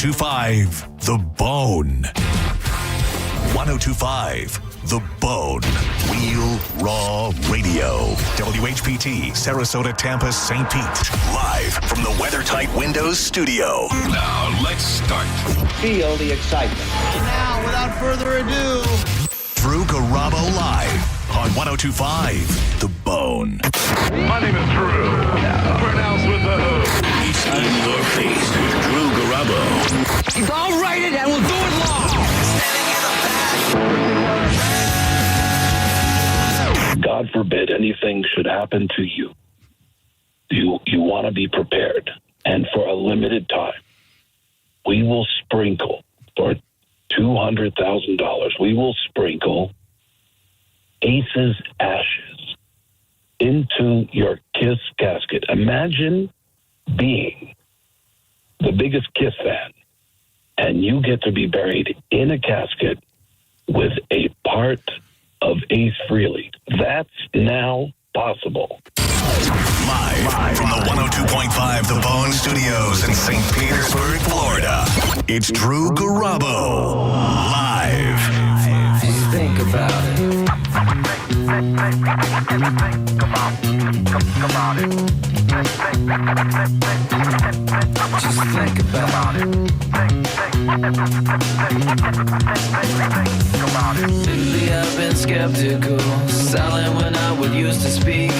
1025 The Bone. 1025 The Bone. Real Raw Radio. WHPT, Sarasota, Tampa, St. Pete. Live from the WeatherTight Windows studio. Now let's start. Feel the excitement. Now, without further ado, Drew Garabo live on 1025 The Bone. My name is Drew. Pronounced with the O. He's in your face. Drew Garabo. I'll write it and we'll do it long. God forbid anything should happen to you. You want to be prepared. And for a limited time, we will sprinkle for $200,000. We will sprinkle Ace's ashes into your Kiss casket. Imagine being the biggest Kiss fan, and you get to be buried in a casket with a part of Ace Frehley. That's now possible. Live from the 102.5 The Bone Studios in St. Petersburg, Florida. It's Drew Garabo. Live. Just think about it. Just think about it. Lately I've been skeptical, silent when I would used to speak,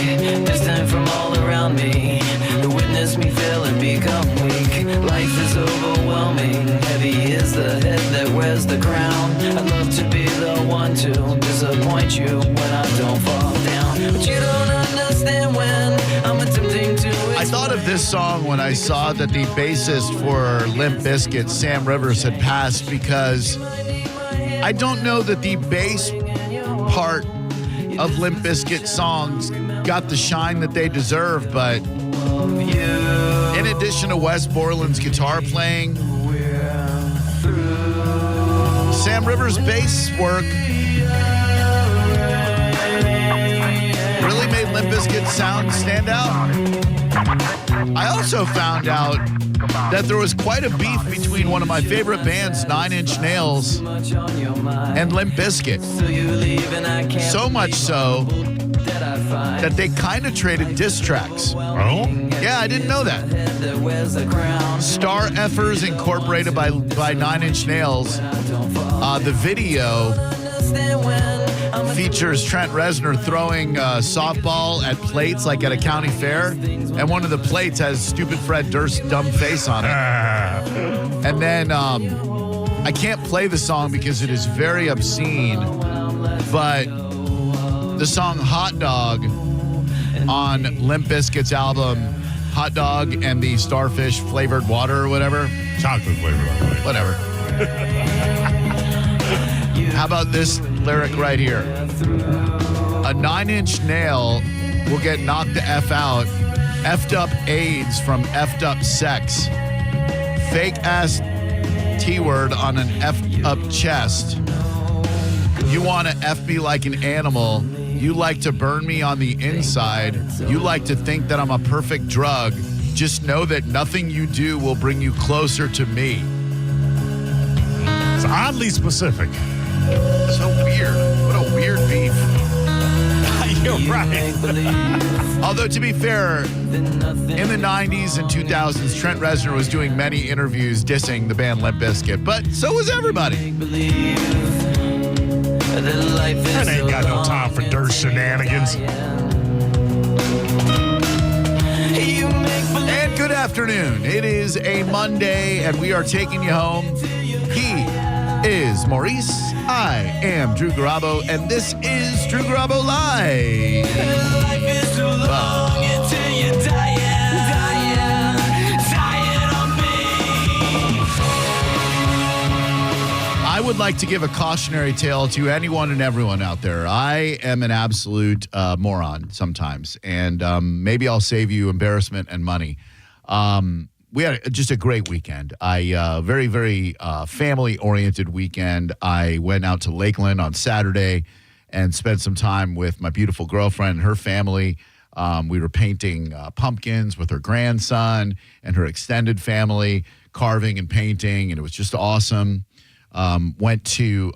distant from all around me, to witness me fail and become weak. Life is overwhelming, heavy is the head that wears the crown. I'd love to be the one to disappoint you when I don't fall down, but you don't understand when I'm attempting to. I thought of this song when I saw that the bassist for Limp Bizkit, Sam Rivers, had passed, because I don't know that the bass part of Limp Bizkit songs got the shine that they deserve, but in addition to Wes Borland's guitar playing, Sam Rivers' bass work really made Limp Bizkit's sound stand out. I also found out that there was quite a beef between one of my favorite bands, 9 Inch Nails, and Limp Bizkit. So much so that they kind of traded diss tracks. Oh? Yeah, I didn't know that. Star Effers Incorporated by 9 Inch Nails. The video features Trent Reznor throwing softball at plates like at a county fair, and one of the plates has Stupid Fred Durst's dumb face on it. And then I can't play the song because it is very obscene, but the song Hot Dog on Limp Bizkit's album Hot Dog and the Starfish Flavored Water or whatever. Chocolate flavored. Whatever. How about this lyric right here? A 9-inch nail will get knocked the F out. F'd up AIDS from F'd up sex. Fake ass T-word on an F'd up chest. You want to F me like an animal. You like to burn me on the inside. You like to think that I'm a perfect drug. Just know that nothing you do will bring you closer to me. It's oddly specific. So weird. What a weird beef. You're right. Although, to be fair, in the 90s and 2000s, Trent Reznor was doing many interviews dissing the band Limp Bizkit, but so was everybody. That ain't got no time for dirt shenanigans. And good afternoon. It is a Monday, and we are taking you home. He is Maurice. I am Drew Garabo, and this is Drew Garabo Live. Life is too long until you dying on me. I would like to give a cautionary tale to anyone and everyone out there. I am an absolute moron sometimes, and maybe I'll save you embarrassment and money. We had just a great weekend. Very, very family-oriented weekend. I went out to Lakeland on Saturday and spent some time with my beautiful girlfriend and her family. We were painting pumpkins with her grandson and her extended family. carving and painting, and it was just awesome. Went to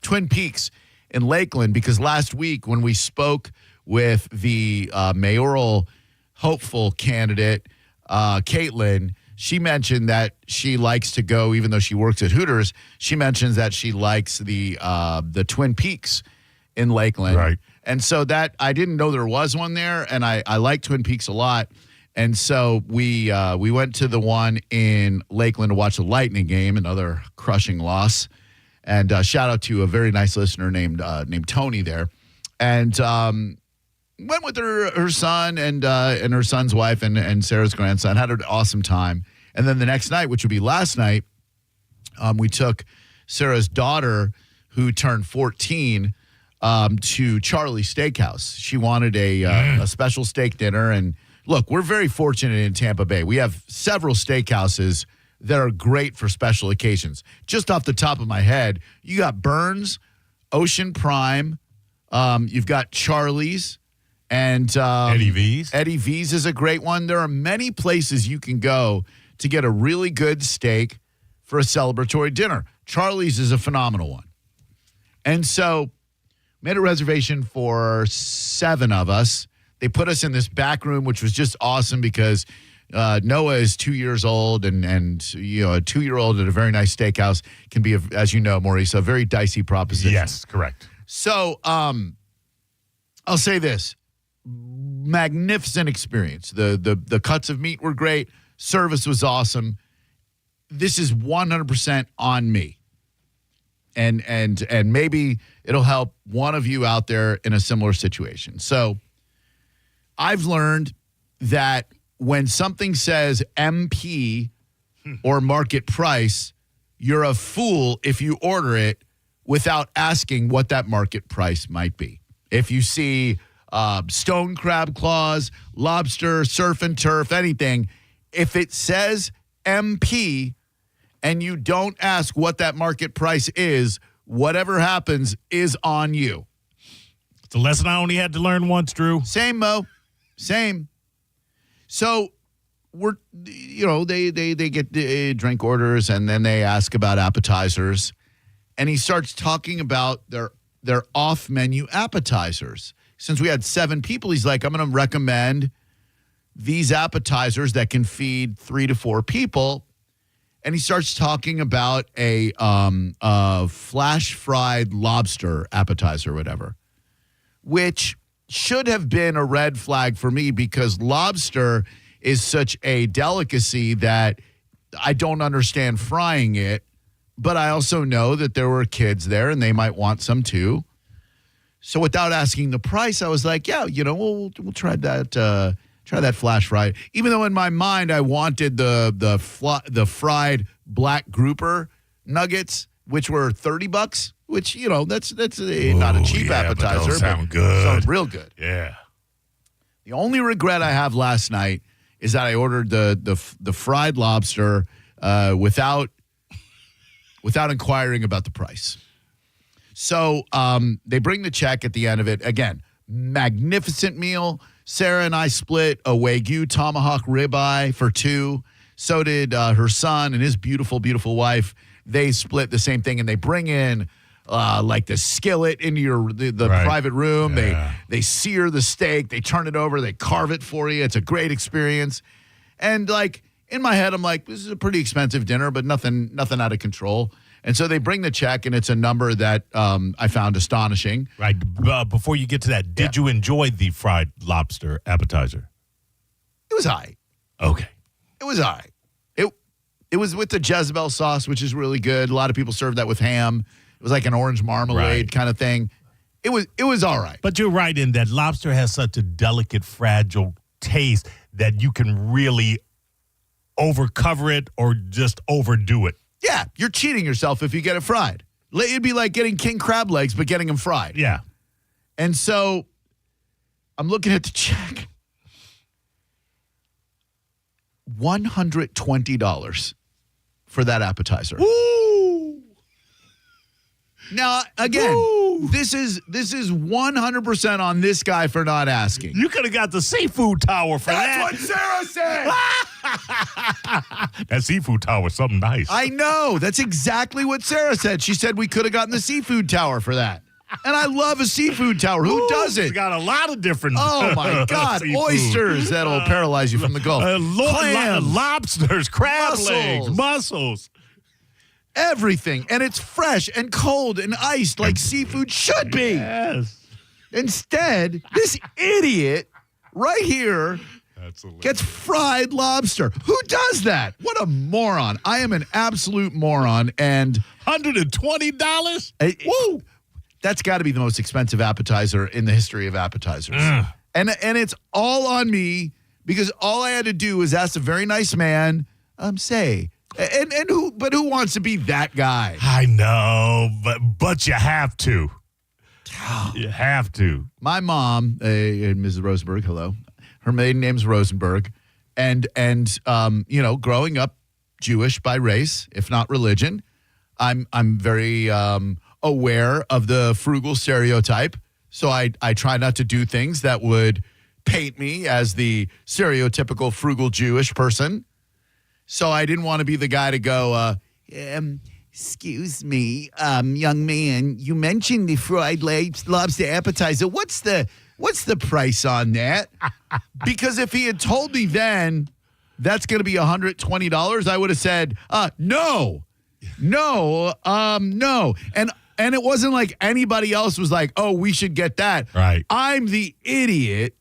Twin Peaks in Lakeland, because last week when we spoke with the mayoral hopeful candidate, Caitlin, she mentioned that she likes to go, even though she works at Hooters, she mentions that she likes the Twin Peaks in Lakeland. Right. And so that, I didn't know there was one there, and I like Twin Peaks a lot. And so we went to the one in Lakeland to watch the Lightning game, another crushing loss. And shout out to a very nice listener named Tony there. And went with her son and her son's wife and Sarah's grandson. Had an awesome time. And then the next night, which would be last night, we took Sarah's daughter, who turned 14, to Charlie's Steakhouse. She wanted a special steak dinner. And look, we're very fortunate in Tampa Bay. We have several steakhouses that are great for special occasions. Just off the top of my head, you got Burns, Ocean Prime, you've got Charlie's, and Eddie V's. Eddie V's is a great one. There are many places you can go to get a really good steak for a celebratory dinner. Charlie's is a phenomenal one. And so made a reservation for 7 of us. They put us in this back room, which was just awesome because Noah is 2 years old, and a 2-year-old at a very nice steakhouse can be, as you know, Maurice, a very dicey proposition. Yes, correct. So I'll say this. Magnificent experience. The cuts of meat were great. Service was awesome. This is 100% on me. And maybe it'll help one of you out there in a similar situation. So I've learned that when something says MP or market price, you're a fool if you order it without asking what that market price might be. If you see stone crab claws, lobster, surf and turf, anything, if it says MP and you don't ask what that market price is, whatever happens is on you. It's a lesson I only had to learn once, Drew. Same, Mo. Same. So they get drink orders, and then they ask about appetizers, and he starts talking about their off-menu appetizers. Since we had 7 people, he's like, I'm going to recommend these appetizers that can feed 3 to 4 people. And he starts talking about a flash fried lobster appetizer or whatever, which should have been a red flag for me because lobster is such a delicacy that I don't understand frying it. But I also know that there were kids there and they might want some too. So without asking the price, I was like, yeah, we'll try that. Try that flash fried. Even though in my mind I wanted the fried black grouper nuggets, which were $30, which that's not a cheap appetizer. But those sound good. Sounds real good. Yeah. The only regret I have last night is that I ordered the fried lobster without inquiring about the price. So they bring the check at the end of it. Again, magnificent meal. Sarah and I split a Wagyu tomahawk ribeye for 2. So did her son and his beautiful, beautiful wife. They split the same thing, and they bring in like the skillet into the right. private room. Yeah. They sear the steak. They turn it over. They carve it for you. It's a great experience. And like in my head, I'm like, this is a pretty expensive dinner, but nothing out of control. And so they bring the check, and it's a number that I found astonishing. Right. Before you get to that, did you enjoy the fried lobster appetizer? It was all right. Okay. It was all right. It was with the Jezebel sauce, which is really good. A lot of people serve that with ham. It was like an orange marmalade kind of thing. It was all right. But you're right in that lobster has such a delicate, fragile taste that you can really overcover it or just overdo it. Yeah, you're cheating yourself if you get it fried. It'd be like getting king crab legs, but getting them fried. Yeah. And so I'm looking at the check. $120 for that appetizer. Woo! Now, again, this is 100% on this guy for not asking. You could have got the seafood tower for that. That's what Sarah said. That seafood tower was something nice. I know. That's exactly what Sarah said. She said we could have gotten the seafood tower for that. And I love a seafood tower. Who It's doesn't? got a lot of different. Oh, my God. seafood. Oysters that'll paralyze you from the Gulf. Clams. Lobsters, crab legs, mussels. Everything. And it's fresh and cold and iced like seafood should be. Yes. Instead, this idiot right here That's hilarious. gets fried lobster. Who does that? What a moron. I am an absolute moron. And $120? woo, that's got to be the most expensive appetizer in the history of appetizers. And it's all on me because all I had to do was ask a very nice man, say, and who wants to be that guy? I know, but you have to. You have to. My mom, Mrs. Rosenberg, hello. Her maiden name's Rosenberg, and growing up Jewish by race, if not religion, I'm very aware of the frugal stereotype. So I try not to do things that would paint me as the stereotypical frugal Jewish person. So I didn't want to be the guy to go, excuse me, young man, you mentioned the fried lobster appetizer. What's the price on that? Because if he had told me then that's going to be $120, I would have said, no. And it wasn't like anybody else was like, oh, we should get that. Right. I'm the idiot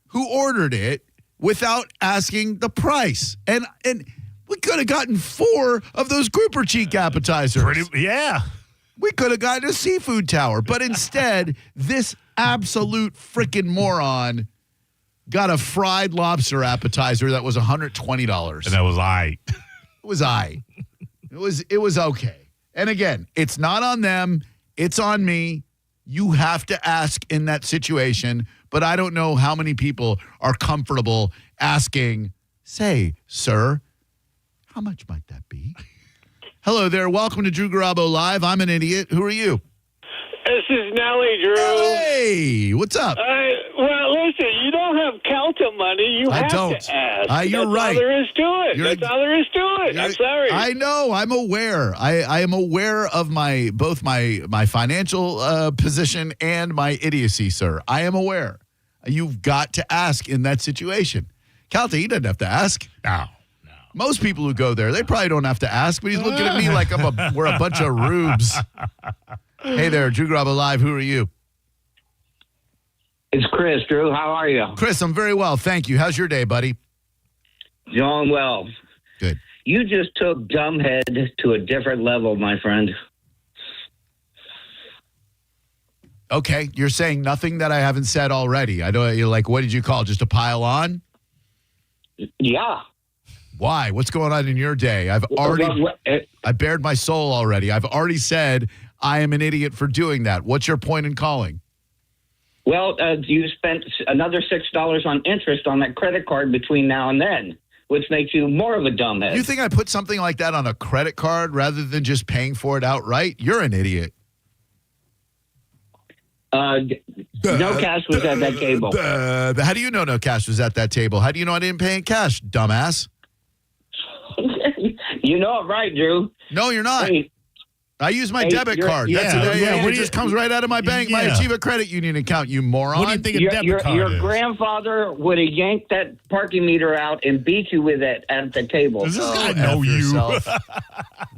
who ordered it without asking the price. And we could have gotten 4 of those grouper cheek appetizers. Yeah. We could have gotten a seafood tower. But instead, this absolute freaking moron got a fried lobster appetizer that was $120. And that was I. It was It was okay. And again, it's not on them. It's on me. You have to ask in that situation. But I don't know how many people are comfortable asking, say, sir, how much might that be? Hello there. Welcome to Drew Garabo Live. I'm an idiot. Who are you? This is Nellie, Drew. Hey, what's up? Well, listen, you don't have counter money. You have don't. to ask. You're right. That's all there is to it. You're- That's all there is to it. I'm sorry. I know. I'm aware. I am aware of both my financial position and my idiocy, sir. I am aware. You've got to ask in that situation. Calta, he doesn't have to ask. No. Most people who go there, they probably don't have to ask, but he's looking at me like we're a bunch of rubes. Hey there, Drew Garabo Live. Who are you? It's Chris, Drew. How are you? Chris, I'm very well. Thank you. How's your day, buddy? Doing well. Good. You just took dumbhead to a different level, my friend. Okay. You're saying nothing that I haven't said already. I don't, you're like, what did you call? Just a pile on? Yeah. Why? What's going on in your day? I bared my soul already. I've already said I am an idiot for doing that. What's your point in calling? Well, you spent another $6 on interest on that credit card between now and then, which makes you more of a dumbhead. You think I put something like that on a credit card rather than just paying for it outright? You're an idiot. No cash was at that table. How do you know no cash was at that table? How do you know I didn't pay in cash, dumbass? You know it right, Drew. No, you're not. Hey, I use my debit card. yeah, It what do just you- comes right out of my bank, my Yeah. Achieva Credit Union account, you moron. What do you think a debit card your is? grandfather would have yanked that parking meter out and beat you with it at the table. Does this guy F know you? yourself,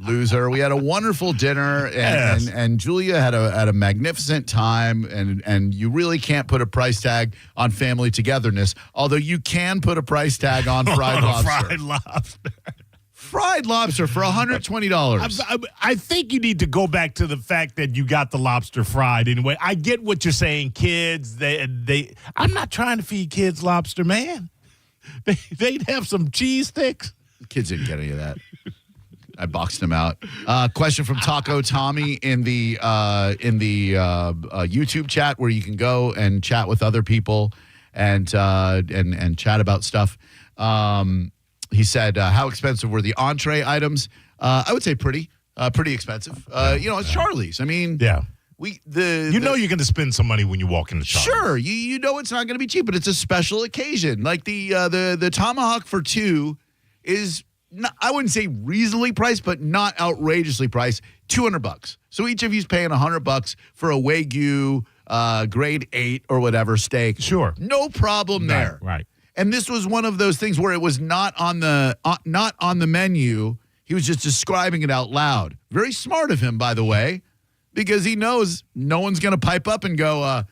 loser. We had a wonderful dinner, and Julia had a magnificent time, and you really can't put a price tag on family togetherness, although you can put a price tag on fried lobster. Fried lobster. Fried lobster for $120. I think you need to go back to the fact that you got the lobster fried anyway. I get what you're saying, kids. I'm not trying to feed kids lobster, man. They'd have some cheese sticks. Kids didn't get any of that. I boxed him out. Question from Taco Tommy in the YouTube chat where you can go and chat with other people and chat about stuff. He said, how expensive were the entree items? I would say pretty expensive. It's Charlie's. I mean, Yeah. you're going to spend some money when you walk in the shop. Sure, you know it's not going to be cheap, but it's a special occasion. Like the tomahawk for two is not, I wouldn't say reasonably priced, but not outrageously priced. $200. So each of you's paying $100 for a Wagyu grade 8 or whatever steak. Sure, no problem there. Right. And this was one of those things where it was not on the menu. He was just describing it out loud. Very smart of him, by the way, because he knows no one's going to pipe up and go,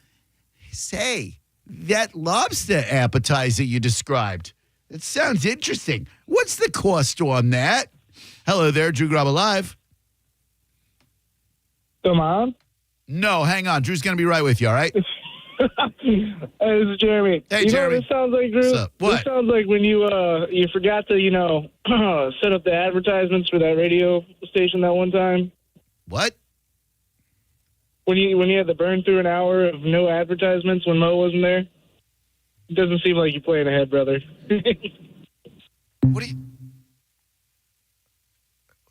say, that lobster appetizer you described, it sounds interesting. What's the cost on that? Hello there, Drew Garabo Live. Come on. No, hang on. Drew's going to be right with you, all right? Hey, this is Jeremy. Hey, you Jeremy. know what this sounds like, Drew? What's up? What? This sounds like when you forgot to, set up the advertisements for that radio station that one time. What? When you had to burn through an hour of no advertisements when Mo wasn't there? It doesn't seem like you're playing ahead, brother. What do you...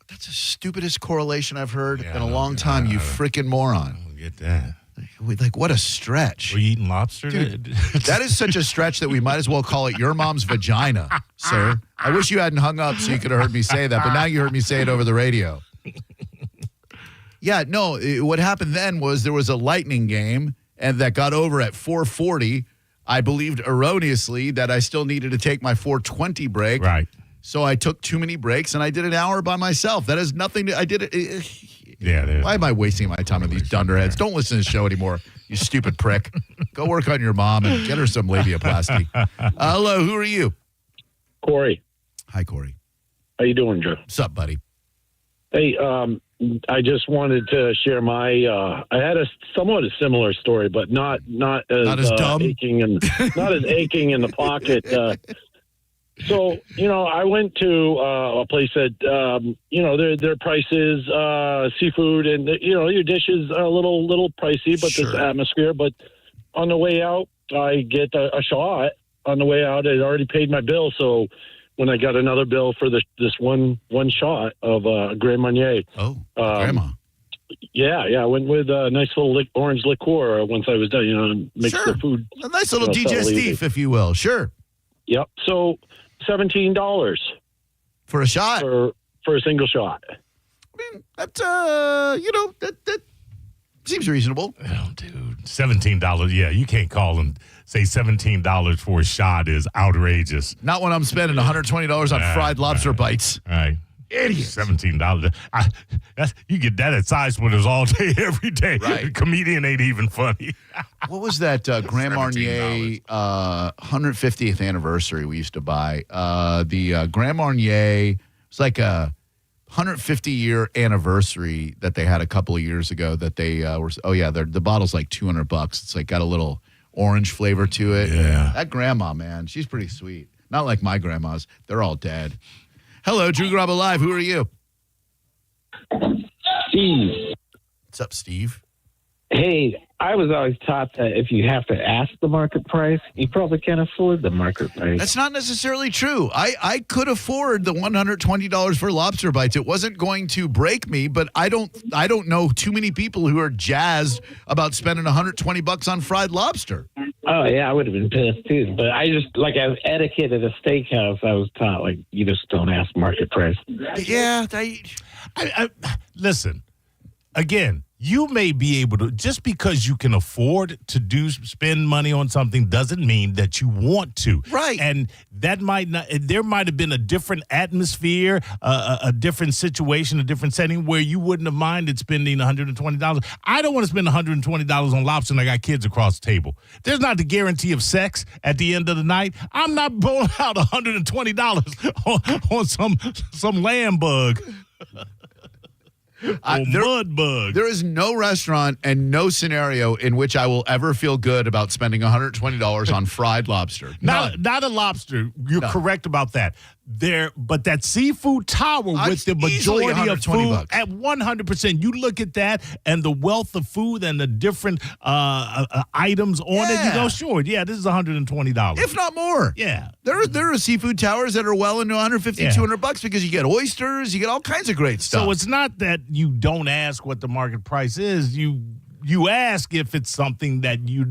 That's the stupidest correlation I've heard in a long time, you freaking moron. I don't get that. Like, what a stretch. Were you eating lobster? Dude, that is such a stretch that we might as well call it your mom's vagina, sir. I wish you hadn't hung up so you could have heard me say that, but now you heard me say it over the radio. Yeah, no, what happened then was there was a Lightning game, and that got over at 4:40. I believed erroneously that I still needed to take my 4:20 break. Right. So I took too many breaks, and I did an hour by myself. That has nothing to... I did it... Yeah. Why am I wasting my time on these dunderheads? Don't listen to the show anymore, you stupid prick. Go work on your mom and get her some labiaplasty. Hello, who are you? Corey. Hi, Corey. How you doing, Joe? What's up, buddy? Hey, I just wanted to share my. I had a somewhat a similar story, but not as dumb, aching and not as aching in the pocket. So I went to a place that their prices, seafood, and your dishes are a little pricey, but Sure. this atmosphere. But on the way out, I get a shot. On the way out, I'd already paid my bill, so. When I got another bill for this one shot of Grand Marnier. Oh, Grandma. Yeah. I went with a nice little orange liqueur once I was done, mix Sure. the food. A nice little settle digestif, easy. if you will. Sure. Yep. So $17 For a shot. for a single shot. I mean, that's, that seems reasonable. Oh, dude, $17. Yeah, you can't call and say $17 for a shot is outrageous. Not when I'm spending $120 on fried lobster bites. Right. Idiot. $17. You get that at Side Splitters all day, every day. Right. The comedian ain't even funny. What was that Grand Marnier 150th anniversary we used to buy? The Grand Marnier, it's like a 150-year anniversary that they had a couple of years ago that they were, the bottle's like $200. It's like got a little orange flavor to it. Yeah. That grandma, man, she's pretty sweet. Not like my grandmas. They're all dead. Hello, Drew Garabo Live. Who are you? Steve. What's up, Steve? Hey, I was always taught that if you have to ask the market price, you probably can't afford the market price. That's not necessarily true. I could afford the $120 for lobster bites. It wasn't going to break me, but I don't know too many people who are jazzed about spending $120 on fried lobster. Oh, yeah, I would have been pissed, too. But I just, as etiquette at a steakhouse, I was taught, you just don't ask market price. Yeah. Listen, again, you may be able to, just because you can afford to spend money on something doesn't mean that you want to. Right. And that might not, there might have been a different atmosphere, a different situation, a different setting where you wouldn't have minded spending $120. I don't want to spend $120 on lobster and I got kids across the table. There's not the guarantee of sex at the end of the night. I'm not blowing out $120 on some lamb bug. Mud bug. There is no restaurant and no scenario in which I will ever feel good about spending $120 on fried lobster. Not a lobster. You're correct about that. But that seafood tower with the majority of food bucks. at 100%. You look at that and the wealth of food and the different items on it. You go, sure, this is $120, if not more. Yeah, there are seafood towers that are well into $150, $200 because you get oysters, you get all kinds of great stuff. So it's not that you don't ask what the market price is. You you ask if it's something that you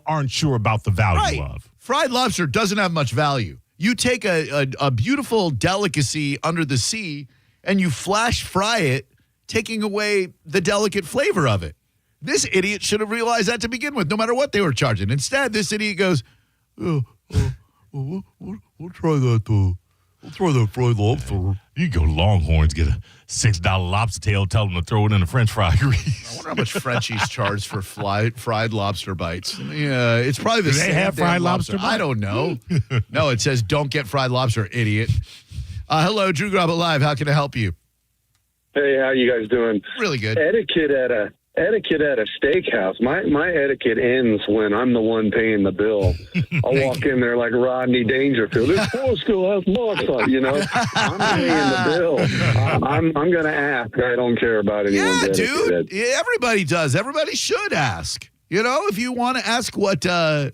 aren't sure about the value of. Fried lobster doesn't have much value. You take a beautiful delicacy under the sea and you flash fry it, taking away the delicate flavor of it. This idiot should have realized that to begin with, no matter what they were charging. Instead, this idiot goes, we'll try that. We'll try that fried lobster. You go to Longhorns, get a $6 lobster tail, tell them to throw it in the French fry grease. I wonder how much Frenchies charge for fried lobster bites. Yeah, it's probably the same. They have fried lobster bites? I don't know. No, it says don't get fried lobster, idiot. Hello, Drew Garabo Live. How can I help you? Hey, how you guys doing? Really good. Etiquette at a steakhouse. My etiquette ends when I'm the one paying the bill. I'll walk in there like Rodney Dangerfield. This boy still has marks on, you know. I'm paying the bill. I'm going to ask. I don't care about anyone's etiquette. Dude. Yeah, everybody does. Everybody should ask. You know, if you want to ask what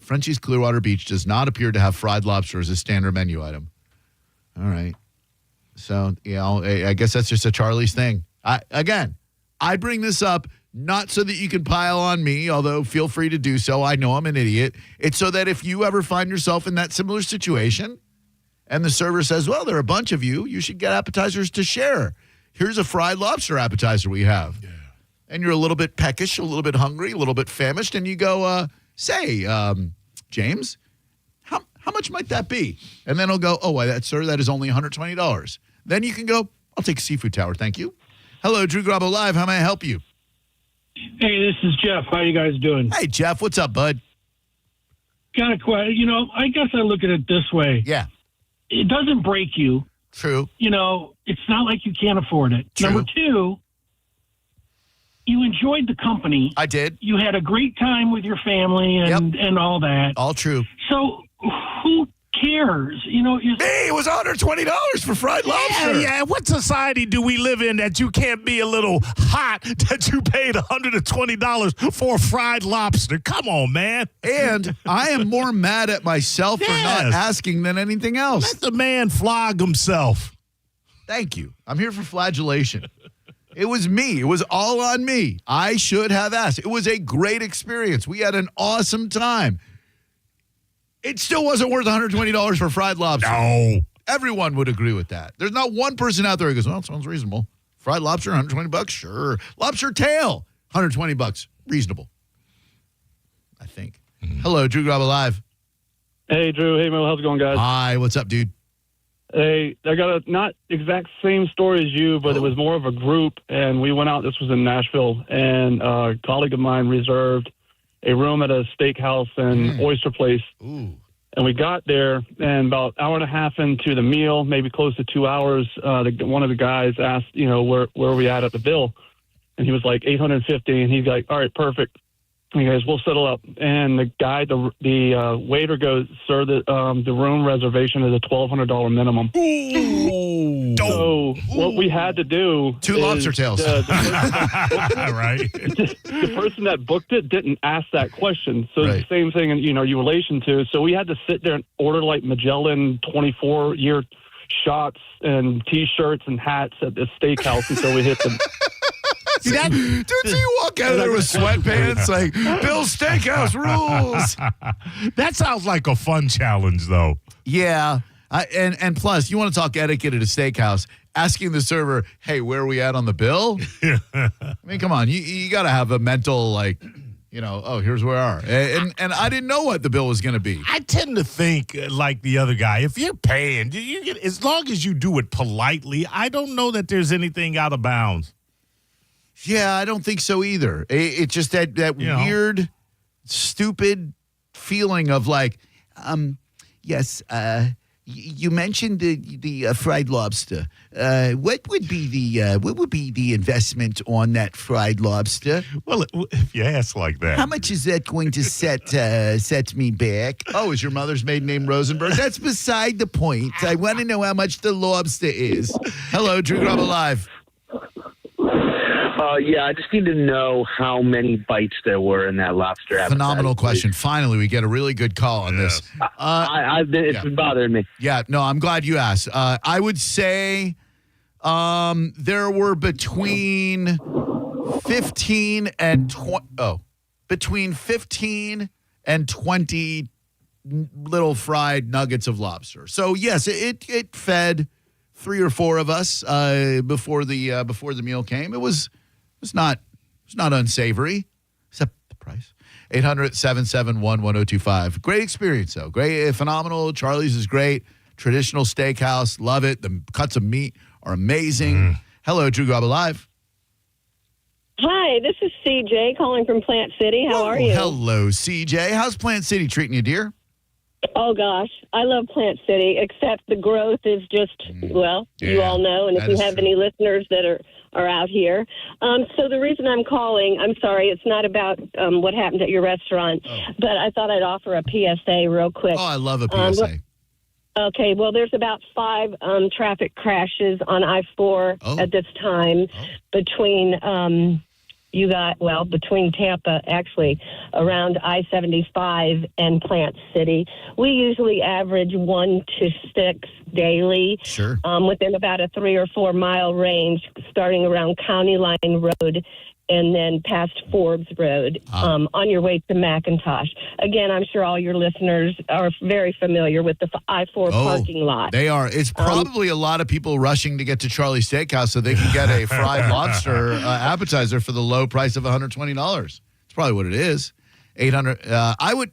Frenchie's Clearwater Beach does not appear to have fried lobster as a standard menu item. All right. So, you know, I guess that's just a Charlie's thing. I bring this up not so that you can pile on me, although feel free to do so. I know I'm an idiot. It's so that if you ever find yourself in that similar situation and the server says, well, there are a bunch of you, you should get appetizers to share. Here's a fried lobster appetizer we have. Yeah. And you're a little bit peckish, a little bit hungry, a little bit famished, and you go, James, how much might that be? And then he'll go, sir, that is only $120. Then you can go, I'll take a seafood tower, thank you. Hello, Drew Garabo Live. How may I help you? Hey, this is Jeff. How you guys doing? Hey, Jeff. What's up, bud? Got a question. You know, I guess I look at it this way. Yeah. It doesn't break you. True. You know, it's not like you can't afford it. True. Number two, you enjoyed the company. I did. You had a great time with your family and all that. All true. So who cares? You know, hey, it was $120 for fried lobster. Yeah. What society do we live in that you can't be a little hot that you paid $120 for a fried lobster? Come on, man. And I am more mad at myself for not asking than anything else. Let the man flog himself. Thank you. I'm here for flagellation. It was me. It was all on me. I should have asked. It was a great experience. We had an awesome time. It still wasn't worth $120 for fried lobster. No. Everyone would agree with that. There's not one person out there who goes, well, it sounds reasonable. Fried lobster, $120? Sure. Lobster tail, $120. Reasonable. I think. Hello, Drew Garabo Live. Hey, Drew. Hey, Mo. How's it going, guys? Hi. What's up, dude? Hey, I got a not exact same story as you, but it was more of a group, and we went out. This was in Nashville, and a colleague of mine reserved a room at a steakhouse and oyster place. Ooh. And we got there, and about an hour and a half into the meal, maybe close to 2 hours, one of the guys asked, you know, where are we at the bill? And he was like $850, and he's like, all right, perfect. And he goes, we'll settle up. And the guy, the waiter goes, sir, the room reservation is a $1,200 minimum. Ooh. So what we had to do, two lobster tails, right? The person that booked it didn't ask that question. So it's the same thing, in you relation to. So we had to sit there and order like Magellan 24-year shots and T-shirts and hats at this steakhouse until we hit them. Dude, so you walk out of there with sweatpants like, Bill's Steakhouse rules. That sounds like a fun challenge, though. Yeah. And plus, you want to talk etiquette at a steakhouse, asking the server, hey, where are we at on the bill? I mean, come on. You got to have a mental, like, you know, oh, here's where we are. And I didn't know what the bill was going to be. I tend to think like the other guy. If you're paying, you get, as long as you do it politely, I don't know that there's anything out of bounds. Yeah, I don't think so either. It's just that weird, stupid feeling of like, yes, you mentioned the fried lobster. What would be the investment on that fried lobster? Well, if you ask like that, how much is that going to set me back? Oh, is your mother's maiden name Rosenberg? That's beside the point. I want to know how much the lobster is. Hello, Drew Garabo Live. Yeah, I just need to know how many bites there were in that lobster appetizer. Phenomenal question. Finally, we get a really good call on this. It's been bothering me. Yeah, no, I'm glad you asked. I would say there were between 15 and 20. Oh, between 15 and 20 little fried nuggets of lobster. So yes, it fed 3 or 4 of us before the meal came. It was not unsavory, except the price. 800-771-1025. Great experience though. Great, phenomenal. Charlie's is great. Traditional steakhouse, love it. The cuts of meat are amazing. Hello, Drew Garabo Live. Hi, this is CJ calling from Plant City. How are you? Hello, CJ. How's Plant City treating you, dear? Oh, gosh. I love Plant City, except the growth is just, you all know. And if you have any listeners that are out here. So the reason I'm calling, I'm sorry, it's not about what happened at your restaurant, but I thought I'd offer a PSA real quick. Oh, I love a PSA. Okay, well, there's about 5 traffic crashes on I-4 at this time between between Tampa, actually, around I-75 and Plant City. We usually average 1 to 6 daily. Sure. Within about a 3 or 4 mile range, starting around County Line Road and then past Forbes Road on your way to McIntosh. Again, I'm sure all your listeners are very familiar with the I-4 parking lot. They are. It's probably a lot of people rushing to get to Charlie's Steakhouse so they can get a fried lobster appetizer for the low price of $120. It's probably what it is. 800. I would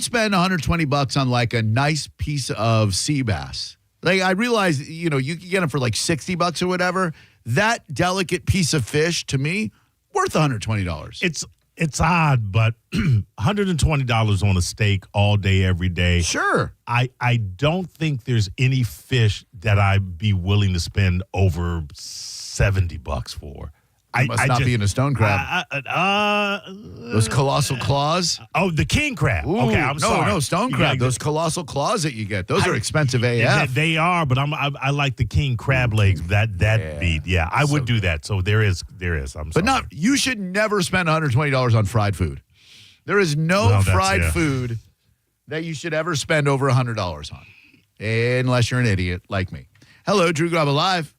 spend $120 on like a nice piece of sea bass. Like I realize, you can get them for like $60 or whatever. That delicate piece of fish, to me, worth $120. It's odd, but $120 on a steak all day, every day. Sure. I don't think there's any fish that I'd be willing to spend over $70 for. Must not be in a stone crab. Those colossal claws. Oh, the king crab. Ooh, okay, I'm sorry. No, stone crab. Those colossal claws that you get. Those are expensive AF. They are, but I like the king crab legs. That beat. Yeah, I would do that. So there is. I'm sorry. But you should never spend $120 on fried food. There is no fried food that you should ever spend over $100 on, unless you're an idiot like me. Hello, Drew Garabo Live.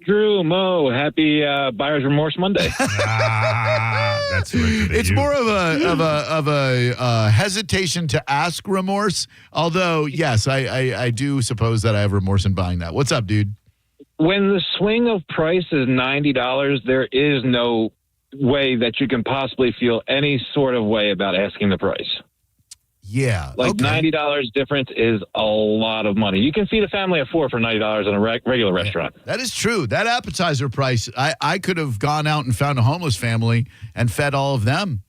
Drew, Mo, happy Buyer's Remorse Monday. That's it's more of a hesitation to ask remorse. Although, yes, I do suppose that I have remorse in buying that. What's up, dude? When the swing of price is $90, there is no way that you can possibly feel any sort of way about asking the price. Yeah. $90 difference is a lot of money. You can feed a family of 4 for $90 in a regular restaurant. That is true. That appetizer price, I could have gone out and found a homeless family and fed all of them.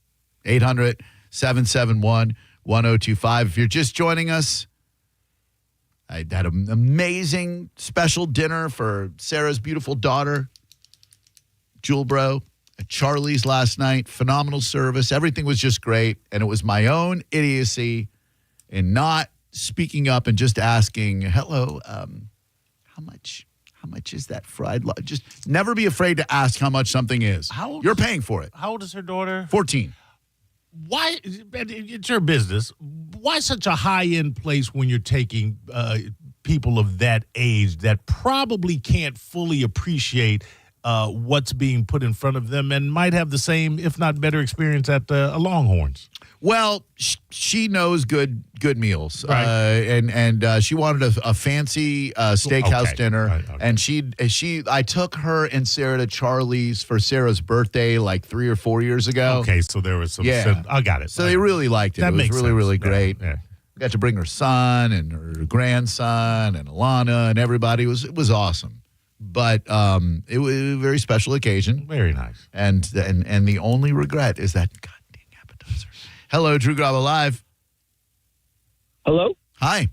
800-771-1025. If you're just joining us, I had an amazing special dinner for Sarah's beautiful daughter, Jewel Bro, at Charlie's last night. Phenomenal service. Everything was just great. And it was my own idiocy in not speaking up and just asking, hello, how much is that fried? Just never be afraid to ask how much something is. You're paying for it. How old is her daughter? 14. Why? It's your business. Why such a high-end place when you're taking people of that age that probably can't fully appreciate what's being put in front of them and might have the same, if not better, experience at Longhorns? Well, she knows good meals, right. and she wanted a fancy steakhouse dinner, right, and I took her and Sarah to Charlie's for Sarah's birthday like 3 or 4 years ago. Okay, so there was some. Yeah, I got it. So they really liked it. That it was makes really sense. really great. Yeah. Got to bring her son and her grandson and Alana and everybody. It was awesome. But it was a very special occasion. Very nice. And the only regret is that goddamn appetizer. Hello, Drew Garabo Live. Hello? Hi.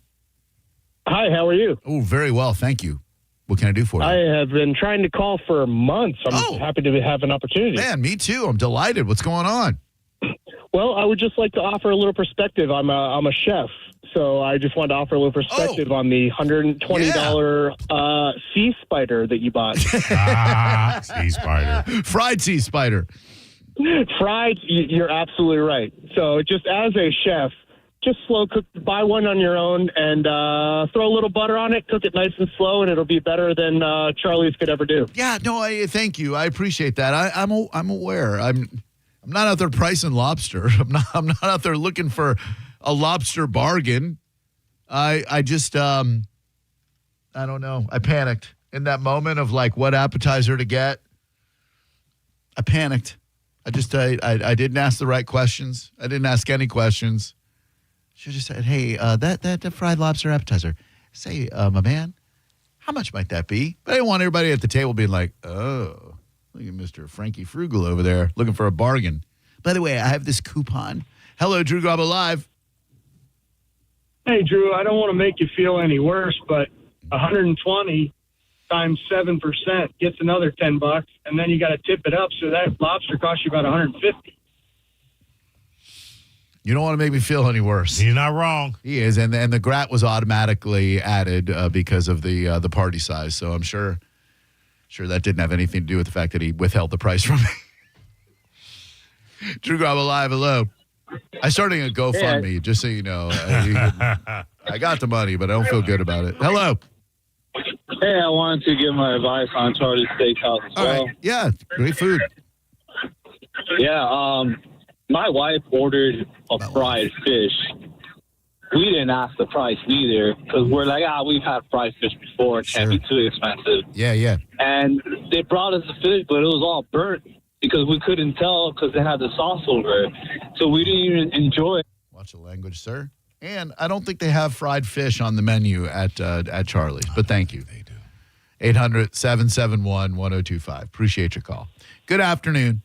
Hi, how are you? Oh, very well, thank you. What can I do for you? I have been trying to call for months. I'm happy to have an opportunity. Man, me too. I'm delighted. What's going on? Well, I would just like to offer a little perspective. I'm a chef, so I just wanted to offer a little perspective on the $120 sea spider that you bought. Sea spider. Fried sea spider. Fried, you're absolutely right. So just as a chef, just slow cook. Buy one on your own and throw a little butter on it. Cook it nice and slow, and it'll be better than Charlie's could ever do. Yeah, no, thank you. I appreciate that. I'm aware. I'm not out there pricing lobster. I'm not out there looking for a lobster bargain. I just I don't know. I panicked in that moment of like what appetizer to get. I panicked. I didn't ask the right questions. I didn't ask any questions. She just said, "Hey, that fried lobster appetizer. Say, my man, how much might that be?" But I didn't want everybody at the table being like, "Oh, look at Mr. Frankie Frugal over there looking for a bargain." By the way, I have this coupon. Hello, Drew Garabo Live. Hey, Drew, I don't want to make you feel any worse, but 120 times 7% gets another $10, and then you got to tip it up, so that lobster costs you about 150. You don't want to make me feel any worse. You're not wrong. He is, and the grat was automatically added because of the party size. So I'm sure that didn't have anything to do with the fact that he withheld the price from me. Drew Garabo Live, hello. I started a GoFundMe, just so you know. I got the money, but I don't feel good about it. Hello. Hey, I wanted to give my advice on Charlie's Steakhouse as well. Right. Yeah, great food. Yeah, my wife ordered a fried fish. We didn't ask the price either because we're like, we've had fried fish before. It can't be too expensive. Yeah. And they brought us the fish, but it was all burnt because we couldn't tell because they had the sauce over it. So we didn't even enjoy it. Watch the language, sir. And I don't think they have fried fish on the menu at Charlie's, but thank you. They do. 800-771-1025. Appreciate your call. Good afternoon.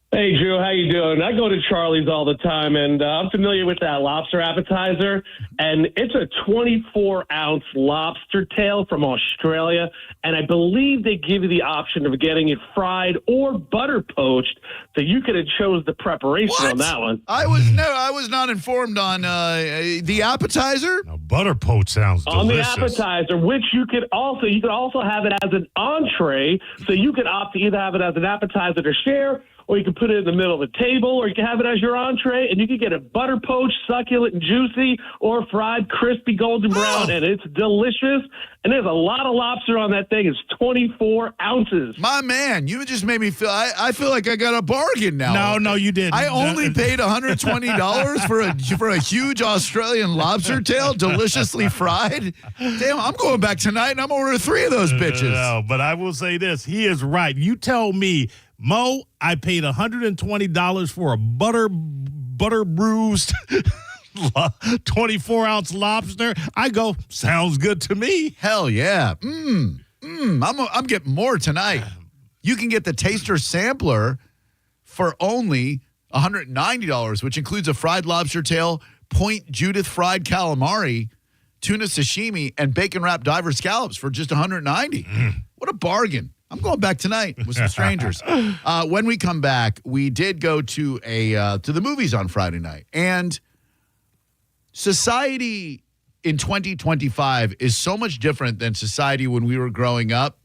Hey, Drew, how you doing? I go to Charlie's all the time, and I'm familiar with that lobster appetizer, and it's a 24-ounce lobster tail from Australia, and I believe they give you the option of getting it fried or butter poached, so you could have chose the preparation on that one. I was not informed on the appetizer. No, butter poach sounds delicious. On the appetizer, which you could also have it as an entree, so you could opt to either have it as an appetizer to share, or you can put it in the middle of the table, or you can have it as your entree, and you can get it butter poached, succulent and juicy, or fried, crispy, golden brown, and it's delicious. And there's a lot of lobster on that thing. It's 24 ounces. My man, you just made me feel, I feel like I got a bargain now. No, you didn't. I only paid $120 for a huge Australian lobster tail, deliciously fried. Damn, I'm going back tonight, and I'm ordering 3 of those bitches. No, but I will say this. He is right. You tell me, Mo, I paid $120 for a butter bruised 24-ounce lobster. I go, sounds good to me. Hell yeah. I'm getting more tonight. You can get the taster sampler for only $190, which includes a fried lobster tail, Point Judith fried calamari, tuna sashimi, and bacon-wrapped diver scallops for just $190. What a bargain. I'm going back tonight with some strangers. When we come back, we did go to the movies on Friday night. And society in 2025 is so much different than society when we were growing up.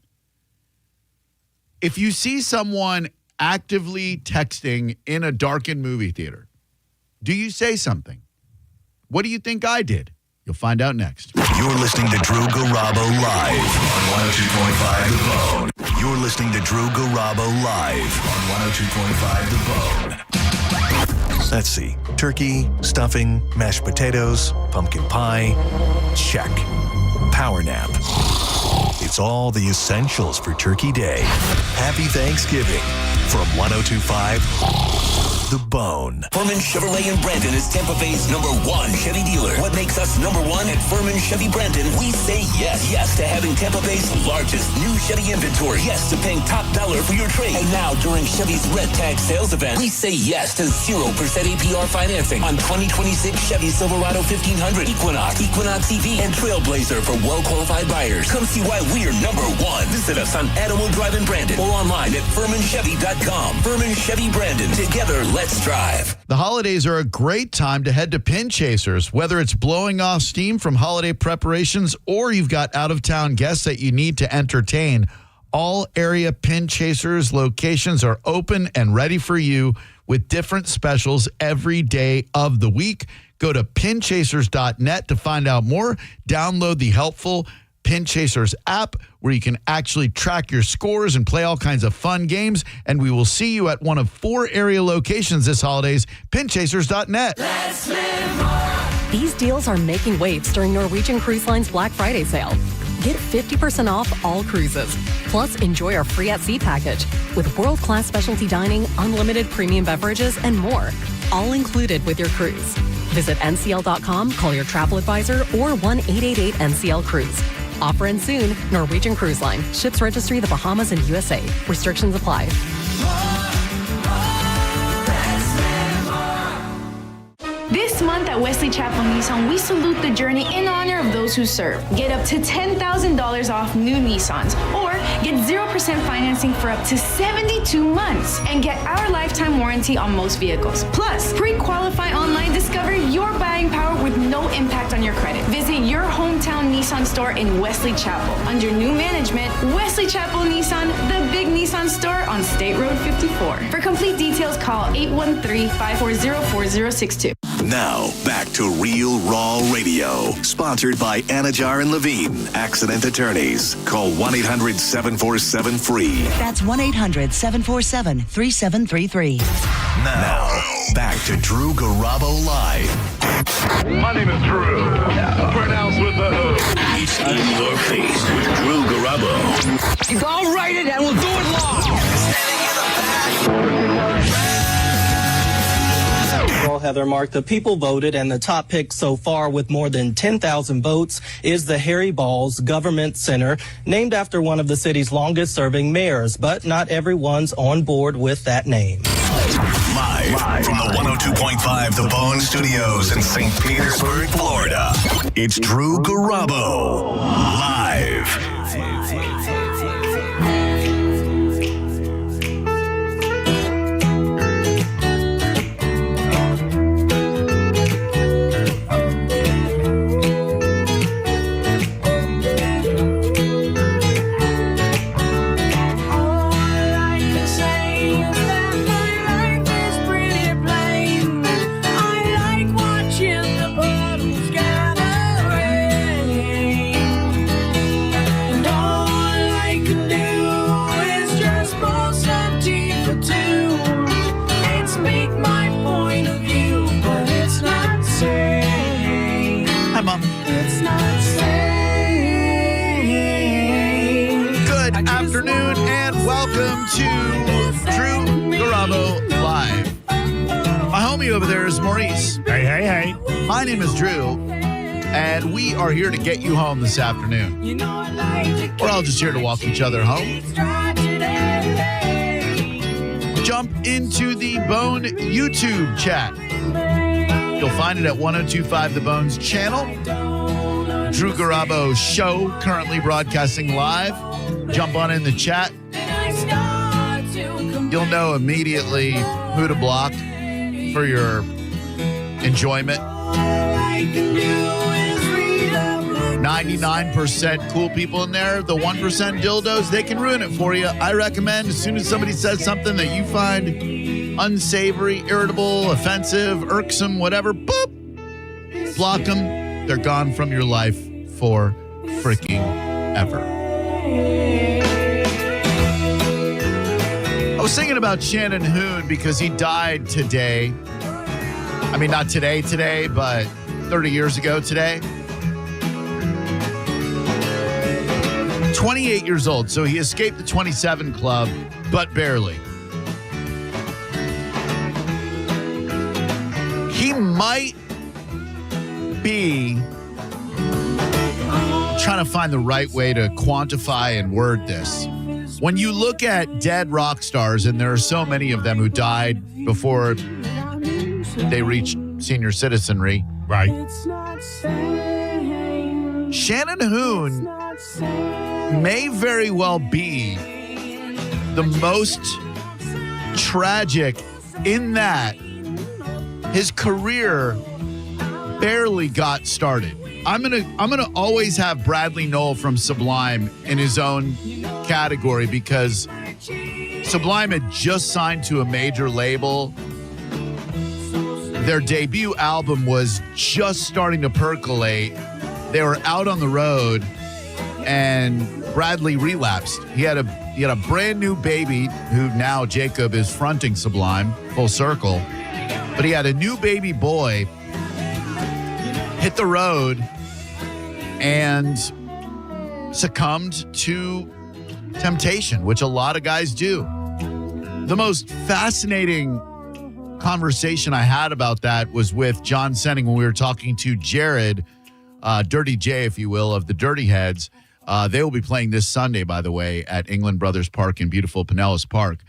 If you see someone actively texting in a darkened movie theater, do you say something? What do you think I did? You'll find out next. You're listening to Drew Garabo Live on 102.5 The Bone. You're listening to Drew Garabo Live on 102.5 The Bone. Let's see. Turkey, stuffing, mashed potatoes, pumpkin pie. Check. Power nap. It's all the essentials for Turkey Day. Happy Thanksgiving from 102.5 The Bone. Furman Chevrolet in Brandon is Tampa Bay's #1 Chevy dealer. What makes us #1 at Furman Chevy Brandon? We say yes. Yes to having Tampa Bay's largest new Chevy inventory. Yes to paying top dollar for your trade. And now during Chevy's Red Tag sales event, we say yes to 0% APR financing on 2026 Chevy Silverado 1500, Equinox, Equinox EV, and Trailblazer for well-qualified buyers. Come see why we're #1. Visit us on Adamo Drive in Brandon or online at FurmanChevy.com. Furman Chevy Brandon. Together, let's drive. The holidays are a great time to head to Pin Chasers. Whether it's blowing off steam from holiday preparations or you've got out-of-town guests that you need to entertain, all area Pin Chasers locations are open and ready for you with different specials every day of the week. Go to pinchasers.net to find out more. Download the helpful Pin Chasers app where you can actually track your scores and play all kinds of fun games. And we will see you at one of 4 area locations this holidays. Pinchasers.net. Let's live more. These deals are making waves during Norwegian Cruise Line's Black Friday sale. Get 50% off all cruises. Plus, enjoy our free at sea package with world-class specialty dining, unlimited premium beverages, and more. All included with your cruise. Visit ncl.com, call your travel advisor, or 1-888-NCL-CRUISE. Offer ends soon. Norwegian Cruise Line. Ships registry the Bahamas and USA. Restrictions apply. This month at Wesley Chapel Nissan, we salute the journey in honor of those who serve. Get up to $10,000 off new Nissans, or get 0% financing for up to 72 months, and get our lifetime warranty on most vehicles. Plus, pre-qualify online, discover your buying power with no impact on your credit. Visit your hometown Nissan store in Wesley Chapel. Under new management, Wesley Chapel Nissan, the big Nissan store on State Road 54. For complete details, call 813-540-4062. Now, back to Real Raw Radio, sponsored by Anajar and Levine, accident attorneys. Call 1-800-747-FREE. That's 1-800-747-3733. Now, back to Drew Garabo Live. My name is Drew. Pronounced with the O. It's in your face with Drew Garabo. I'll write it and we'll do it live. Well, Heather, Mark, the people voted, and the top pick so far with more than 10,000 votes is the Harry Balls Government Center, named after one of the city's longest-serving mayors, but not everyone's on board with that name. Live from the 102.5 The Bone Studios in St. Petersburg, Florida, it's Drew Garabo, live. Afternoon and welcome to Drew Garabo Live. My homie over there is Maurice. Hey, hey, hey. My name is Drew, and we are here to get you home this afternoon. We're all just here to walk each other home. Jump into the Bone YouTube chat. You'll find it at 1025 The Bones channel. Drew Garabo Show, currently broadcasting live. Jump on in the chat. You'll know immediately who to block for your enjoyment. 99% cool people in there. The 1% dildos, they can ruin it for you. I recommend as soon as somebody says something that you find unsavory, irritable, offensive, irksome, whatever, boop, block them. They're gone from your life for freaking ever. I was thinking about Shannon Hoon because he died today. I mean, not today, but 30 years ago today. 28 years old, so he escaped the 27 club, but barely. He might be trying to find the right way to quantify and word this. When you look at dead rock stars, and there are so many of them who died before they reached senior citizenry, right? Shannon Hoon may very well be the most tragic in that his career barely got started. I'm gonna always have Bradley Noel from Sublime in his own category because Sublime had just signed to a major label Their debut album was just starting to percolate. They were out on the road, and Bradley relapsed. He had a brand new baby who now Jacob is fronting Sublime, full circle. But he had a new baby boy, hit the road, and succumbed to temptation, which a lot of guys do. The most fascinating conversation I had about that was with John Senning when we were talking to Jared, Dirty J, if you will, of the Dirty Heads. They will be playing this Sunday, by the way, at England Brothers Park in beautiful Pinellas Park.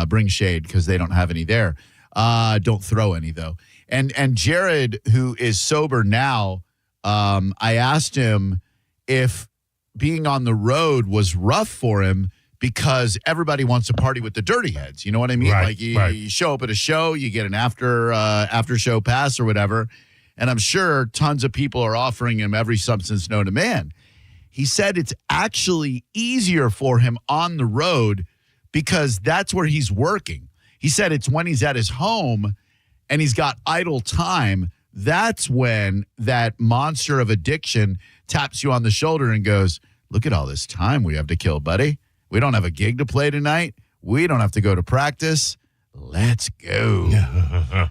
Bring shade because they don't have any there. Don't throw any, though. And Jared, who is sober now, I asked him if being on the road was rough for him because everybody wants to party with the Dirty Heads. You know what I mean? Right, Like you show up at a show, you get an after show pass or whatever. And I'm sure tons of people are offering him every substance known to man. He said it's actually easier for him on the road because that's where he's working. He said it's when he's at his home and he's got idle time. That's when that monster of addiction taps you on the shoulder and goes, look at all this time we have to kill, buddy. We don't have a gig to play tonight. We don't have to go to practice. Let's go.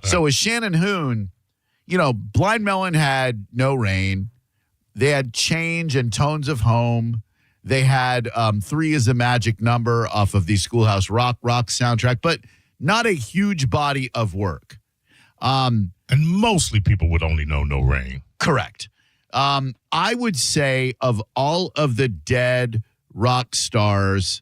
So with Shannon Hoon, Blind Melon had No Rain. They had Change and Tones of Home. They had 3 is a Magic Number off of the Schoolhouse Rock soundtrack, but not a huge body of work. And mostly people would only know No Rain. Correct. I would say of all of the dead rock stars,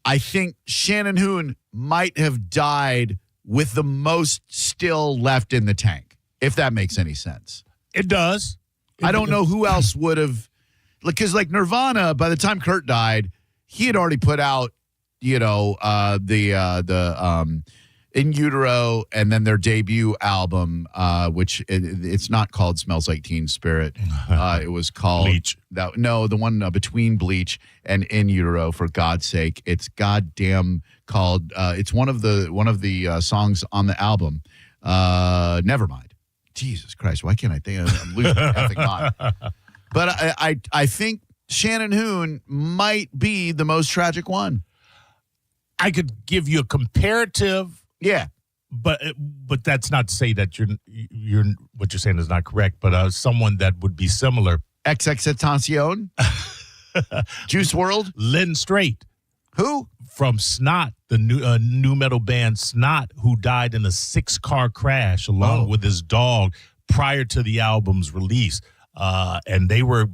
I think Shannon Hoon might have died with the most still left in the tank, if that makes any sense. It does. I don't know who else would have, because like Nirvana, by the time Kurt died, he had already put out, the In Utero and then their debut album, which it's not called Smells Like Teen Spirit. It was called Bleach. The one between Bleach and In Utero. For God's sake, it's goddamn called. It's one of the songs on the album. Never mind. Jesus Christ, why can't I think? I'm losing my effing mind. But I think Shannon Hoon might be the most tragic one. I could give you a comparative. Yeah, but that's not to say that you're what you're saying is not correct. But someone that would be similar. XXXTentacion, Juice WRLD, Lynn Strait, who from Snot, the new metal band Snot, who died in a 6-car crash along with his dog prior to the album's release. And they were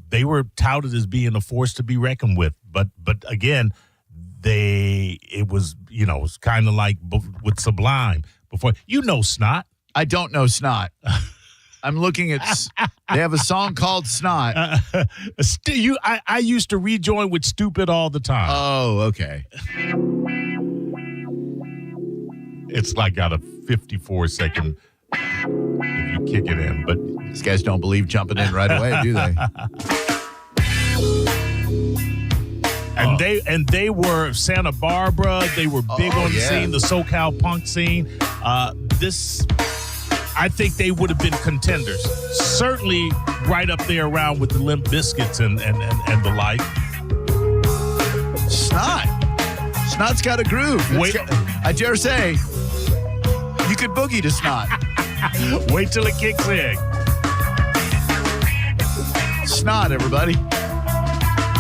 touted as being a force to be reckoned with. But again. It was kind of like with Sublime before. Snot. I don't know Snot. I'm looking at. They have a song called Snot. I used to rejoin with Stupid all the time. Oh, okay. It's like got a 54-second if you kick it in, but these guys don't believe jumping in right away, do they? And they were Santa Barbara. They were big on the scene, the SoCal punk scene. I think they would have been contenders. Certainly right up there around with the Limp Bizkits and the like. Snot's got a groove. I dare say you could boogie to Snot. Wait till it kicks in. Snot, everybody.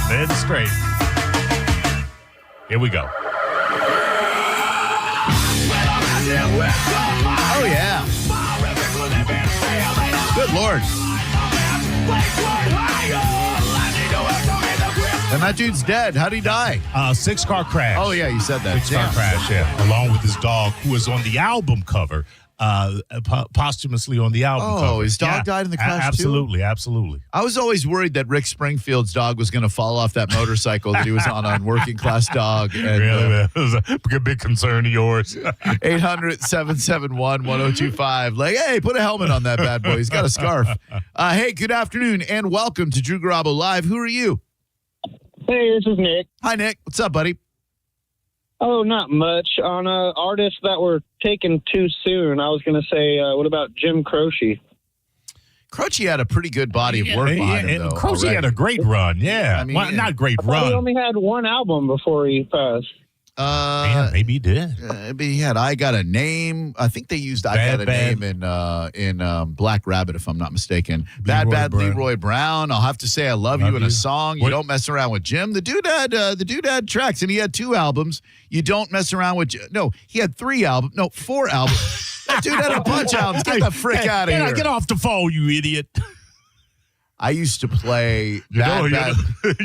Lynn Strait. Here we go. Oh, yeah. Good Lord. And that dude's dead. How'd he die? 6-car crash. Oh, yeah, you said that. 6-car crash, yeah. Along with his dog, who was on the album cover. Posthumously on the album cover. Oh, his dog died in the crash too? Absolutely. I was always worried that Rick Springfield's dog was going to fall off that motorcycle that he was on Working Class Dog. And, really? It was a big concern of yours. 800-771-1025. Like, hey, put a helmet on that bad boy. He's got a scarf. Hey, good afternoon and welcome to Drew Garabo Live. Who are you? Hey, this is Nick. Hi, Nick. What's up, buddy? Oh, not much. On artists that were taken too soon, I was going to say, what about Jim Croce? Croce had a pretty good body of work behind him, though. Croce had a great run, yeah. I mean, well, not great I thought run. he only had one album before he passed. Maybe he did. Maybe he had I Got a Name. I think they used I Got a Name in Black Rabbit, if I'm not mistaken. Bad Leroy Brown. I'll have to say I love you in a song. You don't mess around with Jim. The dude had tracks, and he had 2 albums. You don't mess around with Jim. No, he had 3 albums. No, 4 albums. That dude had a bunch of albums. Get the frick out of here. Get off the phone, you idiot. I used to play Bad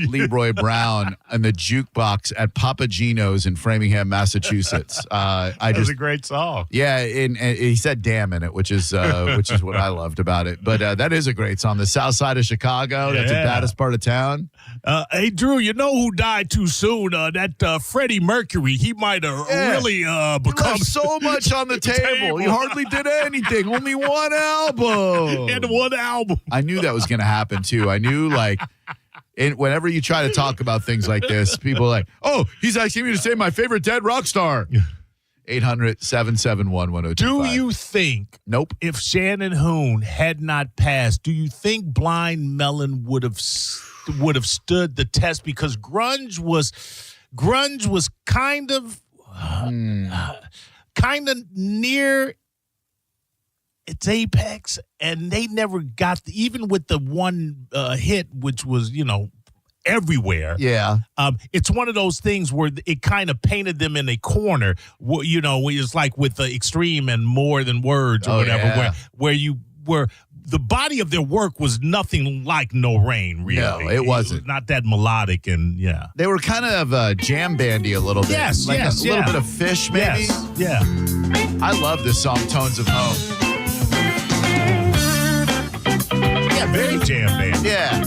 Leroy Brown in the jukebox at Papa Gino's in Framingham, Massachusetts. That was a great song. Yeah, and he said "damn" in it, which is what I loved about it. But that is a great song. The South Side of Chicago. That's the baddest part of town. Hey, Drew, you know who died too soon? That Freddie Mercury. He might have really become so much on the table. He hardly did anything. Only one album. And one album. I knew that was going to happen too. I knew whenever you try to talk about things like this, people are like, oh, he's asking me to say my favorite dead rock star. 800-771-1025. Do you think? Nope. If Shannon Hoon had not passed, do you think Blind Melon would have stood the test? Because grunge was kind of near its apex, and they never got even with the one hit, which was everywhere. Yeah. It's one of those things where it kind of painted them in a corner. Where it's like with the Extreme and More Than Words or whatever, where the body of their work was nothing like No Rain. Really, no, it wasn't. It was not that melodic, and they were kind of jam bandy a little bit. Yes, a little bit of Fish, maybe. Yes, yeah. I love this song, Tones of Home. Yeah, very jam band. Yeah.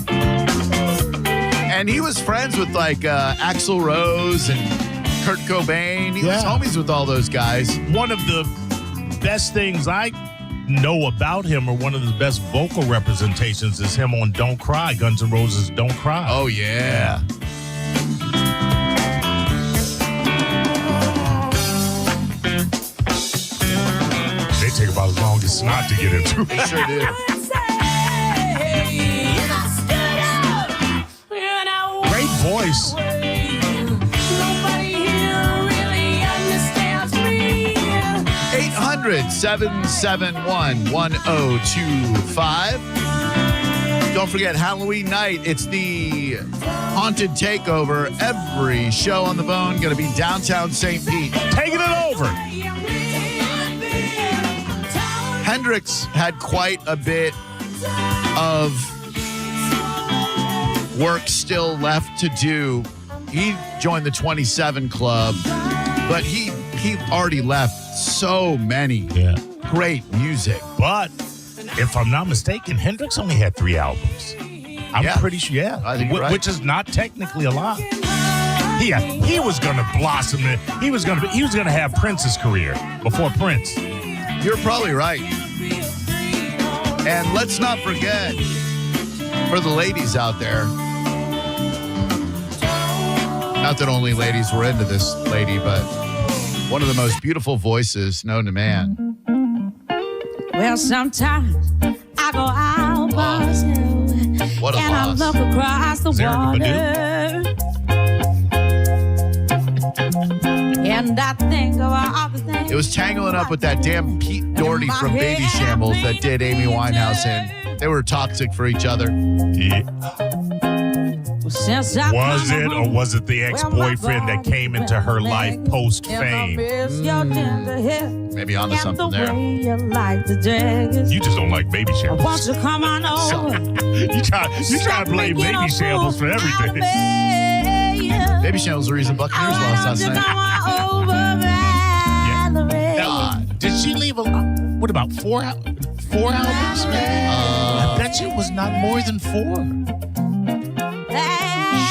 And he was friends with Axl Rose and Kurt Cobain. He was homies with all those guys. One of the best things I know about him, or one of the best vocal representations, is him on Don't Cry, Guns N' Roses' Don't Cry. Oh, yeah. They take about as long as snot to get into. They sure do. Great voice. 800-771-1025. Don't forget, Halloween night, it's the Haunted Takeover. Every show on the Bone going to be downtown St. Pete. Taking it over. Hendrix had quite a bit of work still left to do. He joined the 27 Club, but he already left so many great music. But if I'm not mistaken, Hendrix only had 3 albums. I'm pretty sure, I think you're right. Which is not technically a lot. Yeah, he was going to blossom. He was going to have Prince's career before Prince. You're probably right. And let's not forget, for the ladies out there, not that only ladies were into this lady, but one of the most beautiful voices known to man. Well, sometimes I go out by myself What a and loss. I look across the water. And I think of all the things. It was tangling up with that damn Pete Doherty from Baby Shambles that did Amy Winehouse in. They were toxic for each other. Yeah. Was it, or was it the ex-boyfriend that came into her life post-fame? Maybe onto something there. You just don't like Baby Shambles. Won't you come on over? You try to blame Baby Shambles for everything. Baby Shambles the reason Buccaneers lost last night. Did she leave what about 4 albums? I bet you it was not more than 4.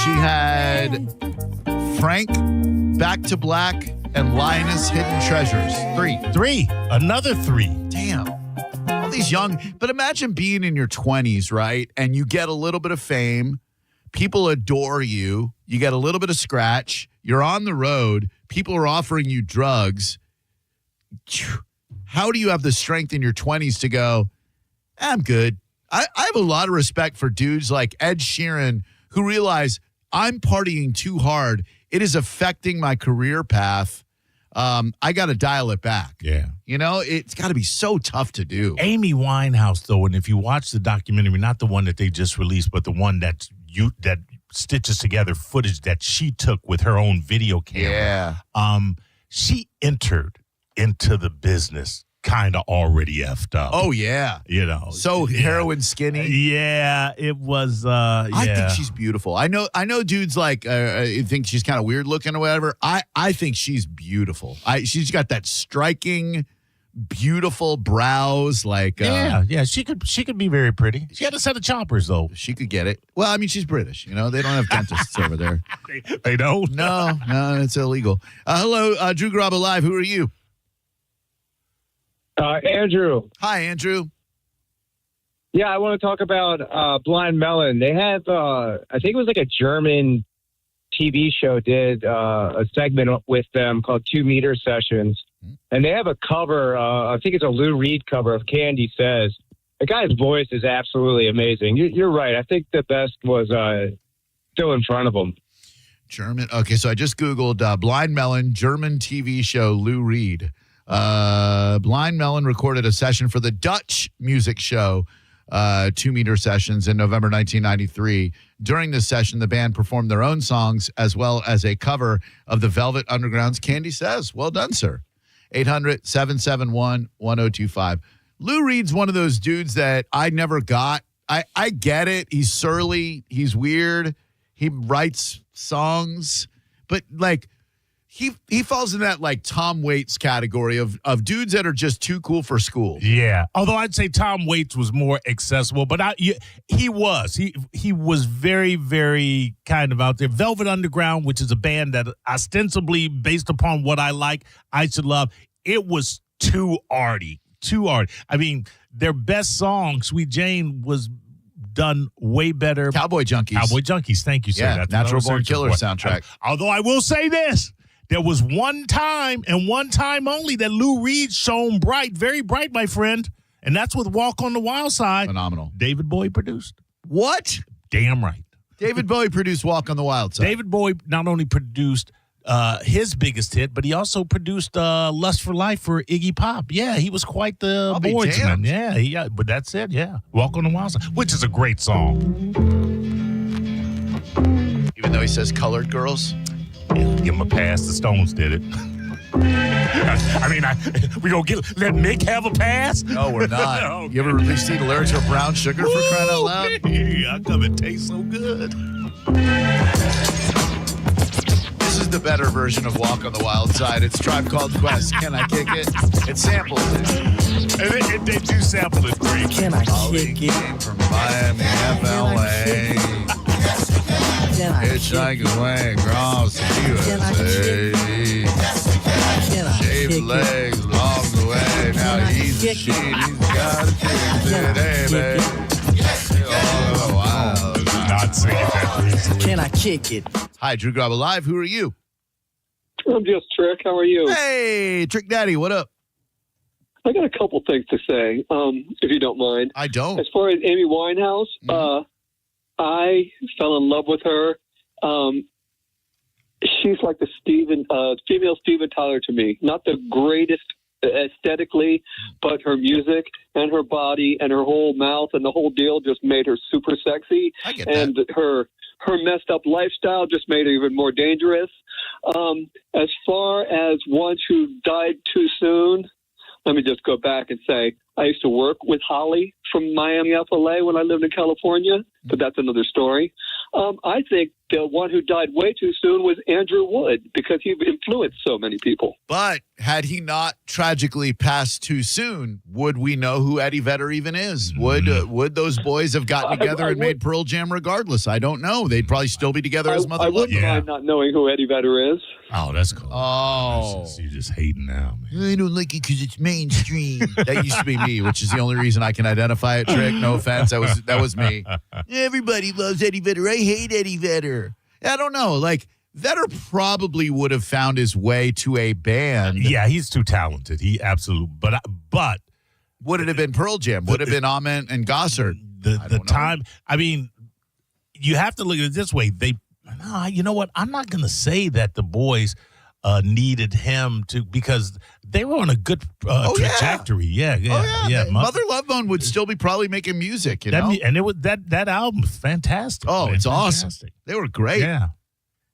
She had Frank, Back to Black, and Lioness Hidden Treasures. 3. Another 3. Damn. All these young. But imagine being in your 20s, right? And you get a little bit of fame. People adore you. You get a little bit of scratch. You're on the road. People are offering you drugs. How do you have the strength in your 20s to go, I'm good? I have a lot of respect for dudes like Ed Sheeran who realize I'm partying too hard. It is affecting my career path. I got to dial it back. Yeah. You know, it's got to be so tough to do. Amy Winehouse, though, and if you watch the documentary, not the one that they just released, but the one that stitches together footage that she took with her own video camera. Yeah. She entered into the business kind of already effed up. Oh, yeah. You know. So heroin skinny. Yeah, it was. I think she's beautiful. I know dudes like think she's kind of weird looking or whatever. I think she's beautiful. She's got that striking, beautiful brows. Like yeah, she could be very pretty. She had a set of choppers though. She could get it. Well, I mean, she's British. You know, they don't have dentists over there. They don't. No, it's illegal. Hello, Drew Garabo Live. Who are you? Andrew. Hi, Andrew. Yeah, I want to talk about Blind Melon. They have, I think it was like a German TV show did a segment with them called 2 Meter Sessions. And they have a cover, I think it's a Lou Reed cover of Candy Says. The guy's voice is absolutely amazing. You're right. I think the best was still in front of him. German. Okay, so I just Googled Blind Melon, German TV show, Lou Reed. Blind Melon recorded a session for the Dutch music show 2 Meter Sessions in November 1993. During this session, the band performed their own songs as well as a cover of the Velvet Underground's Candy Says. Well done, sir. 800-771-1025. Lou Reed's one of those dudes that I never got. I get it. He's surly. He's weird. He writes songs. But, like, He falls in that like Tom Waits category of dudes that are just too cool for school. Yeah, although I'd say Tom Waits was more accessible, but he was very, very kind of out there. Velvet Underground, which is a band that ostensibly based upon what I like, I should love. It was too arty. I mean, their best song, Sweet Jane, was done way better. Cowboy Junkies. Thank you, sir. Yeah, That's Natural Born Killer soundtrack. Although I will say this. There was one time and one time only that Lou Reed shone bright, very bright, my friend. And that's with Walk on the Wild Side. Phenomenal. David Bowie produced. What? Damn right. David Bowie produced Walk on the Wild Side. David Bowie not only produced his biggest hit, but he also produced Lust for Life for Iggy Pop. Yeah, he was quite the boardsman. Yeah, but that's it, yeah. Walk on the Wild Side, which is a great song. Even though he says colored girls? Yeah, give him a pass. The Stones did it. I mean, we gonna let Nick have a pass? No, we're not. Okay. You ever see the lyrics for Brown Sugar for crying out loud? Yeah, how come it tastes so good? This is the better version of Walk on the Wild Side. It's Tribe Called Quest. Can I kick it? It's sampled. And they do sample it great. Can I kick it? From Miami, FLA. It's like a way across the USA. Shaved legs along the way. Now he's a sheet. He's got a ticket. Hey, baby. Not singing that easily. Can I kick it? Hi, Drew Garabo Live. Who are you? I'm just Trick. How are you? Hey, Trick Daddy. What up? I got a couple things to say, if you don't mind. I don't. As far as Amy Winehouse, I fell in love with her. She's like the female Steven Tyler to me. Not the greatest aesthetically, but her music and her body and her whole mouth and the whole deal just made her super sexy. I get and that. her messed up lifestyle just made her even more dangerous. As far as ones who died too soon, let me just go back and say I used to work with Holly from Miami, FLA when I lived in California, but that's another story. I think the one who died way too soon was Andrew Wood because he influenced so many people. But had he not tragically passed too soon, would we know who Eddie Vedder even is? Would those boys have gotten together and made Pearl Jam regardless? I don't know. They'd probably still be together as mother. I wouldn't mind not knowing who Eddie Vedder is. Oh, that's cool. Oh. You're just hating now, man. I don't like it because it's mainstream. That used to be me, which is the only reason I can identify it, Trick. No offense. That was me. Everybody loves Eddie Vedder. I hate Eddie Vedder. I don't know. Like, Vetter probably would have found his way to a band. Yeah, he's too talented. He absolutely. But would it have been Pearl Jam? Would it have been Ament and Gossard? The time. I mean, you have to look at it this way. You know what? I'm not going to say that the boys needed him because they were on a good trajectory. Yeah. Mother Love Bone would still be probably making music, you know? And it was that album was fantastic. Oh, man. it's Fantastic. awesome. They were great. Yeah.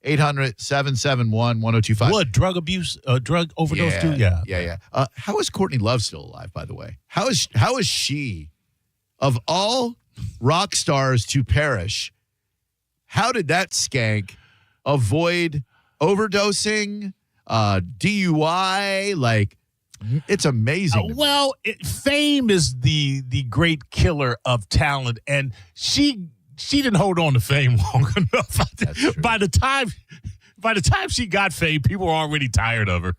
800-771-1025. What, drug abuse, drug overdose too? Yeah. How is Courtney Love still alive, by the way? How is she, of all rock stars to perish, how did that skank avoid overdosing, DUI? Like, it's amazing. Fame is the great killer of talent, and she didn't hold on to fame long enough. By the time she got fame, people were already tired of her.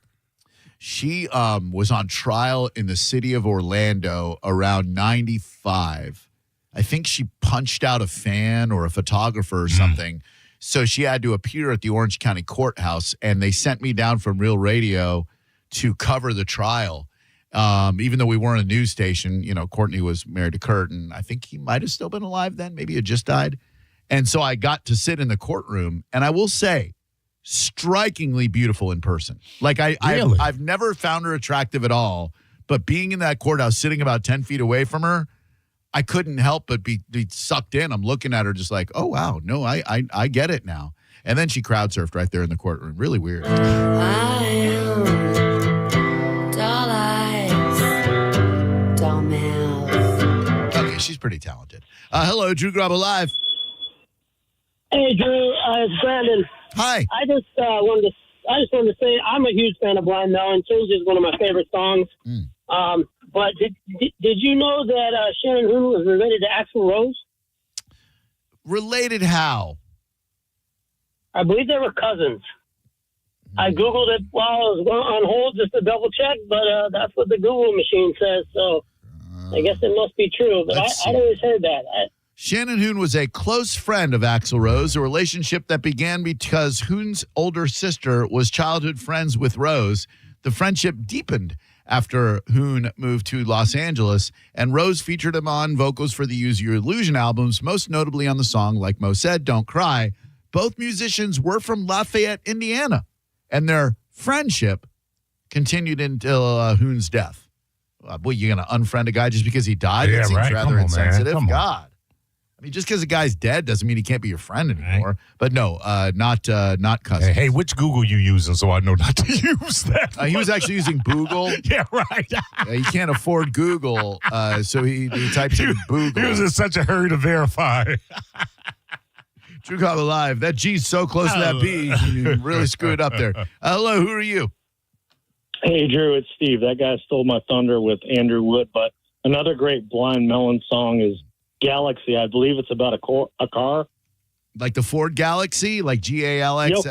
She was on trial in the city of Orlando around 95. I think she punched out a fan or a photographer or something. So she had to appear at the Orange County Courthouse, and they sent me down from Real Radio to cover the trial. Even though we weren't a news station, Courtney was married to Kurt, and I think he might have still been alive then. Maybe he had just died. And so I got to sit in the courtroom, and I will say, strikingly beautiful in person. Like, I've never found her attractive at all, but being in that courthouse, sitting about 10 feet away from her, I couldn't help but be sucked in. I'm looking at her just like, oh, wow, no, I get it now. And then she crowd surfed right there in the courtroom. Really weird. I am doll eyes, doll mouth. Okay, she's pretty talented. Hello, Drew Garabo Live. Hey, Drew. It's Brandon. Hi. I just wanted to say I'm a huge fan of Blind Melon. Change is one of my favorite songs. But did you know that Shannon Hoon was related to Axl Rose? Related how? I believe they were cousins. I Googled it while I was on hold just to double check, but that's what the Google machine says. So I guess it must be true. But I'd always heard that. Shannon Hoon was a close friend of Axl Rose, a relationship that began because Hoon's older sister was childhood friends with Rose. The friendship deepened after Hoon moved to Los Angeles, and Rose featured him on vocals for the Use Your Illusion albums, most notably on the song, like Mo said, Don't Cry. Both musicians were from Lafayette, Indiana, and their friendship continued until Hoon's death. Boy, you going to unfriend a guy just because he died? Yeah, that seems right. rather insensitive. Come on. God. I mean, just because a guy's dead doesn't mean he can't be your friend anymore. Right. But no, not cousins. Hey, which Google you using so I know not to use that? He was actually using Boogle. Yeah, right. He can't afford Google, so he types in Boogle. He was in such a hurry to verify. Drew Garabo Live. That G's so close to that B, you really screwed up there. Hello, who are you? Hey, Drew, it's Steve. That guy stole my thunder with Andrew Wood, but another great Blind Melon song is Galaxy. I believe it's about a car. Like the Ford Galaxy, like Galaxie?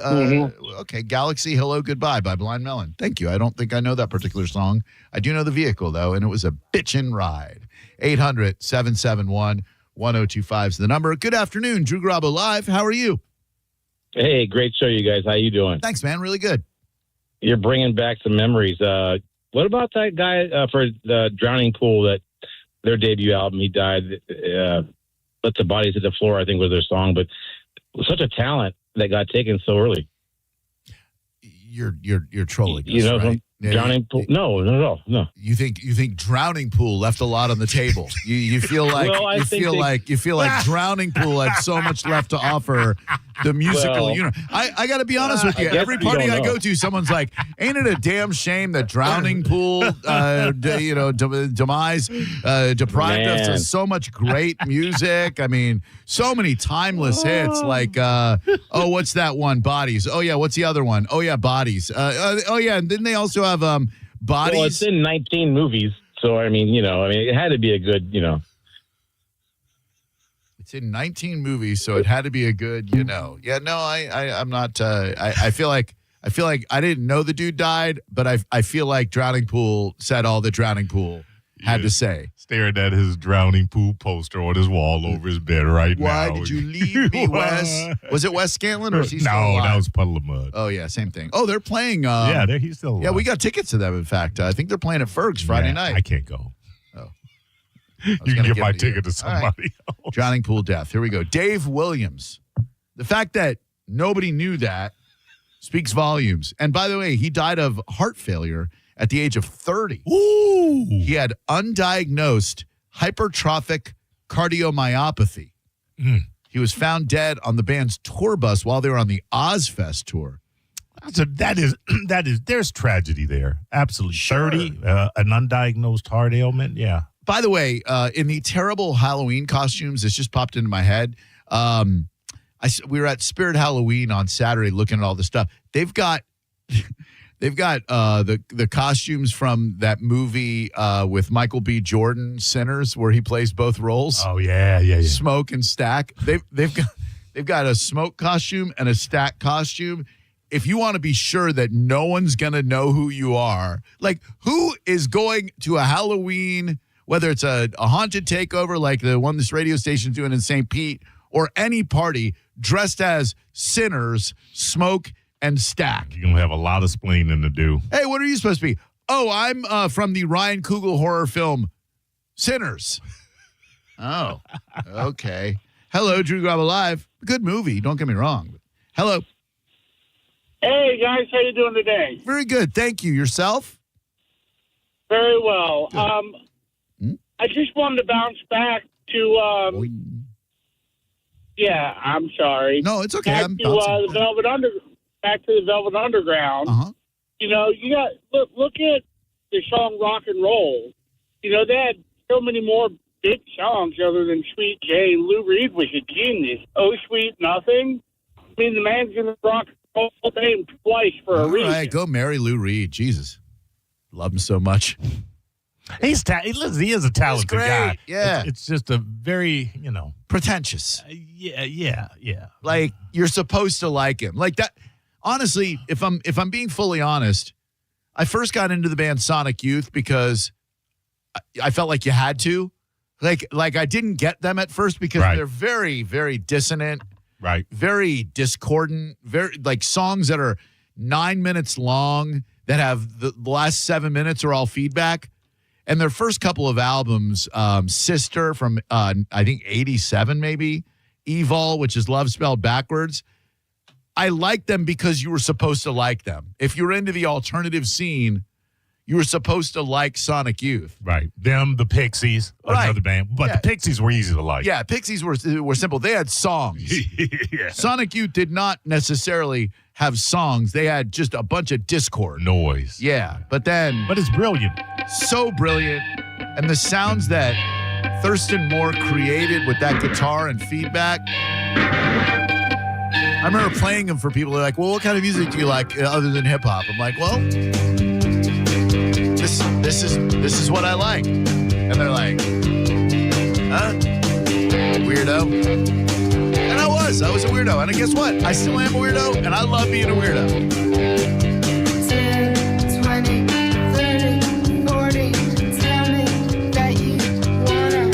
Okay, Galaxy, Hello, Goodbye by Blind Melon. Thank you. I don't think I know that particular song. I do know the vehicle, though, and it was a bitchin' ride. 800-771-1025 is the number. Good afternoon, Drew Garabo Live. How are you? Hey, great show, you guys. How you doing? Thanks, man. Really good. You're bringing back some memories. What about that guy for the Drowning Pool, that their debut album? He died. Let the Bodies Hit the Floor, I think, was their song. But such a talent that got taken so early. You're trolling us, you know, right? Drowning Pool? No. You think Drowning Pool left a lot on the table? You feel like Well, you feel like Drowning Pool had so much left to offer the musical universe. I got to be honest with you. Every party I go to, someone's like, "Ain't it a damn shame that Drowning Pool, demise deprived us of so much great music? I mean, so many timeless hits like, what's that one? Bodies. Oh yeah, what's the other one? Oh yeah, Bodies. Oh yeah, and didn't they also have Bodies? Well, it's in 19 movies, so I mean, it had to be a good, It's in 19 movies, so it had to be a good, Yeah, no, I'm not. I feel like I didn't know the dude died, but I feel like Drowning Pool said all the Drowning Pool had to say. Staring at his drowning pool poster on his wall over his bed right now. Why did you leave me, Wes? Was it Wes Scantlin or is he still No, alive? that was Puddle of Mud. Oh, yeah, same thing. Oh, they're playing. He's still alive. Yeah, we got tickets to them, in fact. I think they're playing at Ferg's Friday night. I can't go. Oh. You can give my ticket to somebody else. Drowning pool death. Here we go. Dave Williams. The fact that nobody knew that speaks volumes. And by the way, he died of heart failure at the age of 30. Ooh. He had undiagnosed hypertrophic cardiomyopathy. He was found dead on the band's tour bus while they were on the Ozfest tour. So there's tragedy there. Absolutely. 30, an undiagnosed heart ailment. Yeah. By the way, in the terrible Halloween costumes, this just popped into my head. We were at Spirit Halloween on Saturday looking at all this stuff. They've got the costumes from that movie with Michael B. Jordan, Sinners, where he plays both roles. Oh yeah. Smoke and Stack. They've got a Smoke costume and a Stack costume. If you want to be sure that no one's gonna know who you are, like who is going to a Halloween, whether it's a haunted takeover like the one this radio station's doing in St. Pete, or any party dressed as Sinners, Smoke, and Stack. You're going to have a lot of splaining to do. Hey, what are you supposed to be? Oh, I'm from the Ryan Coogler horror film Sinners. Oh, okay. Hello, Drew Garabo Live. Good movie, don't get me wrong. Hello. Hey, guys, how you doing today? Very good, thank you. Yourself? Very well. I just wanted to bounce back to... yeah, I'm sorry. No, it's okay. Back I'm to bouncing. Back to the Velvet Underground. You know, you got look at the song Rock and Roll. You know, they had so many more big songs other than Sweet Jane. Lou Reed was a genius. Oh, Sweet Nothing. I mean, the man's in the rock and roll name twice for a reason. All right, go marry Lou Reed. Jesus. Love him so much. He is a talented guy. Yeah. It's just a very, pretentious. Yeah. Like, you're supposed to like him. Like that. Honestly, if I'm being fully honest, I first got into the band Sonic Youth because I felt like you had to. Like I didn't get them at first because they're very, very dissonant. Right. Very discordant. Very like songs that are 9 minutes long that have the last 7 minutes are all feedback. And their first couple of albums, Sister from, I think, 87 maybe, Evol, which is love spelled backwards. I liked them because you were supposed to like them. If you were into the alternative scene, you were supposed to like Sonic Youth. Right. Them, the Pixies, another band. But the Pixies were easy to like. Yeah, Pixies were simple. They had songs. Yeah. Sonic Youth did not necessarily have songs. They had just a bunch of discord. Noise. Yeah, but it's brilliant. So brilliant. And the sounds that Thurston Moore created with that guitar and feedback. I remember playing them for people. They're like, well, what kind of music do you like other than hip hop? I'm like, well, this is what I like. And they're like, huh? Weirdo. And I was a weirdo. And guess what? I still am a weirdo, and I love being a weirdo. 10, 20, 30, 40, tell me that you wanna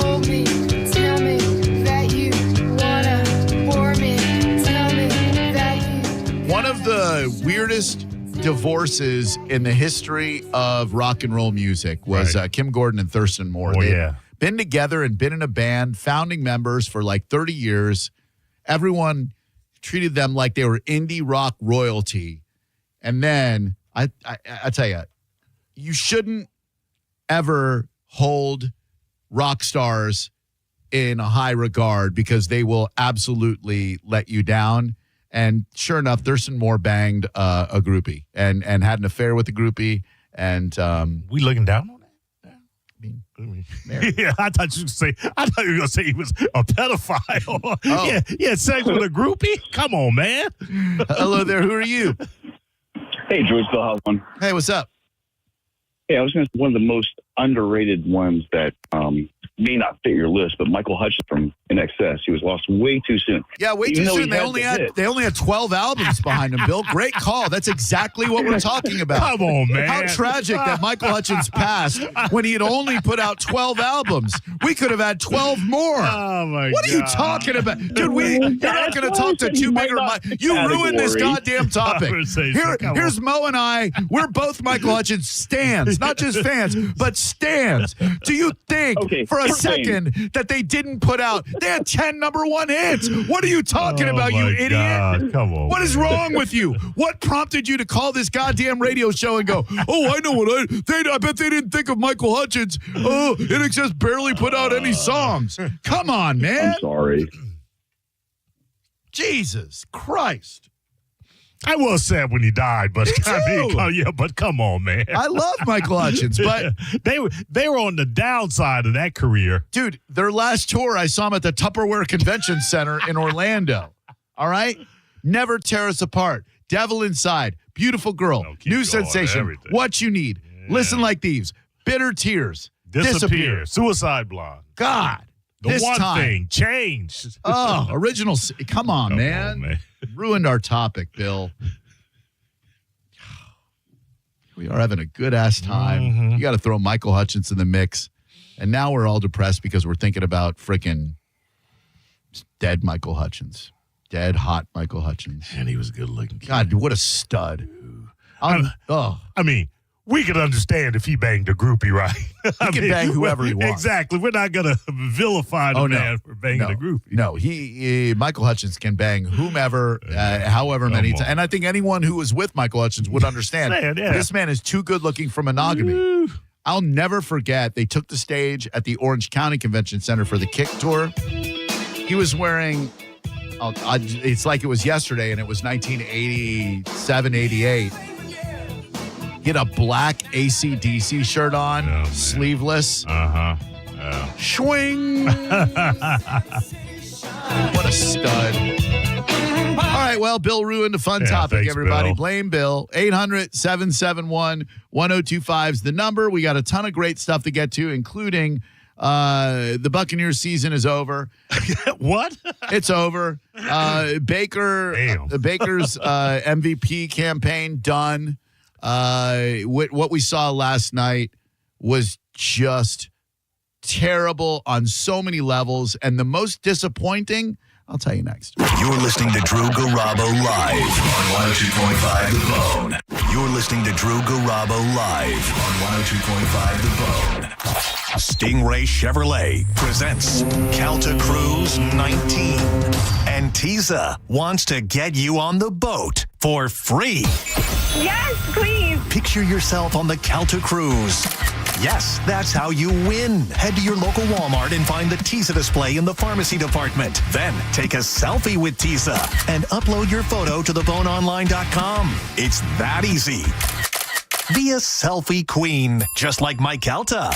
hold me. Tell me that you wanna bore me. Tell me that you... One of the weirdest divorces in the history of rock and roll music was Kim Gordon and Thurston Moore. They'd been together and been in a band, founding members for like 30 years. Everyone treated them like they were indie rock royalty. And then I tell you, you shouldn't ever hold rock stars in a high regard because they will absolutely let you down. And sure enough, Thurston Moore banged a groupie and had an affair with the groupie. And we looking down on that? Mary. Yeah, I thought you were gonna say he was a pedophile. Oh. Yeah, sex with a groupie. Come on, man. Hello there. Who are you? Hey, George Bill, how's it going? Hey, what's up? Hey, I was going to say one of the most underrated ones that may not fit your list, but Michael Hutchence from In Excess, he was lost way too soon. Yeah, way Even too though soon. he They only had 12 albums behind him, Bill. Great call. That's exactly what we're talking about. Come on, man. How tragic that Michael Hutchence passed when he had only put out 12 albums. We could have had 12 more. Oh, my What God. are you talking about? Dude, you're not going to talk to two bigger. You ruined this goddamn topic. Here's Mo and I. We're both Michael Hutchence stans, not just fans, but stans. Do you think for a second that they didn't put out? They had 10 number one hits. What are you talking about, you idiot? God. Come on. What is wrong with you? What prompted you to call this goddamn radio show and go, oh, I know what I bet they didn't think of Michael Hutchence. Oh, In Excess barely put out any songs. Come on, man. I'm sorry. Jesus Christ. I was sad when he died, but but come on, man. I love Michael Hutchence, but they were on the downside of that career. Dude, their last tour, I saw him at the Tupperware Convention Center in Orlando. All right? Never Tear Us Apart. Devil Inside. Beautiful Girl. New Sensation. Everything. What You Need. Listen Like Thieves. Bitter Tears. Disappear. Suicide Blonde. God. The this one time. thing changed. Oh, original. Come on, man. Ruined our topic, Bill. We are having a good ass time. Mm-hmm. You got to throw Michael Hutchence in the mix. And now we're all depressed because we're thinking about freaking dead Michael Hutchence. Dead, hot Michael Hutchence. And he was good looking. God, what a stud. I mean, we could understand if he banged a groupie, right? He can bang whoever he wants. Exactly. We're not going to vilify the man for banging a groupie. No, Michael Hutchence can bang whomever, however many times. And I think anyone who was with Michael Hutchence would understand. This man is too good looking for monogamy. I'll never forget, they took the stage at the Orange County Convention Center for the Kick Tour. He was wearing, it's like it was yesterday, and it was 1987, 88. He had a black AC/DC shirt on, sleeveless. Swing. What a stud. All right, well, Bill ruined a fun topic, thanks, everybody. Bill. Blame Bill. 800-771-1025 is the number. We got a ton of great stuff to get to, including the Buccaneers season is over. What? It's over. Baker's MVP campaign done. What we saw last night was just terrible on so many levels, and the most disappointing, I'll tell you next. You're listening to Drew Garabo live on 102.5 The Bone. You're listening to Drew Garabo live on 102.5 The Bone. Stingray Chevrolet presents Calta Cruise 19. And Tiza wants to get you on the boat for free. Yes, please. Picture yourself on the Calta Cruise. Yes, that's how you win. Head to your local Walmart and find the Tiza display in the pharmacy department. Then take a selfie with Tiza and upload your photo to theboneonline.com. It's that easy. Be a selfie queen, just like my Calta.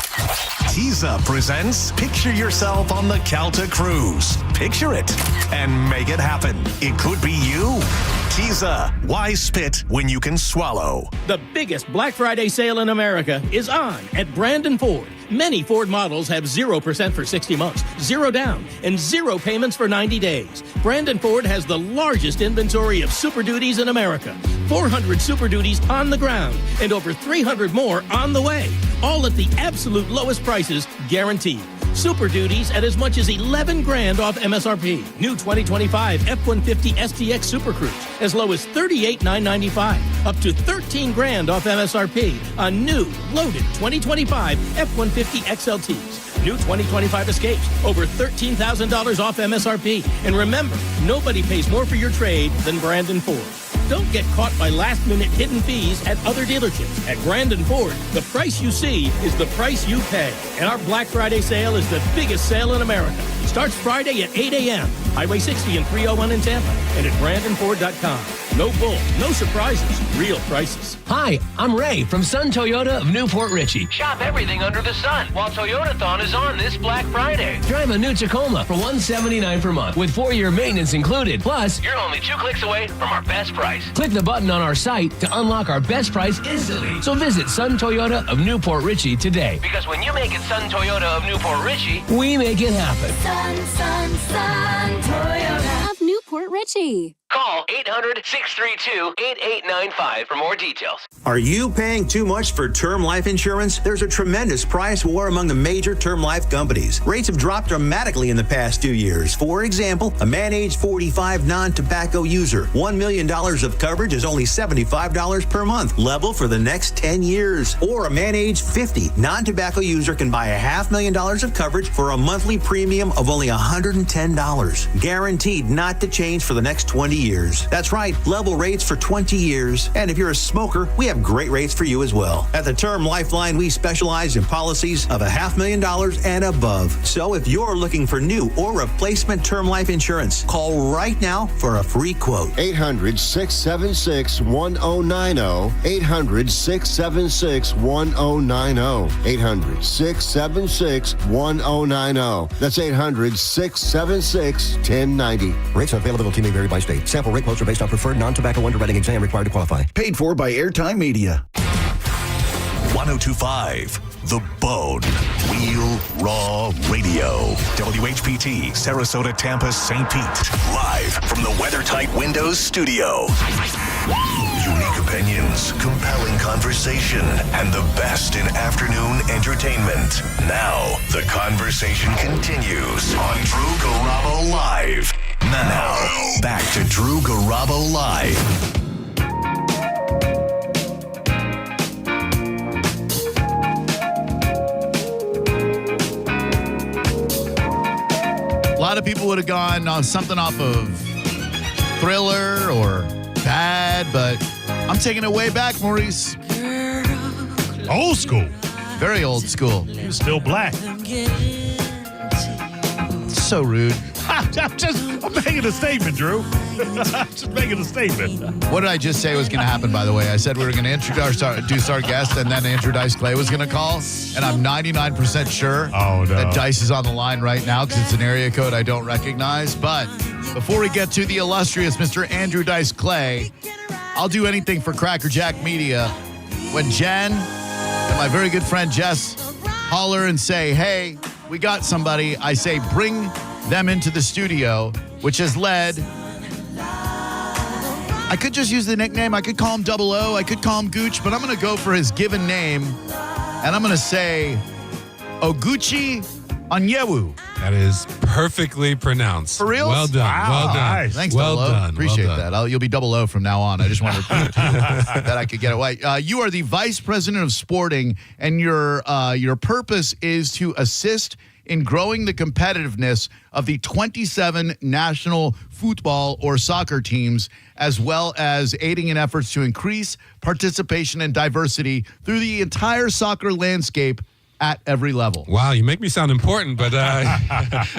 Tiza presents Picture Yourself on the Calta Cruise. Picture it and make it happen. It could be you. Tiza, why spit when you can swallow? The biggest Black Friday sale in America is on at Brandon Ford. Many Ford models have 0% for 60 months, 0 down, and 0 payments for 90 days. Brandon Ford has the largest inventory of Super Duties in America. 400 Super Duties on the ground and over 300 more on the way. All at the absolute lowest prices, guaranteed. Super Duties at as much as $11,000 off MSRP. New 2025 F-150 STX Super Cruise as low as $38,995. Up to $13,000 off MSRP on new loaded 2025 F-150 XLTs. New 2025 Escapes over $13,000 off MSRP. And remember, nobody pays more for your trade than Brandon Ford. Don't get caught by last-minute hidden fees at other dealerships. At Brandon Ford, the price you see is the price you pay. And our Black Friday sale is the biggest sale in America. Starts Friday at 8 a.m. Highway 60 and 301 in Tampa and at BrandonFord.com. No bull, no surprises, real prices. Hi, I'm Ray from Sun Toyota of Newport Richey. Shop everything under the sun while Toyotathon is on this Black Friday. Drive a new Tacoma for $179 per month with 4-year maintenance included. Plus, you're only 2 clicks away from our best price. Click the button on our site to unlock our best price instantly. So visit Sun Toyota of Newport Richey today. Because when you make it Sun Toyota of Newport Richey, we make it happen. Sun Toyota of Newport Richey. Call 800-632-8895 for more details. Are you paying too much for term life insurance? There's a tremendous price war among the major term life companies. Rates have dropped dramatically in the past 2 years. For example, a man age 45 non-tobacco user, $1 million of coverage is only $75 per month, level for the next 10 years. Or a man age 50 non-tobacco user can buy $500,000 of coverage for a monthly premium of only $110, guaranteed not to change for the next 20 years. That's right, level rates for 20 years. And if you're a smoker, we have great rates for you as well. At the Term Lifeline, we specialize in policies of $500,000 and above. So if you're looking for new or replacement term life insurance, call right now for a free quote. 800-676-1090. 800-676-1090. 800-676-1090. That's 800-676-1090. Rates and availability may vary by state. Sample rate quotes are based on preferred non-tobacco underwriting exam required to qualify. Paid for by Airtime Media. 1025 The Bone. Real Raw Radio. WHPT, Sarasota, Tampa, St. Pete. Live from the WeatherTight Windows studio. Unique opinions, compelling conversation, and the best in afternoon entertainment. Now, the conversation continues on Drew Garabo Live. Now, back to Drew Garabo Live. A lot of people would have gone on something off of Thriller or Bad, but I'm taking it way back, Maurice. Old school. Very old school. He was still black. So rude. I'm making a statement, Drew. I'm just making a statement. What did I just say was going to happen, by the way? I said we were going to introduce our guest, and then Andrew Dice Clay was going to call, and I'm 99% sure that Dice is on the line right now because it's an area code I don't recognize. But before we get to the illustrious Mr. Andrew Dice Clay, I'll do anything for Cracker Jack Media. When Jen and my very good friend Jess holler and say, hey, we got somebody, I say, bring them into the studio, which has led. I could just use the nickname. I could call him Double O. I could call him Gooch, but I'm going to go for his given name, and I'm going to say Oguchi Onyewu. That is perfectly pronounced. For real? Well done. Wow. Well done. Nice. Thanks, well Double O. done. Appreciate well done. that. You'll be Double O from now on. I just wanted to prove to you that I could get away. You are the vice president of sporting, and your purpose is to assist in growing the competitiveness of the 27 national football or soccer teams, as well as aiding in efforts to increase participation and diversity through the entire soccer landscape at every level. Wow, you make me sound important, but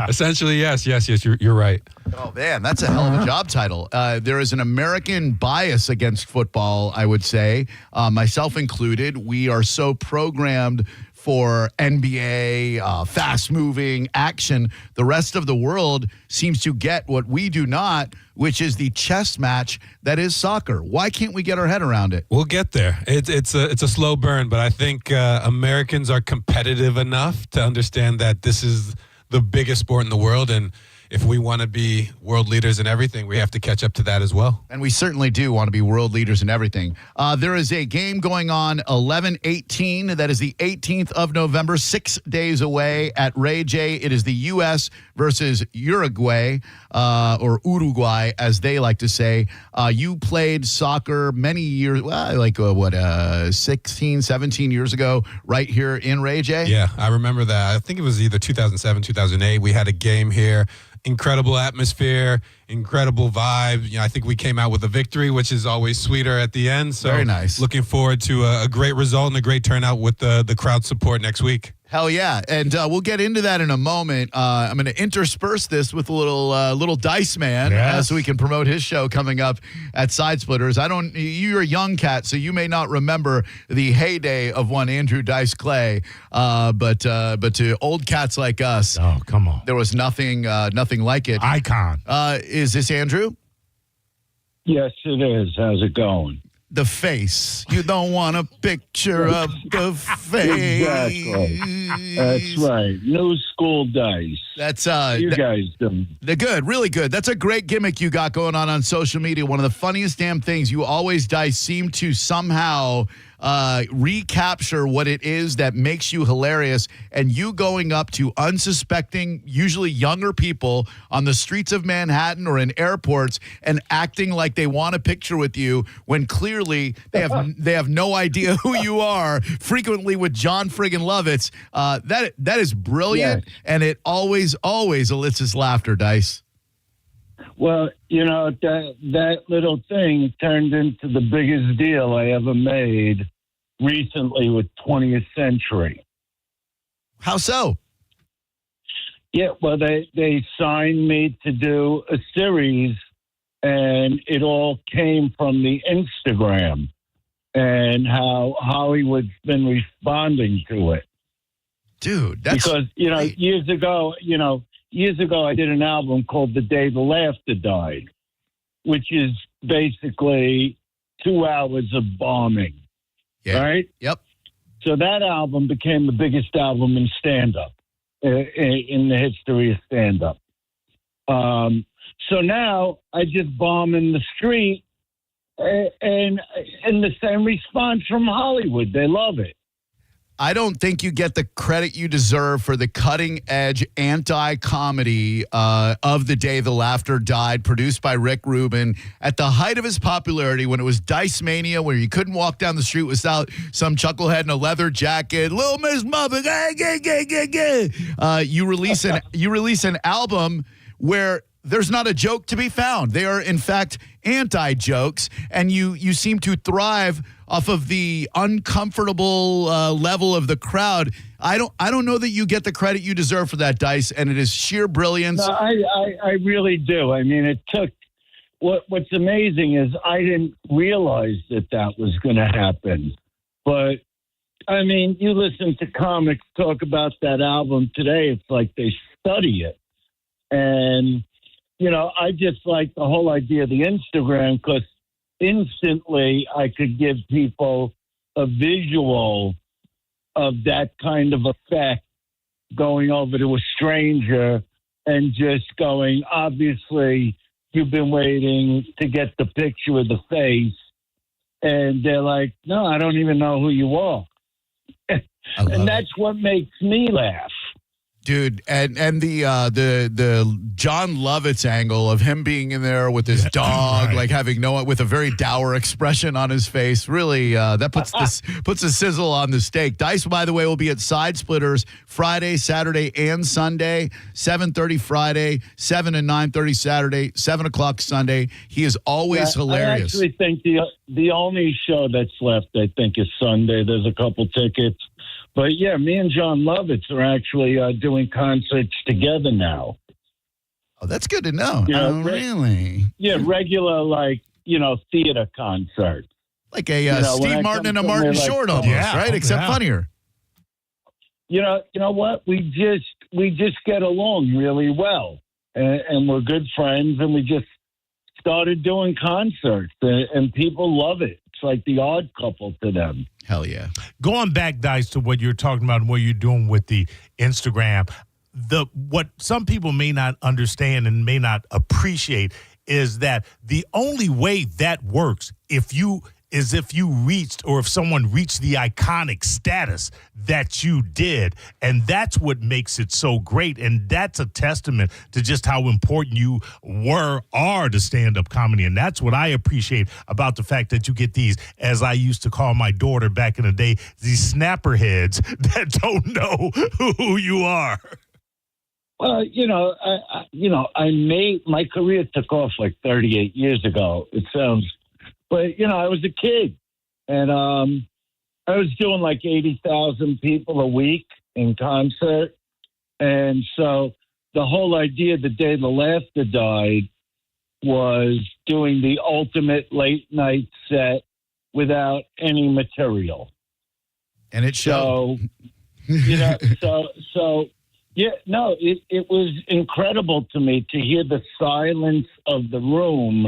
essentially, yes, you're right. Oh, man, that's a hell of a job title. There is an American bias against football, I would say, myself included. We are so programmed for NBA, fast-moving action. The rest of the world seems to get what we do not, which is the chess match that is soccer. Why can't we get our head around it? We'll get there. It's a slow burn, but I think Americans are competitive enough to understand that this is the biggest sport in the world, and if we want to be world leaders in everything, we have to catch up to that as well. And we certainly do want to be world leaders in everything. There is a game going on 11/18. That is the 18th of November, 6 days away at Ray J. It is the U.S. versus Uruguay, or Uruguay, as they like to say. You played soccer many years, 16, 17 years ago, right here in Ray J? Yeah, I remember that. I think it was either 2007, 2008. We had a game here. Incredible atmosphere, incredible vibe. I think we came out with a victory, which is always sweeter at the end. So very nice. Looking forward to a great result and a great turnout with the crowd support next week. Hell yeah. And we'll get into that in a moment. I'm going to intersperse this with a little Dice Man so we can promote his show coming up at Side Splitters. You're a young cat, so you may not remember the heyday of one Andrew Dice Clay. But to old cats like us, oh, come on, there was nothing like it. Icon. Is this Andrew? Yes, it is. How's it going? The face. You don't want a picture of the face. Exactly. That's right. New school Dice. That's you guys do. They're good, really good. That's a great gimmick you got going on social media. One of the funniest damn things. You always, Dice, seem to somehow recapture what it is that makes you hilarious, and you going up to unsuspecting, usually younger people on the streets of Manhattan or in airports and acting like they want a picture with you when clearly they have no idea who you are, frequently with John friggin' Lovitz. That is brilliant, and it always elicits laughter, Dice. Well, that little thing turned into the biggest deal I ever made recently with 20th Century. How so? Yeah, well, they signed me to do a series, and it all came from the Instagram and how Hollywood's been responding to it. Dude, that's... Because, years ago, I did an album called The Day the Laughter Died, which is basically 2 hours of bombing, right? Yep. So that album became the biggest album in stand-up, in the history of stand-up. So now I just bomb in the street, and the same response from Hollywood. They love it. I don't think you get the credit you deserve for the cutting-edge anti-comedy of The Day the Laughter Died, produced by Rick Rubin at the height of his popularity when it was Dice Mania, where you couldn't walk down the street without some chucklehead in a leather jacket. Little Miss Muppet, you release an album where there's not a joke to be found. They are, in fact, anti-jokes, and you seem to thrive off of the uncomfortable level of the crowd. I don't know that you get the credit you deserve for that, Dice, and it is sheer brilliance. No, I really do. I mean, it took. What's amazing is I didn't realize that was going to happen, but I mean, you listen to comics talk about that album today. It's like they study it, and I just like the whole idea of the Instagram because instantly I could give people a visual of that kind of effect going over to a stranger and just going, obviously, you've been waiting to get the picture of the face. And they're like, no, I don't even know who you are. And that's what makes me laugh. Dude, and the John Lovitz angle of him being in there with his dog, like having with a very dour expression on his face, really that puts a sizzle on the steak. Dice, by the way, will be at Side Splitters Friday, Saturday, and Sunday. 7:30 Friday, 7 and 9:30 Saturday, 7 o'clock Sunday. He is always hilarious. I actually think the only show that's left, I think, is Sunday. There's a couple tickets. But, yeah, me and John Lovitz are actually doing concerts together now. Oh, that's good to know. Really? Yeah, regular, theater concerts. Like a Steve Martin and a Martin Short almost, right? Except funnier. You know what? We just get along really well. And we're good friends, and we just started doing concerts, and people love it. It's like the Odd Couple to them. Hell yeah. Going back, Dice, to what you're talking about and what you're doing with the Instagram, what some people may not understand and may not appreciate is that the only way that works if you reached, or if someone reached the iconic status that you did. And that's what makes it so great. And that's a testament to just how important you are to stand-up comedy. And that's what I appreciate about the fact that you get these, as I used to call my daughter back in the day, these snapper heads that don't know who you are. Well, I made my career took off like 38 years ago. It sounds. But, I was a kid, and I was doing like 80,000 people a week in concert. And so the whole idea the day the laughter died was doing the ultimate late night set without any material. And it showed. It was incredible to me to hear the silence of the room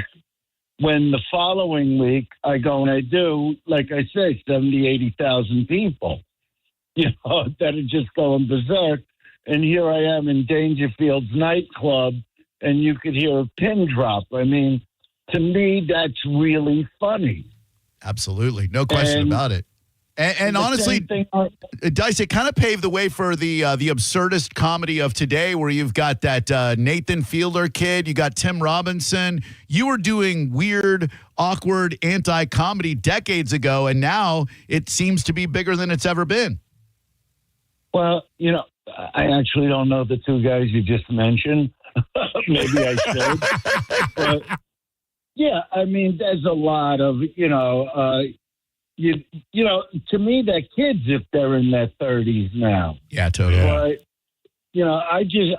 when the following week I go and I do, like I say, 70, 80,000 people, that are just going berserk. And here I am in Dangerfield's nightclub, and you could hear a pin drop. I mean, to me, that's really funny. Absolutely. No question about it. And honestly, Dice, it kind of paved the way for the absurdist comedy of today, where you've got that Nathan Fielder kid, you got Tim Robinson. You were doing weird, awkward, anti-comedy decades ago, and now it seems to be bigger than it's ever been. Well, I actually don't know the two guys you just mentioned. Maybe I should. But, yeah, I mean, there's a lot of, to me, they're kids if they're in their 30s now. Yeah, totally. But,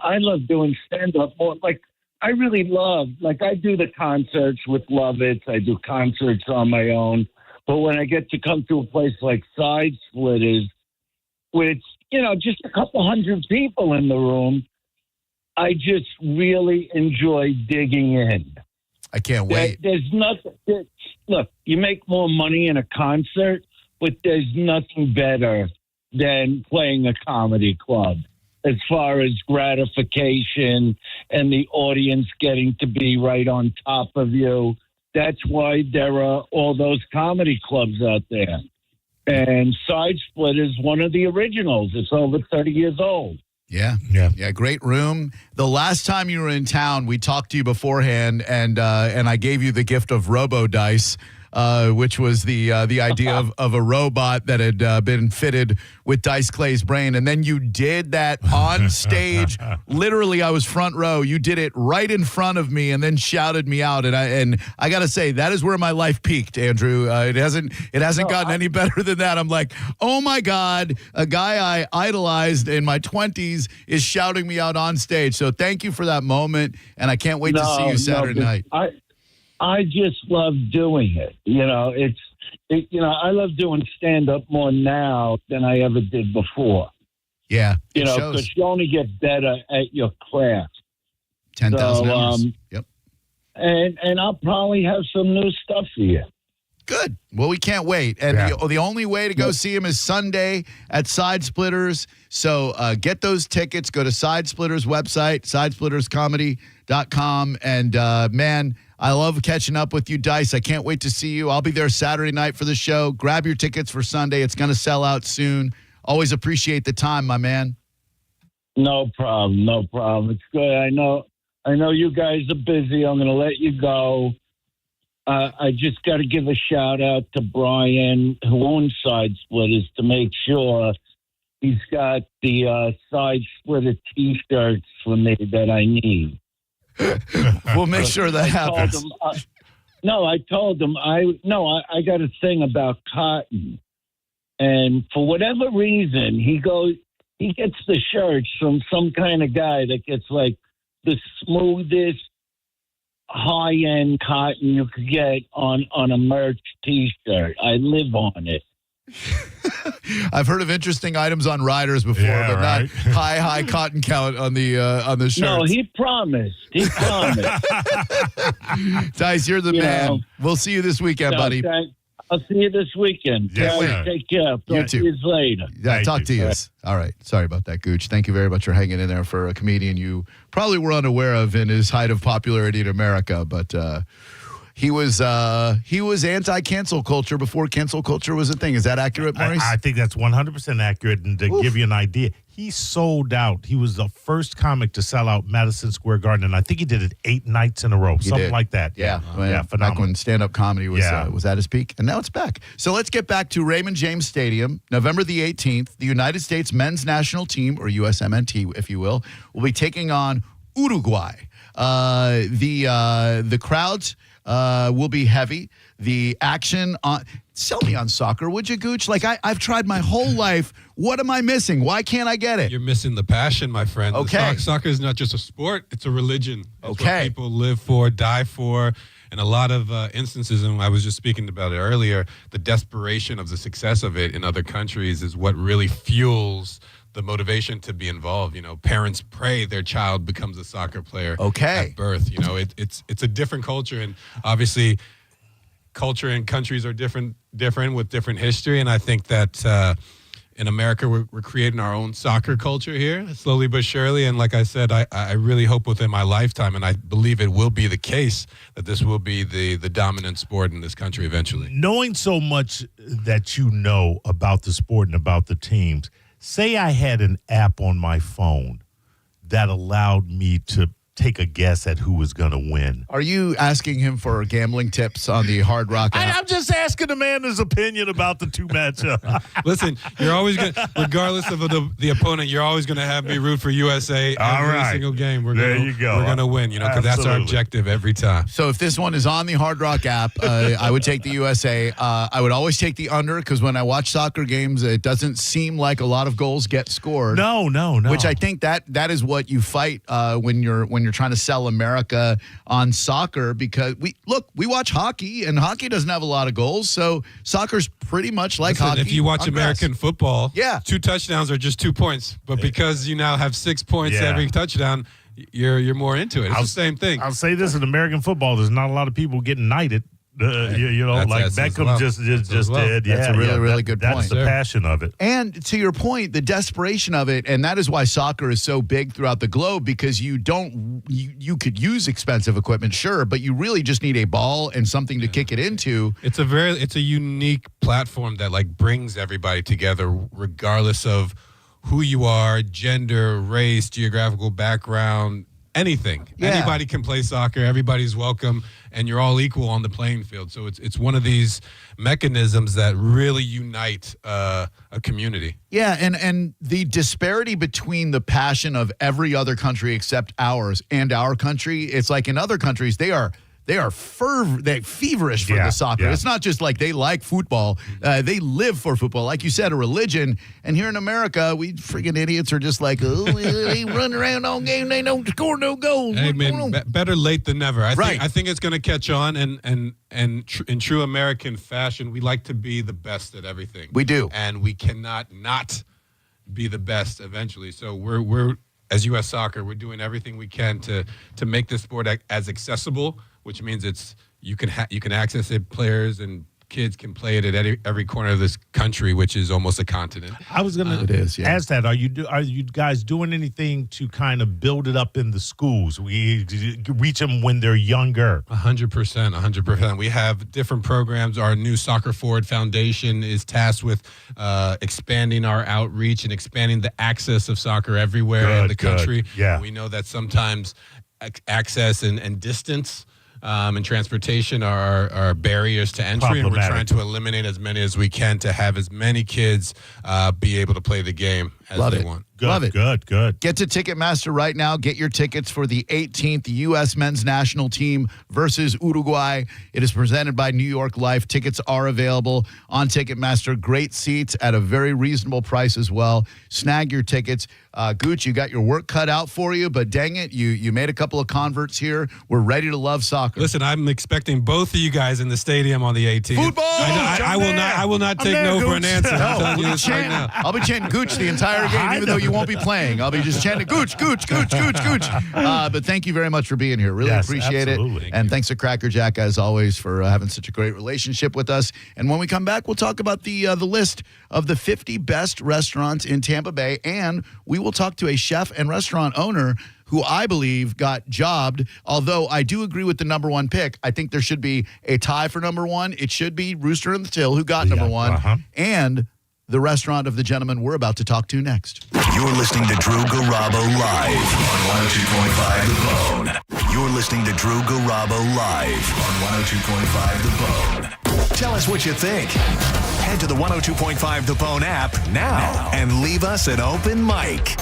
I love doing stand-up more. Like, I really love, I do the concerts with Lovitz. I do concerts on my own. But when I get to come to a place like Side Splitters, with, just a couple hundred people in the room, I just really enjoy digging in. I can't wait. There's nothing. Look, you make more money in a concert, but there's nothing better than playing a comedy club as far as gratification and the audience getting to be right on top of you. That's why there are all those comedy clubs out there. And Side Split is one of the originals. It's over 30 years old. Yeah. Great room. The last time you were in town, we talked to you beforehand, and I gave you the gift of Robo Dice, which was the idea of a robot that had been fitted with Dice Clay's brain. And then you did that on stage. Literally, I was front row. You did it right in front of me and then shouted me out. And I got to say, that is where my life peaked, Andrew. It hasn't gotten any better than that. I'm like, oh, my God, a guy I idolized in my 20s is shouting me out on stage. So thank you for that moment. And I can't wait to see you Saturday night. I just love doing it. I love doing stand-up more now than I ever did before. Yeah. Because you only get better at your craft. 10,000 hours. Yep. And I'll probably have some new stuff for you. Good. Well, we can't wait. And the only way to go see him is Sunday at Side Splitters. So get those tickets. Go to Side Splitters website, sidesplitterscomedy.com. And, man, I love catching up with you, Dice. I can't wait to see you. I'll be there Saturday night for the show. Grab your tickets for Sunday. It's going to sell out soon. Always appreciate the time, my man. No problem. It's good. I know you guys are busy. I'm going to let you go. I just got to give a shout out to Brian, who owns Side Splitters, to make sure he's got the Side Splitter T-shirts for me that I need. We'll make sure that happens. I told him I got a thing about cotton, and for whatever reason, he gets the shirts from some kind of guy that gets like the smoothest high-end cotton you could get on a merch T-shirt. I live on it. I've heard of interesting items on riders before, but not high cotton count on the shirts. No, he promised. Dice, you're the man. We'll see you this weekend, buddy. I'll see you this weekend. Yes, Take care. You too. See you later. Yeah, talk to you. All right. Sorry about that, Gooch. Thank you very much for hanging in there for a comedian you probably were unaware of in his height of popularity in America, but he was anti-cancel culture before cancel culture was a thing. Is that accurate, Maurice? I think that's 100% accurate. And to give you an idea, he sold out. He was the first comic to sell out Madison Square Garden, and I think he did it 8 nights in a row, something like that. Yeah, phenomenal. Back when stand-up comedy was at its peak, and now it's back. So let's get back to Raymond James Stadium, November the 18th. The United States men's national team, or USMNT, if you will be taking on Uruguay. The crowds will be heavy. The action on sell me on soccer, would you, Gooch? Like I've tried my whole life. What am I missing? Why can't I get it? You're missing the passion, my friend. Okay. Soccer is not just a sport; it's a religion. It's Okay. what people live for, die for. In a lot of instances, and I was just speaking about it earlier, the desperation of the success of it in other countries is what really fuels the motivation to be involved. You know, parents pray their child becomes a soccer player at birth. You know, it's a different culture, and obviously culture and countries are different with different history. And I think that in America, we're creating our own soccer culture here, slowly but surely. And like I said, I really hope within my lifetime, and I believe it will be the case, that this will be the dominant sport in this country eventually. Knowing so much that you know about the sport and about the teams, say I had an app on my phone that allowed me to take a guess at who was going to win. Are you asking him for gambling tips on the Hard Rock app? I'm just asking the man his opinion about the two matchups. Listen, you're always going to, regardless of the opponent, you're always going to have me root for USA every single game. We're going to win, you know, because that's our objective every time. So if this one is on the Hard Rock app, I would take the USA. I would always take the under because when I watch soccer games, it doesn't seem like a lot of goals get scored. No. Which I think that is what you fight when you're trying to sell America on soccer, because we watch hockey and hockey doesn't have a lot of goals, so soccer's pretty much like hockey. If you watch American football, 2 touchdowns are just 2 points, but because you now have 6 points every touchdown, you're more into it. It's the same thing. I'll say this: in American football, there's not a lot of people getting knighted. Like Beckham just did. That's a really good point. That's the passion of it. And to your point, the desperation of it, and that is why soccer is so big throughout the globe, because you could use expensive equipment, sure, but you really just need a ball and something to kick it into. It's a unique platform that like brings everybody together, regardless of who you are, gender, race, geographical background, anything. Anybody can play soccer. Everybody's welcome, and you're all equal on the playing field. So it's one of these mechanisms that really unite a community. Yeah, and the disparity between the passion of every other country except ours and our country, it's like in other countries they are feverish for the soccer. It's not just like they like football. They live for football. Like you said, a religion. And here in America, we freaking idiots are just like, they run around all game. They don't score no goals. Hey, man, better late than never. I think it's going to catch on. And in true American fashion, we like to be the best at everything. We do. And we cannot not be the best eventually. So we're as U.S. Soccer, we're doing everything we can to make this sport as accessible, which means you can access it. Players and kids can play it at every corner of this country, which is almost a continent. I was going to ask that. Are you guys doing anything to kind of build it up in the schools? We reach them when they're younger. 100%. We have different programs. Our new Soccer Forward Foundation is tasked with expanding our outreach and expanding the access of soccer everywhere in the country. Yeah. We know that sometimes access and distance and transportation are barriers to entry, and we're trying to eliminate as many as we can to have as many kids be able to play the game as they want. Love it. Good. Get to Ticketmaster right now. Get your tickets for the 18th U.S. men's national team versus Uruguay. It is presented by New York Life. Tickets are available on Ticketmaster. Great seats at a very reasonable price as well. Snag your tickets. Gooch, you got your work cut out for you, but dang it, you made a couple of converts here. We're ready to love soccer. Listen, I'm expecting both of you guys in the stadium on the 18th. Football! I will not take no for an answer. I'm telling you this right now. I'll be chanting Gooch the entire game, even though you won't be playing. I'll be just chanting Gooch. But thank you very much for being here. Really appreciate it. And thanks to Cracker Jack, as always, for having such a great relationship with us. And when we come back, we'll talk about the list of the 50 best restaurants in Tampa Bay, and we will talk to a chef and restaurant owner who I believe got jobbed, although I do agree with the number one pick. I think there should be a tie for number one. It should be Rooster and the Till, who got number one, and the restaurant of the gentleman we're about to talk to next. You're listening to Drew Garabo live on 102.5 The Bone. You're listening to Drew Garabo live on 102.5 The Bone. Tell us what you think. Head to the 102.5 The Bone app now and leave us an open mic.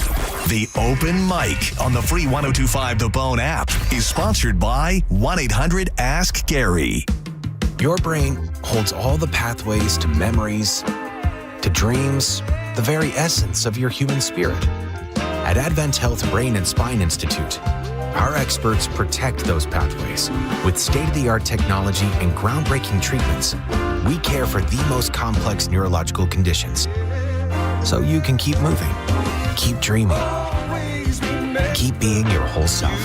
The Open Mic on the free 102.5 The Bone app is sponsored by 1-800-ASK-GARY. Your brain holds all the pathways to memories, to dreams, the very essence of your human spirit. At Advent Health Brain and Spine Institute, our experts protect those pathways. With state-of-the-art technology and groundbreaking treatments, we care for the most complex neurological conditions. So you can keep moving, keep dreaming, keep being your whole self.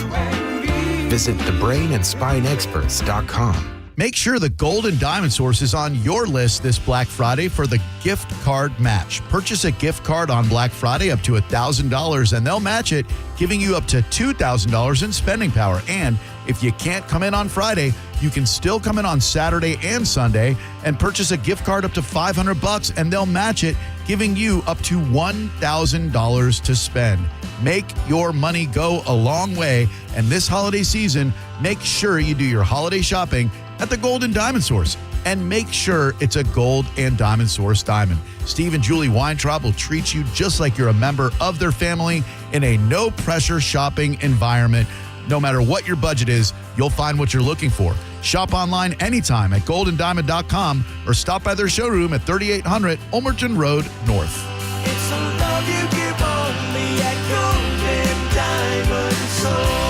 Visit thebrainandspineexperts.com. Make sure the Gold and Diamond Source is on your list this Black Friday for the gift card match. Purchase a gift card on Black Friday up to $1,000 and they'll match it, giving you up to $2,000 in spending power. And if you can't come in on Friday, you can still come in on Saturday and Sunday and purchase a gift card up to $500 and they'll match it, giving you up to $1,000 to spend. Make your money go a long way. And this holiday season, make sure you do your holiday shopping at the Gold and Diamond Source. And make sure it's a Gold and Diamond Source diamond. Steve and Julie Weintraub will treat you just like you're a member of their family in a no-pressure shopping environment. No matter what your budget is, you'll find what you're looking for. Shop online anytime at goldanddiamond.com or stop by their showroom at 3800 Ulmerton Road North. It's a love you give only at Gold and Diamond Source.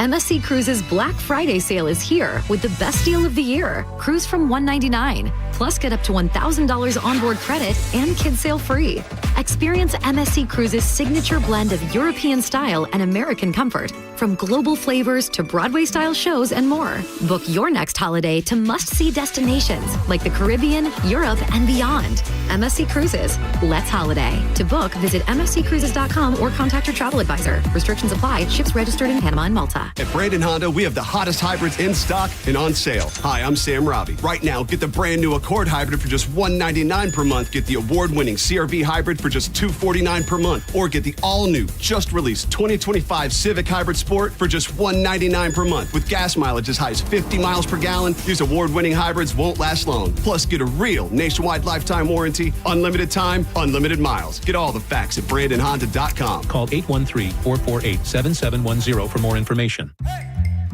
MSC Cruises Black Friday sale is here with the best deal of the year. Cruise from $199. Plus, get up to $1,000 onboard credit and kids sail free. Experience MSC Cruises' signature blend of European style and American comfort, from global flavors to Broadway-style shows and more. Book your next holiday to must-see destinations like the Caribbean, Europe, and beyond. MSC Cruises. Let's holiday. To book, visit msccruises.com or contact your travel advisor. Restrictions apply. Ships registered in Panama and Malta. At Brandon Honda, we have the hottest hybrids in stock and on sale. Hi, I'm Sam Robbie. Right now, get the brand new Accord Hybrid for just $199 per month. Get the award-winning CR-V Hybrid for just $249 per month. Or get the all-new, just released 2025 Civic Hybrid Sport for just $199 per month. With gas mileage as high as 50 miles per gallon, these award-winning hybrids won't last long. Plus, get a real nationwide lifetime warranty, unlimited time, unlimited miles. Get all the facts at BrandonHonda.com. Call 813-448-7710 for more information.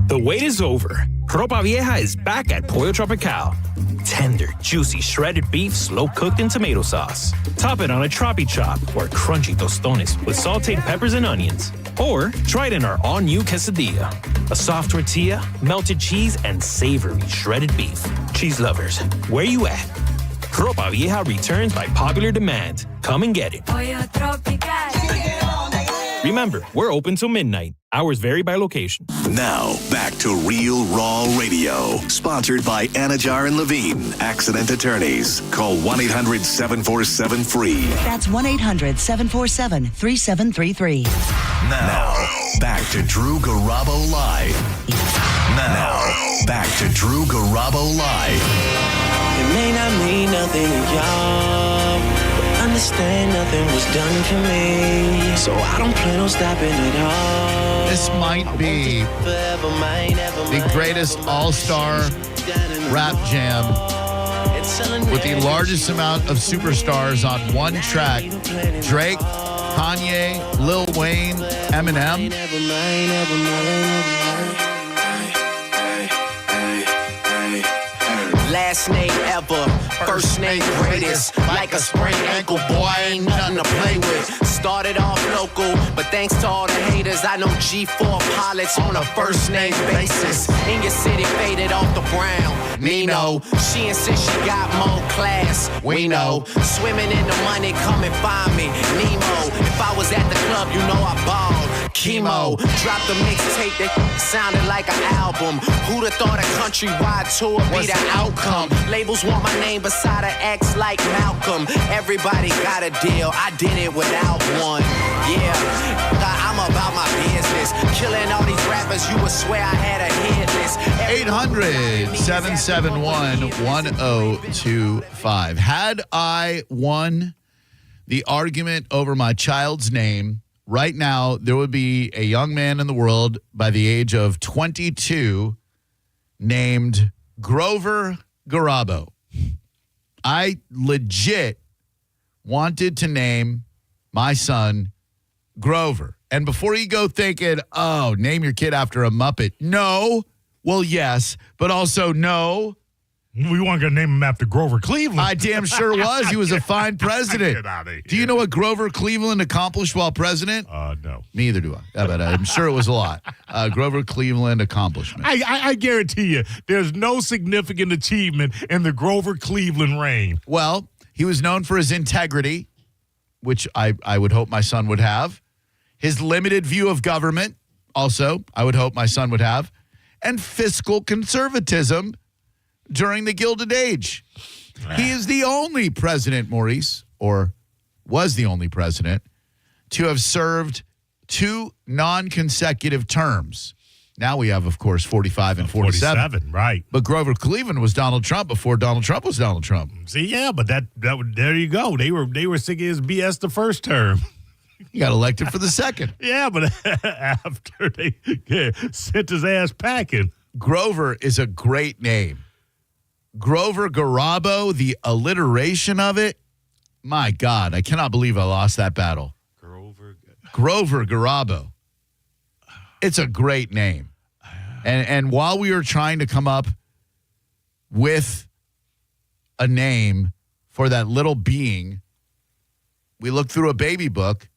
The wait is over. Ropa Vieja is back at Pollo Tropical. Tender, juicy, shredded beef slow-cooked in tomato sauce. Top it on a tropi chop or crunchy tostones with sauteed peppers and onions. Or try it in our all-new quesadilla. A soft tortilla, melted cheese, and savory shredded beef. Cheese lovers, where you at? Ropa Vieja returns by popular demand. Come and get it. Pollo Tropical. Remember, we're open till midnight. Hours vary by location. Now, back to Real Raw Radio. Sponsored by Anajar and Levine, accident attorneys. Call 1-800-747-FREE. That's 1-800-747-3733. Now, back to Drew Garabo Live. Now, back to Drew Garabo Live. It may not mean nothing to y'all, but understand nothing was done for me, so I don't plan on stopping at all. This might be the greatest all-star rap jam with the largest amount of superstars on one track. Drake, Kanye, Lil Wayne, Eminem. Last name ever, first name greatest. Like a sprained ankle, boy, ain't nothing to play with. Started off local, but thanks to all the haters, I know G4 pilots on a first name basis. In your city, faded off the brown. Nino, she insists she got more class. We know, swimming in the money, come and find me. Nemo, if I was at the club, you know I balled. Chemo, dropped a mixtape that sounded like an album. Who'd have thought a countrywide tour be the outcome? Labels want my name beside an X like Malcolm. Everybody got a deal, I did it without one. Yeah, I'm about my business. Killing all these rappers, you would swear I had a hit list. 800-771-1025. Had I won the argument over my child's name, right now, there would be a young man in the world by the age of 22 named Grover Garabo. I legit wanted to name my son Grover. And before you go thinking, oh, name your kid after a Muppet. No. Well, yes, but also no. We weren't going to name him after Grover Cleveland. I damn sure was. He was a fine president. Get out of here. Do you know what Grover Cleveland accomplished while president? No. Me either do I. But I'm sure it was a lot. Grover Cleveland accomplishment. I guarantee you, there's no significant achievement in the Grover Cleveland reign. Well, he was known for his integrity, which I would hope my son would have. His limited view of government, also, I would hope my son would have. And fiscal conservatism during the Gilded Age. He is the only president, Maurice, or was the only president, to have served 2 non-consecutive terms. Now we have, of course, 45 and 47. Right. But Grover Cleveland was Donald Trump before Donald Trump was Donald Trump. See, yeah, but that there you go. They were sick of his BS the first term. He got elected for the second. Yeah, but after they sent his ass packing. Grover is a great name. Grover Garabo, the alliteration of it. My God, I cannot believe I lost that battle. Grover Garabo. It's a great name. And while we were trying to come up with a name for that little being, we looked through a baby book,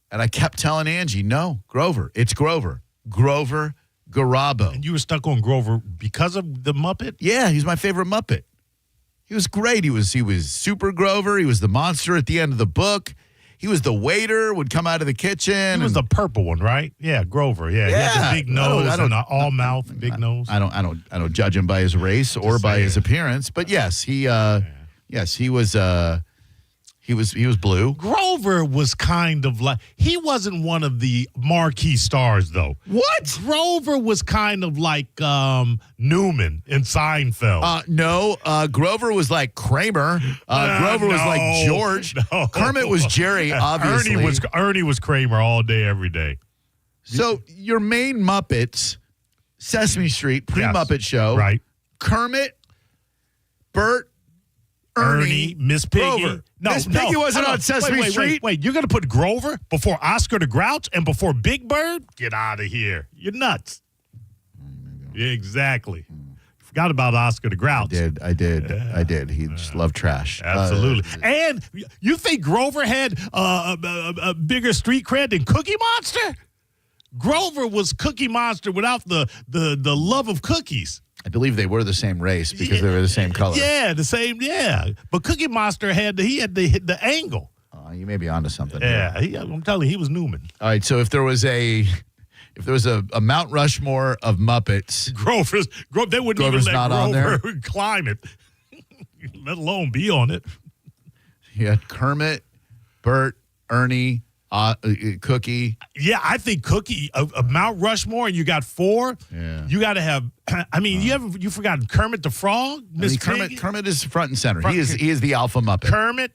and I kept telling Angie, no, Grover. It's Grover. Grover Garabo. And you were stuck on Grover because of the Muppet? Yeah, he's my favorite Muppet. He was great. He was Super Grover. He was the monster at the end of the book. He was the waiter, would come out of the kitchen. He was the purple one, right? Yeah, Grover. Yeah. He had the big nose and all mouth, big nose. I don't judge him by his race or by his appearance, but yes, he was blue. Grover was kind of like, he wasn't one of the marquee stars, though. What? Grover was kind of like Newman in Seinfeld. No, Grover was like Kramer. Grover was like George. No. Kermit was Jerry, obviously. Ernie was Kramer all day, every day. So your main Muppets, Sesame Street, pre-Muppet Show. Right. Kermit, Bert, Ernie, Miss Piggy. Grover. Miss Piggy wasn't on Sesame Street. Wait, you're going to put Grover before Oscar the Grouch and before Big Bird? Get out of here. You're nuts. Yeah, exactly. Forgot about Oscar the Grouch. I did. He just loved trash. Absolutely. And you think Grover had a bigger street cred than Cookie Monster? Grover was Cookie Monster without the love of cookies. I believe they were the same race because they were the same color. Yeah, the same. Yeah, but Cookie Monster had the angle. You may be onto something. Yeah, I'm telling you, he was Newman. All right, so if there was a Mount Rushmore of Muppets, Grover, they wouldn't Grover's even let not Grover on there. climb it, let alone be on it. You had Kermit, Bert, Ernie, Cookie. Yeah, I think Cookie, Mount Rushmore, and you got 4. Yeah. You got to have, I mean, you forgotten Kermit the Frog? Miss Piggy? Kermit is front and center. He is the alpha Muppet. Kermit,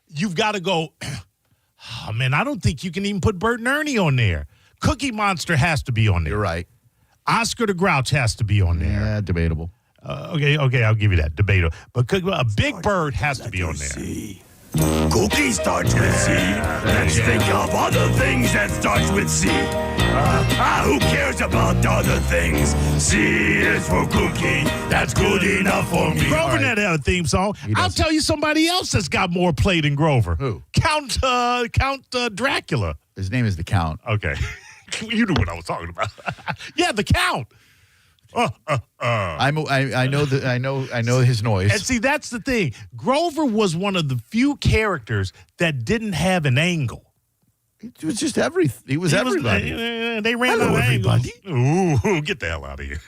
you've got to go, oh, man, I don't think you can even put Bert and Ernie on there. Cookie Monster has to be on there. You're right. Oscar the Grouch has to be on there. Yeah, debatable. Okay, I'll give you that. Debatable. But a Big Bird has to be on there. Cookie starts with C. Let's think of other things that starts with C. Who cares about other things? C is for cookie. That's good enough for me. Grover had a theme song. I'll tell you somebody else that's got more play than Grover. Who? Count Dracula. His name is the Count. Okay. You knew what I was talking about. Yeah, the Count. I know his noise. And see, that's the thing. Grover was one of the few characters that didn't have an angle. It was just everything. He was everybody. They ran out of everybody. Ooh, get the hell out of here.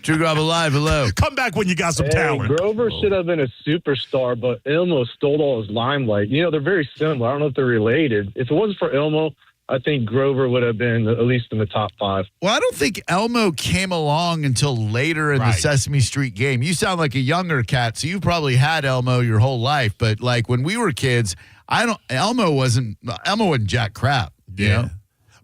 Drew Garabo live. Hello. Come back when you got some talent. Grover should have been a superstar, but Elmo stole all his limelight. You know, they're very similar. I don't know if they're related. If it wasn't for Elmo, I think Grover would have been at least in the top 5. Well, I don't think Elmo came along until later in the Sesame Street game. You sound like a younger cat, so you probably had Elmo your whole life. But like when we were kids, Elmo wasn't jack crap. You know?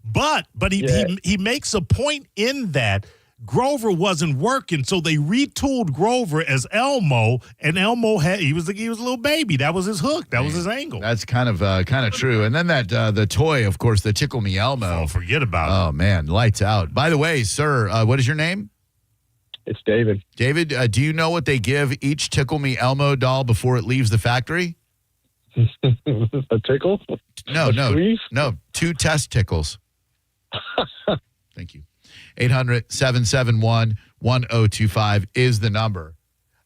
But he makes a point in that Grover wasn't working, so they retooled Grover as Elmo, and Elmo he was a little baby. That was his hook. That was his angle. That's kind of true. And then that the toy, of course, the Tickle Me Elmo. Oh, forget about it. Oh man, lights out. By the way, sir, what is your name? It's David. David, do you know what they give each Tickle Me Elmo doll before it leaves the factory? A tickle? No, squeeze? no. 2 test tickles. Thank you. 800-771-1025 is the number.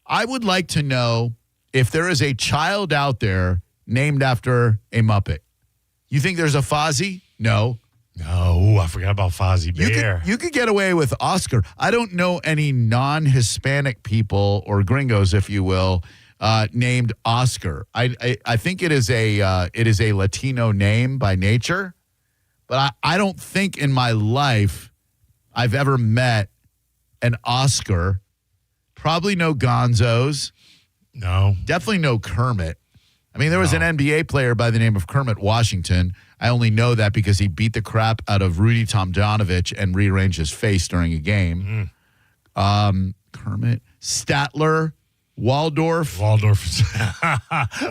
I would like to know if there is a child out there named after a Muppet. You think there's a Fozzie? No. No, I forgot about Fozzie Bear. You could get away with Oscar. I don't know any non-Hispanic people or gringos, if you will, named Oscar. I think it is a Latino name by nature, but I don't think in my life I've ever met an Oscar. Probably no Gonzos. No. Definitely no Kermit. I mean, there was an NBA player by the name of Kermit Washington. I only know that because he beat the crap out of Rudy Tomjanovich and rearranged his face during a game. Kermit, Statler, Waldorf. Oh, those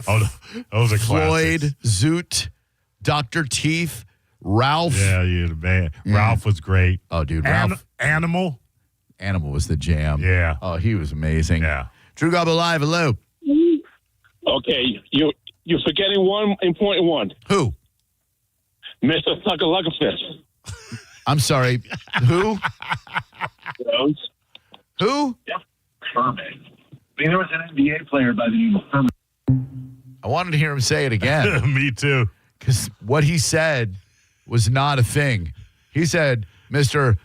are classics. Floyd, Zoot, Dr. Teeth, Ralph. Yeah, you're the man. Ralph was great. Oh, dude, Ralph. Animal was the jam. Yeah. Oh, he was amazing. Yeah. Drew Garabo Live, hello. Okay, you're forgetting one important one. Who? Mr. Sucker-Luckerfish. I'm sorry. Who? Jones. Who? Yeah, Kermit. I mean, there was an NBA player by the name of Kermit. I wanted to hear him say it again. Me too. Because what he said was not a thing. He said, Mr.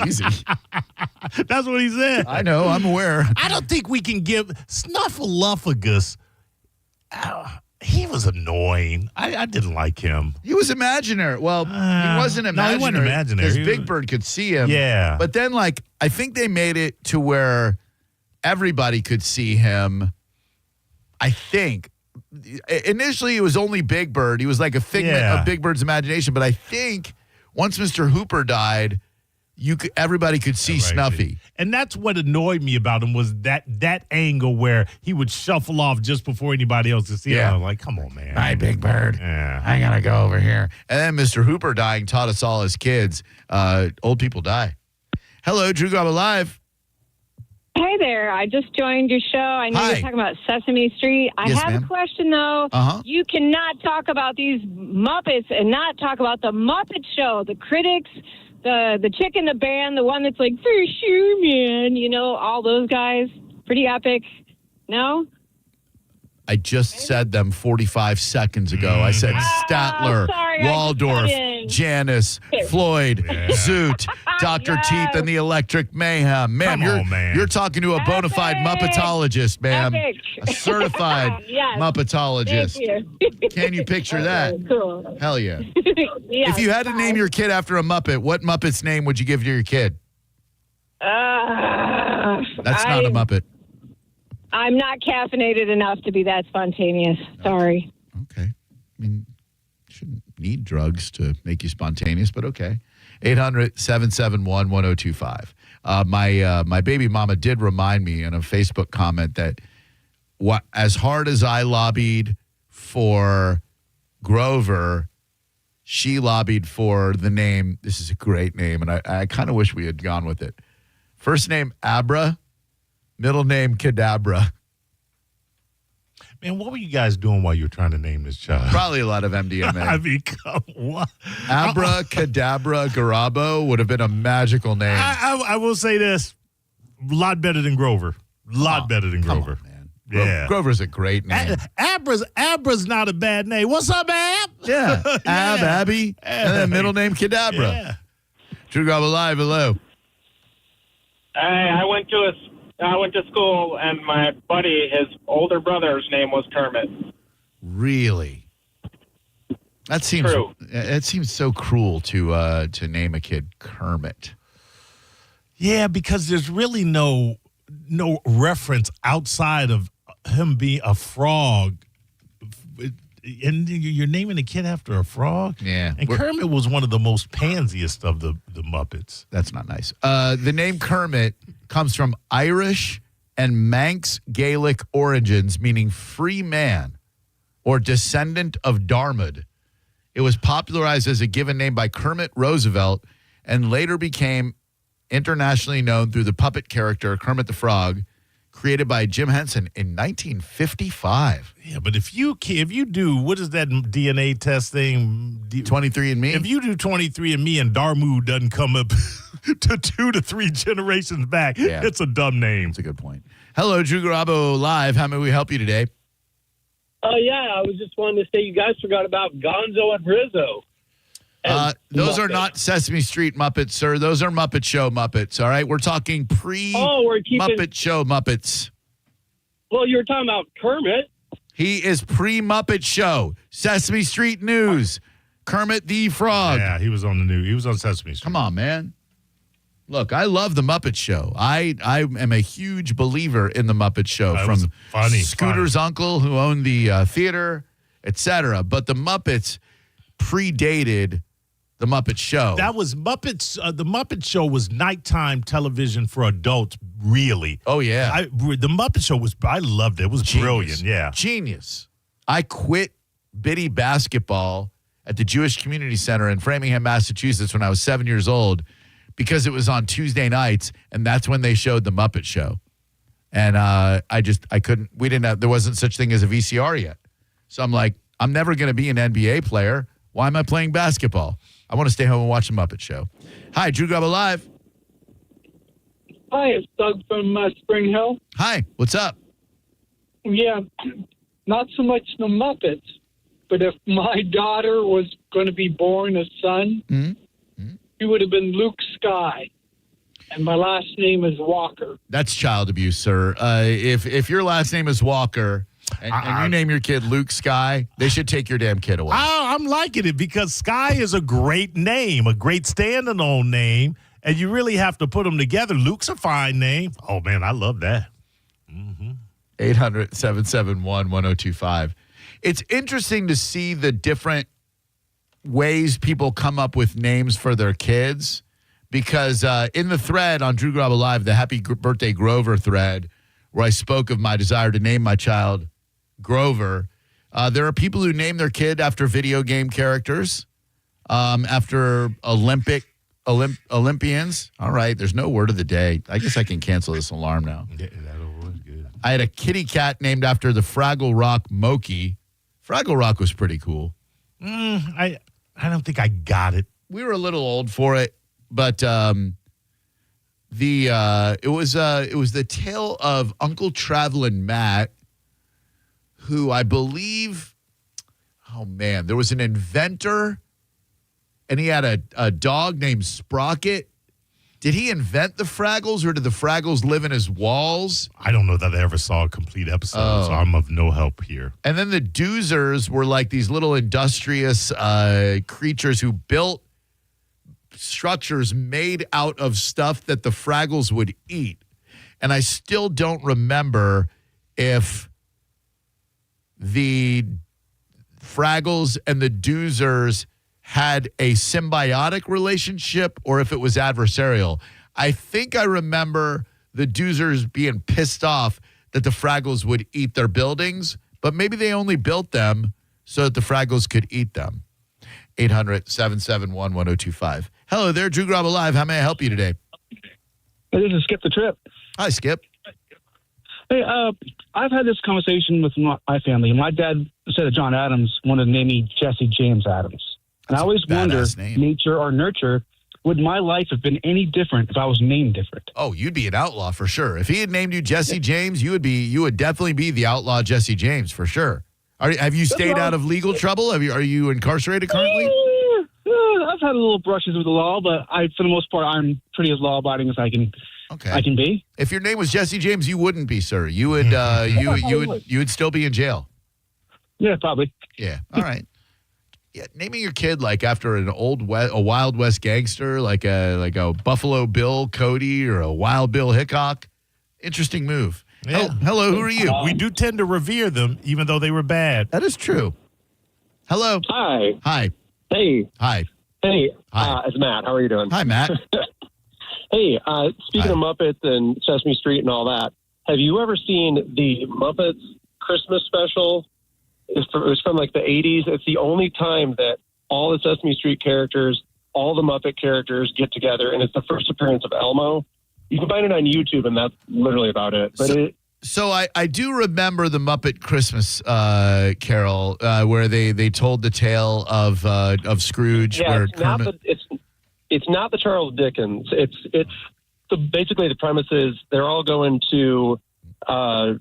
Easy. That's what he said. I know. I'm aware. I don't think we can give Snuffleupagus. He was annoying. I didn't like him. He was imaginary. Well, he wasn't imaginary. No, he wasn't imaginary. Because Big Bird could see him. Yeah. But then, I think they made it to where everybody could see him. I think. Initially, it was only Big Bird. He was like a figment of Big Bird's imagination. But I think once Mr. Hooper died, everybody could see Snuffy. And that's what annoyed me about him was that angle where he would shuffle off just before anybody else could see him. I'm like, come on, man. Hi, Big Bird. Yeah. I got to go over here. And then Mr. Hooper dying taught us all as kids, old people die. Hello, Drew Garabo Live. Hey there. I just joined your show. I know you're talking about Sesame Street. I have a question, though. You cannot talk about these Muppets and not talk about the Muppet Show, the critics, the chick in the band, the one that's like, for sure, man, all those guys. Pretty epic. No? I just said them 45 seconds ago. I said Statler, Waldorf, Janice, Floyd, Zoot, Dr. Teeth, and the Electric Mayhem. Ma'am, you're talking to a bona fide Muppetologist, ma'am. Epic. A certified Muppetologist. Thank you. Can you picture that? Cool. Hell yeah. Yeah, If you had to name your kid after a Muppet, what Muppet's name would you give to your kid? That's not a Muppet. I'm not caffeinated enough to be that spontaneous. Sorry. Okay. I mean, shouldn't need drugs to make you spontaneous, but okay. 800-771-1025. My baby mama did remind me in a Facebook comment that as hard as I lobbied for Grover, she lobbied for the name. This is a great name, and I kind of wish we had gone with it. First name, Abra. Middle name, Kadabra. Man, what were you guys doing while you were trying to name this child? Probably a lot of MDMA. I mean, come on. Abracadabra Garabo would have been a magical name. I will say this. A lot better than Grover. A lot better than Grover. On, man. Yeah. Grover's a great name. Abra's not a bad name. What's up, Ab? Yeah. Abby. And then middle name, Kadabra. Yeah. Drew Garabo Live, hello. Hey, I went to school, and my buddy, his older brother's name was Kermit. Really? That seems True. It seems so cruel to name a kid Kermit. Yeah, because there's really no reference outside of him being a frog. And you're naming a kid after a frog? Yeah. And Kermit was one of the most pansiest of the Muppets. That's not nice. The name Kermit comes from Irish and Manx Gaelic origins, meaning free man or descendant of Dartmouth. It was popularized as a given name by Kermit Roosevelt and later became internationally known through the puppet character Kermit the Frog, created by Jim Henson in 1955. Yeah, but if you do, what is that DNA test thing? 23andMe? If you do 23andMe and Darmu doesn't come up to 2 to 3 generations back, it's a dumb name. That's a good point. Hello, Drew Garabo Live. How may we help you today? Yeah, I was just wanting to say you guys forgot about Gonzo and Rizzo. Those are not Sesame Street Muppets, sir. Those are Muppet Show Muppets, all right? We're talking Muppet Show Muppets. Well, you were talking about Kermit. He is pre-Muppet Show. Sesame Street News. Kermit the Frog. Yeah, he was on the news. He was on Sesame Street. Come on, man. Look, I love the Muppet Show. I am a huge believer in the Muppet Show. From Scooter's uncle who owned the theater, etc. But the Muppets predated the Muppet Show. That was Muppets. The Muppet Show was nighttime television for adults, really. Oh, yeah. The Muppet Show I loved it. It was brilliant, yeah. Genius. I quit Biddy basketball at the Jewish Community Center in Framingham, Massachusetts when I was 7 years old because it was on Tuesday nights, and that's when they showed the Muppet Show. And I couldn't, there wasn't such thing as a VCR yet. So I'm like, I'm never going to be an NBA player. Why am I playing basketball? I want to stay home and watch the Muppet Show. Hi, Drew Garabo Live. Hi, it's Doug from Spring Hill. Hi, what's up? Yeah, not so much the Muppets, but if my daughter was going to be born a son, he would have been Luke Sky, and my last name is Walker. That's child abuse, sir. If your last name is Walker and you name your kid Luke Sky, they should take your damn kid away. I'm liking it because Sky is a great name, a great standalone name, and you really have to put them together. Luke's a fine name. Oh, man, I love that. 800-771-1025. It's interesting to see the different ways people come up with names for their kids because in the thread on Drew Garabo Live, the Happy Birthday Grover thread, where I spoke of my desire to name my child Grover, there are people who name their kid after video game characters, after Olympians. All right, there's no word of the day. I guess I can cancel this alarm now. Yeah, that was good. I had a kitty cat named after the Fraggle Rock Moki. Fraggle Rock was pretty cool. I don't think I got it. We were a little old for it, but it was the tale of Uncle Travelin' Matt, who I believe, there was an inventor, and he had a dog named Sprocket. Did he invent the Fraggles, or did the Fraggles live in his walls? I don't know that I ever saw a complete episode, so I'm of no help here. And then the Doozers were like these little industrious creatures who built structures made out of stuff that the Fraggles would eat. And I still don't remember if the Fraggles and the Doozers had a symbiotic relationship or if it was adversarial. I think I remember the Doozers being pissed off that the Fraggles would eat their buildings, but maybe they only built them so that the Fraggles could eat them. 800-771-1025. Hello there, Drew Garabo Live. How may I help you today? This is Skip the Trip. Hi, Skip. Hey, I've had this conversation with my family. My dad said that John Adams wanted to name me Jesse James Adams. And I always wonder, nature or nurture, would my life have been any different if I was named different? Oh, you'd be an outlaw for sure. If he had named you Jesse James, you would definitely be the outlaw Jesse James for sure. Have you stayed out of legal trouble? Are you incarcerated currently? I've had a little brushes with the law, but for the most part, I'm pretty as law-abiding as I can be. If your name was Jesse James, you wouldn't be, sir. You would you would still be in jail. Yeah, probably. Yeah. All right. Yeah, naming your kid like after a Wild West gangster, like a Buffalo Bill Cody or a Wild Bill Hickok. Interesting move. Yeah. Hello, who are you? We do tend to revere them, even though they were bad. That is true. Hello. Hi. Hi. Hey. Hi. Hey. Hi. It's Matt. How are you doing? Hi, Matt. Hey, speaking of Muppets and Sesame Street and all that, have you ever seen the Muppets Christmas special? It's from like the 80s. It's the only time that all the Sesame Street characters, all the Muppet characters get together, and it's the first appearance of Elmo. You can find it on YouTube, and that's literally about it. But So I do remember the Muppet Christmas Carol where they told the tale of Scrooge. Yeah, where it's not the Charles Dickens. It's basically the premise is they're all going to Fozzie's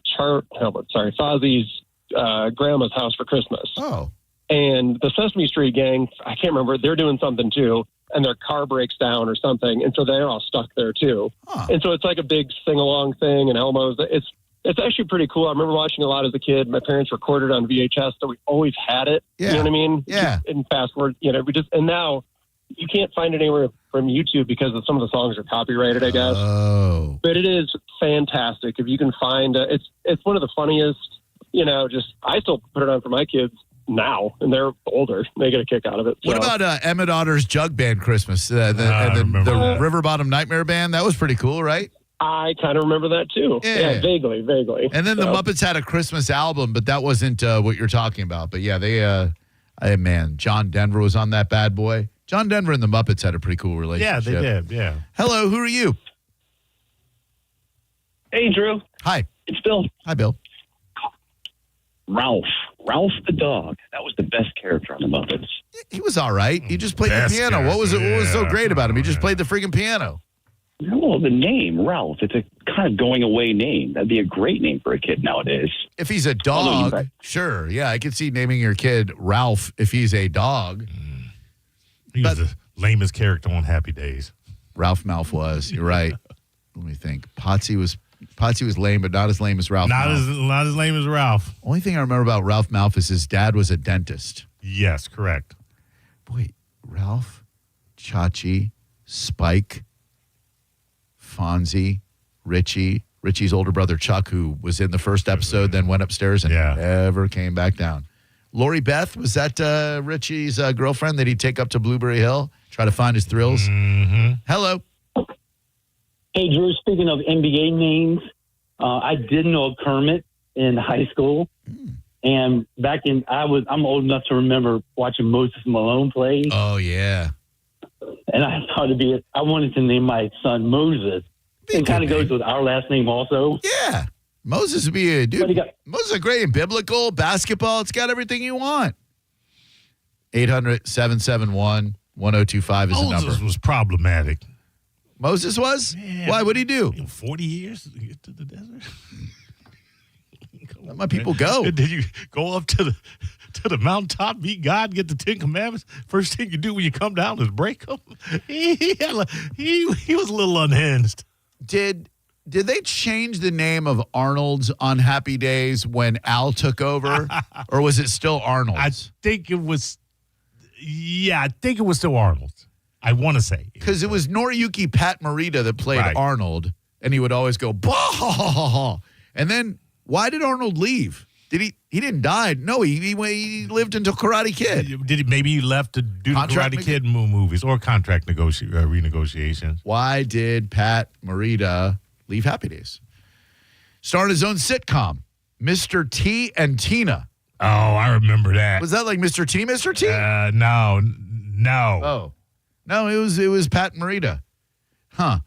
grandma's house for Christmas. Oh. And the Sesame Street gang, I can't remember, they're doing something too, and their car breaks down or something, and so they're all stuck there too. Huh. And so it's like a big sing-along thing, and Elmo's, it's actually pretty cool. I remember watching a lot as a kid. My parents recorded on VHS, so we always had it. Yeah. You know what I mean? Yeah. And fast forward, and now you can't find it anywhere from YouTube because some of the songs are copyrighted, I guess. Oh. But it is fantastic. If you can find it's one of the funniest, I still put it on for my kids now, and they're older. They get a kick out of it. What about Emmett Otter's Jug Band Christmas? The River Bottom Nightmare Band? That was pretty cool, right? I kind of remember that too. Yeah, vaguely. And then the Muppets had a Christmas album, but that wasn't what you're talking about. But yeah, John Denver was on that bad boy. John Denver and the Muppets had a pretty cool relationship. Yeah, they did. Yeah. Hello, who are you? Hey, Drew. Hi. It's Bill. Hi, Bill. Ralph the dog. That was the best character on the Muppets. He was all right. He just played the piano. What was so great about him? He just played the freaking piano. No, the name, Ralph. It's a kind of going away name. That'd be a great name for a kid nowadays. If he's a dog, sure. Yeah, I could see naming your kid Ralph if he's a dog. He was the lamest character on Happy Days. Ralph Malph was. You're right. Let me think. Potsy was lame, but not as lame as Ralph Malph. Not as lame as Ralph. Only thing I remember about Ralph Malph is his dad was a dentist. Yes, correct. Boy, Ralph, Chachi, Spike, Fonzie, Richie's older brother Chuck, who was in the first episode, then went upstairs and never came back down. Lori Beth, was that Richie's girlfriend that he'd take up to Blueberry Hill, try to find his thrills? Mm-hmm. Hello. Hey, Drew, speaking of NBA names, I did know Kermit in high school. And I'm old enough to remember watching Moses Malone play. Oh, yeah. And I thought I wanted to name my son Moses. It kind of goes with our last name also. Yeah. Moses would be a dude. Moses is great in biblical, basketball. It's got everything you want. 800-771-1025 is the number. Moses was problematic. Moses was? Yeah. Why? What did he do? 40 years to get to the desert? Let my people go. Did you go up to the mountaintop, meet God, get the 10 Commandments? First thing you do when you come down is break them? He was a little unhinged. Did they change the name of Arnold's on Happy Days when Al took over? Or was it still Arnold's? I think it was still Arnold's. I want to say. Because it was Noriyuki Pat Morita that played Arnold, and he would always go, bah! And then, why did Arnold leave? He didn't die. No, he lived until Karate Kid. Maybe he left to do the Karate Kid movies or contract renegotiations. Why did Pat Morita leave Happy Days? Starred his own sitcom, Mr. T and Tina. Oh, I remember that. Was that like Mr. T, Mr. T? No. Oh. No, it was Pat Morita. Huh.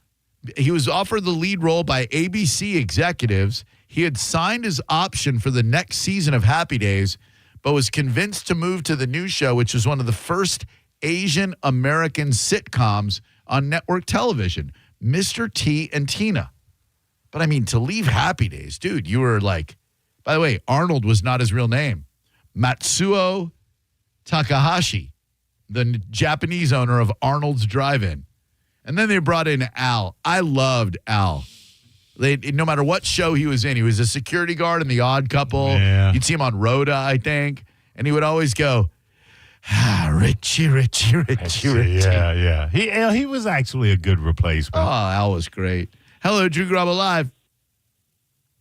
He was offered the lead role by ABC executives. He had signed his option for the next season of Happy Days, but was convinced to move to the new show, which was one of the first Asian American sitcoms on network television, Mr. T and Tina. But I mean, to leave Happy Days, dude, you were like, by the way, Arnold was not his real name. Matsuo Takahashi, the Japanese owner of Arnold's Drive-In. And then they brought in Al. I loved Al. No matter what show he was in, he was a security guard in The Odd Couple. Yeah. You'd see him on Rhoda, I think. And he would always go, Richie. Yeah. He was actually a good replacement. Oh, Al was great. Hello, Drew Garabo Live.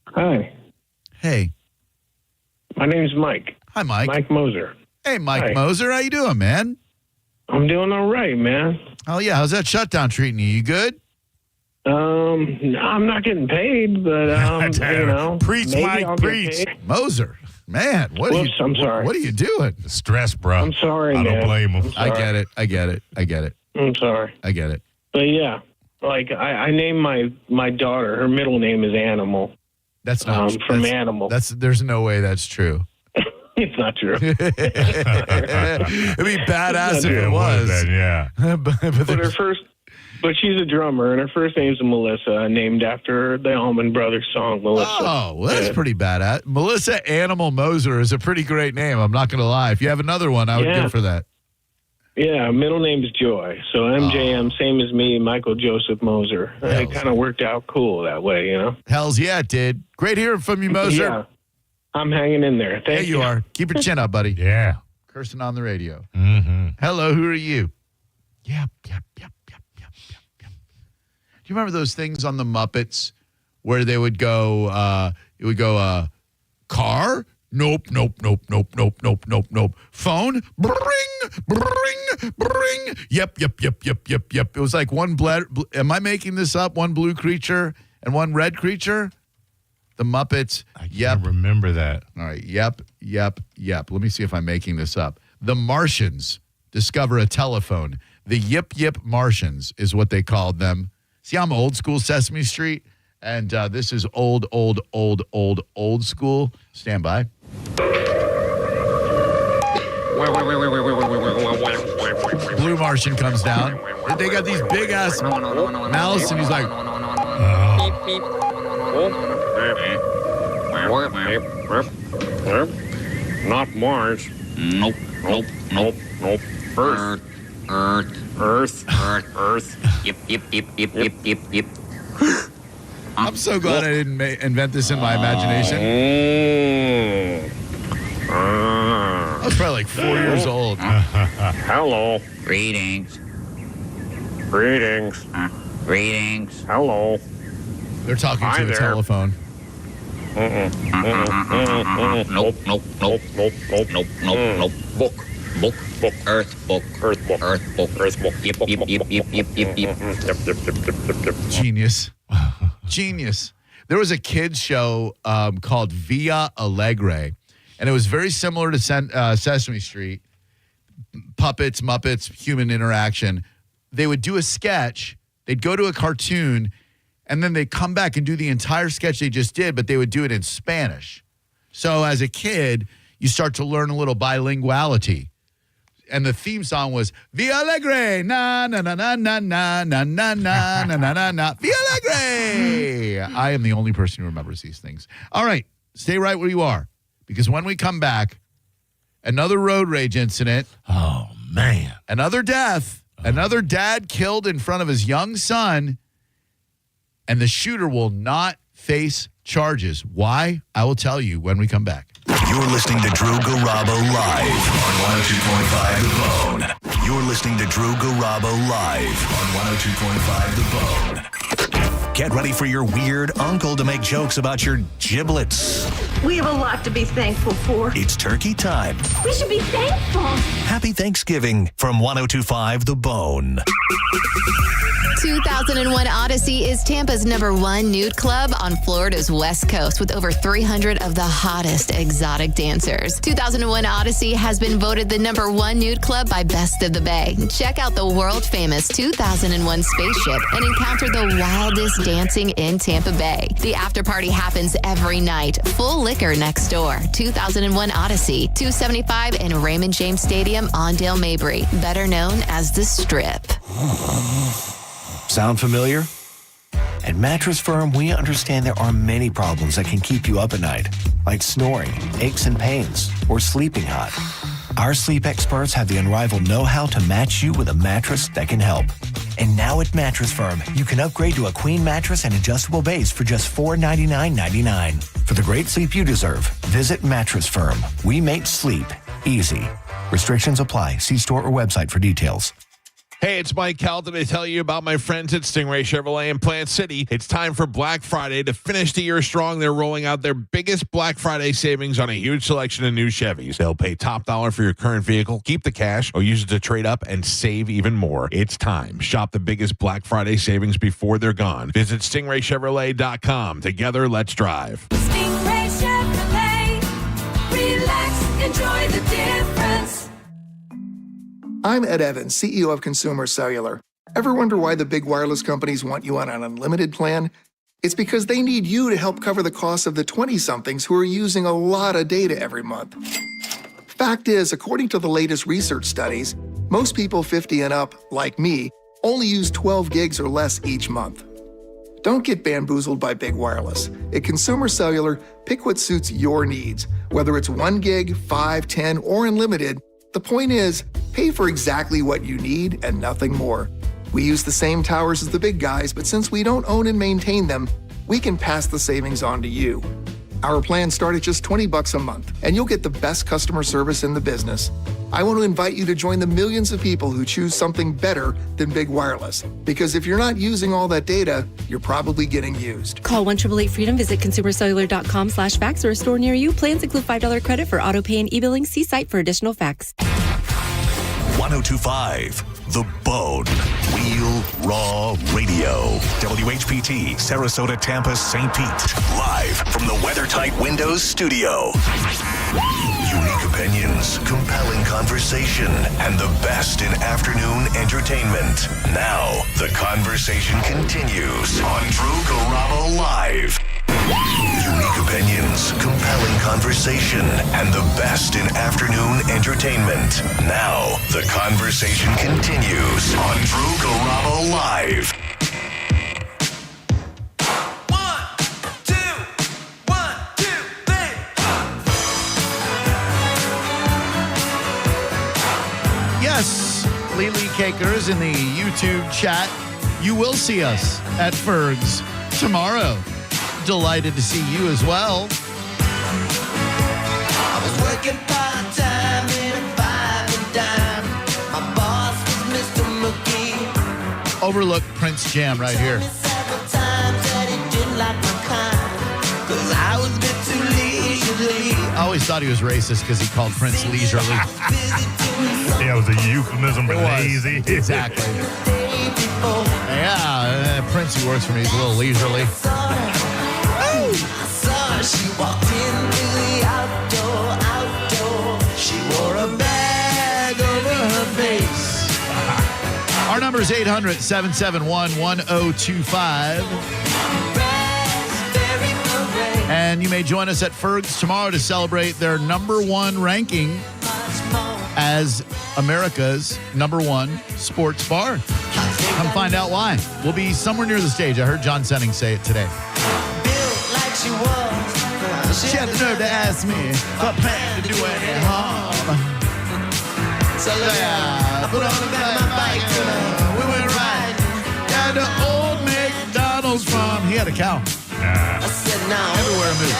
Hi. Hey. My name's Mike. Hi, Mike. Mike Moser. Hey, Mike Hi. Moser. How you doing, man? I'm doing all right, man. Oh, yeah. How's that shutdown treating you? You good? I'm not getting paid, but Preach, maybe Mike, I'll preach. get paid. Moser. Man, Whoops, I'm sorry. What are you doing? Stress, bro. I'm sorry, I don't man. blame him. I'm sorry. I get it. I'm sorry. I get it. But yeah, like I named my daughter. Her middle name is Animal. That's not from Animal. There's no way that's true. It's not true. It'd be badass if it was. Then, yeah. But she's a drummer, and her first name's Melissa, named after the Allman Brothers song, Melissa. Oh, well, that's pretty badass. Melissa Animal Moser is a pretty great name. I'm not going to lie. If you have another one, I would go for that. Yeah, middle name's Joy. So MJM, same as me, Michael Joseph Moser. It kind of worked out cool that way, you know? Hells yeah, it did. Great hearing from you, Moser. Yeah, I'm hanging in there. Thank you are. Keep your chin up, buddy. Yeah. Cursing on the radio. Mm-hmm. Hello, who are you? Yep. Do you remember those things on the Muppets where they would go, car? Nope. Phone? Bring. Yep. It was like one am I making this up? One blue creature and one red creature? The Muppets. I can't remember that. All right. Yep. Let me see if I'm making this up. The Martians discover a telephone. The Yip Martians is what they called them. See, I'm old school Sesame Street, and this is old school. Stand by. Blue Martian comes down. They got these big ass mouths, and he's like, Not Mars. Nope. Earth. Yep. I'm so glad I didn't invent this in my imagination. I was probably like 4 years old. Hello. Greetings. Hello. They're talking Hi to the there. telephone. Nope. Book. Earth book. Yep. Genius. There was a kids show called Via Alegre, and it was very similar to Sesame Street. Puppets, Muppets, human interaction. They would do a sketch. They'd go to a cartoon, and then they'd come back and do the entire sketch they just did, but they would do it in Spanish. So as a kid, you start to learn a little bilinguality. And the theme song was Via Alegre, na na na na na na na na na na na na Via Alegre. I am the only person who remembers these things. All right, stay right where you are, because when we come back, another road rage incident. Oh man, another death. Another dad killed in front of his young son, and the shooter will not face charges. Why? I will tell you when we come back. You're listening to Drew Garabo live on 102.5 The Bone. You're listening to Drew Garabo live on 102.5 The Bone. Get ready for your weird uncle to make jokes about your giblets. We have a lot to be thankful for. It's turkey time. We should be thankful. Happy Thanksgiving from 102.5 The Bone. 2001 Odyssey is Tampa's #1 nude club on Florida's West Coast with over 300 of the hottest exotic dancers. 2001 Odyssey has been voted the #1 nude club by Best of the Bay. Check out the world-famous 2001 spaceship and encounter the wildest dancing in Tampa Bay. The after party happens every night. Full liquor next door. 2001 Odyssey, 275 in Raymond James Stadium on Dale Mabry, better known as The Strip. Sound familiar? At Mattress Firm, we understand there are many problems that can keep you up at night, like snoring, aches and pains, or sleeping hot. Our sleep experts have the unrivaled know-how to match you with a mattress that can help. And now at Mattress Firm, you can upgrade to a queen mattress and adjustable base for just $499.99. For the great sleep you deserve, visit Mattress Firm. We make sleep easy. Restrictions apply. See store or website for details. Hey, it's Mike Calton to tell you about my friends at Stingray Chevrolet in Plant City. It's time for Black Friday. To finish the year strong, they're rolling out their biggest Black Friday savings on a huge selection of new Chevys. They'll pay top dollar for your current vehicle, keep the cash, or use it to trade up and save even more. It's time. Shop the biggest Black Friday savings before they're gone. Visit stingraychevrolet.com. Together, let's drive. Stingray Chevrolet. Relax, enjoy the difference. I'm Ed Evans, CEO of Consumer Cellular. Ever wonder why the big wireless companies want you on an unlimited plan? It's because they need you to help cover the cost of the 20-somethings who are using a lot of data every month. Fact is, according to the latest research studies, most people 50 and up, like me, only use 12 gigs or less each month. Don't get bamboozled by big wireless. At Consumer Cellular, pick what suits your needs. Whether it's 1 gig, 5, 10, or unlimited, the point is, pay for exactly what you need and nothing more. We use the same towers as the big guys, but since we don't own and maintain them, we can pass the savings on to you. Our plans start at just $20 a month, and you'll get the best customer service in the business. I want to invite you to join the millions of people who choose something better than big wireless. Because if you're not using all that data, you're probably getting used. Call 1-888-FREEDOM, visit consumercellular.com/facts or a store near you. Plans include $5 credit for auto pay and e-billing. See site for additional facts. 1025 The Bone. Real Raw Radio. WHPT, Sarasota, Tampa, St. Pete. Live from the WeatherTight Windows studio. Unique opinions, compelling conversation, and the best in afternoon entertainment. Now, the conversation continues on Drew Garabo Live. Unique opinions, compelling conversation, and the best in afternoon entertainment. Now, the conversation continues on Drew Garabo Live. Yes, Lily Cakers in the YouTube chat. You will see us at Ferg's tomorrow. Delighted to see you as well. I was working part-time in a 5 and dime. My boss was Mr. McGee. Overlook Prince Jam right here. Several times that he didn't like my kind, 'cause I was a bit too leisurely. I always thought he was racist because he called Prince leisurely. Yeah, it was a euphemism for lazy. Exactly. Yeah, Prince who works for me is a little leisurely. I saw her, she walked into the outdoor. She wore a bag over her face. Our number is 800-771-1025. And you may join us at Ferg's tomorrow to celebrate their #1 ranking as America's #1 sports bar. Come find out why. We'll be somewhere near the stage. I heard John Senning say it today. She had the nerve to ask me if I plan to do any harm. So yeah, put on the back of my bike. We went riding down to old McDonald's from. He had a cow. Everywhere I moved.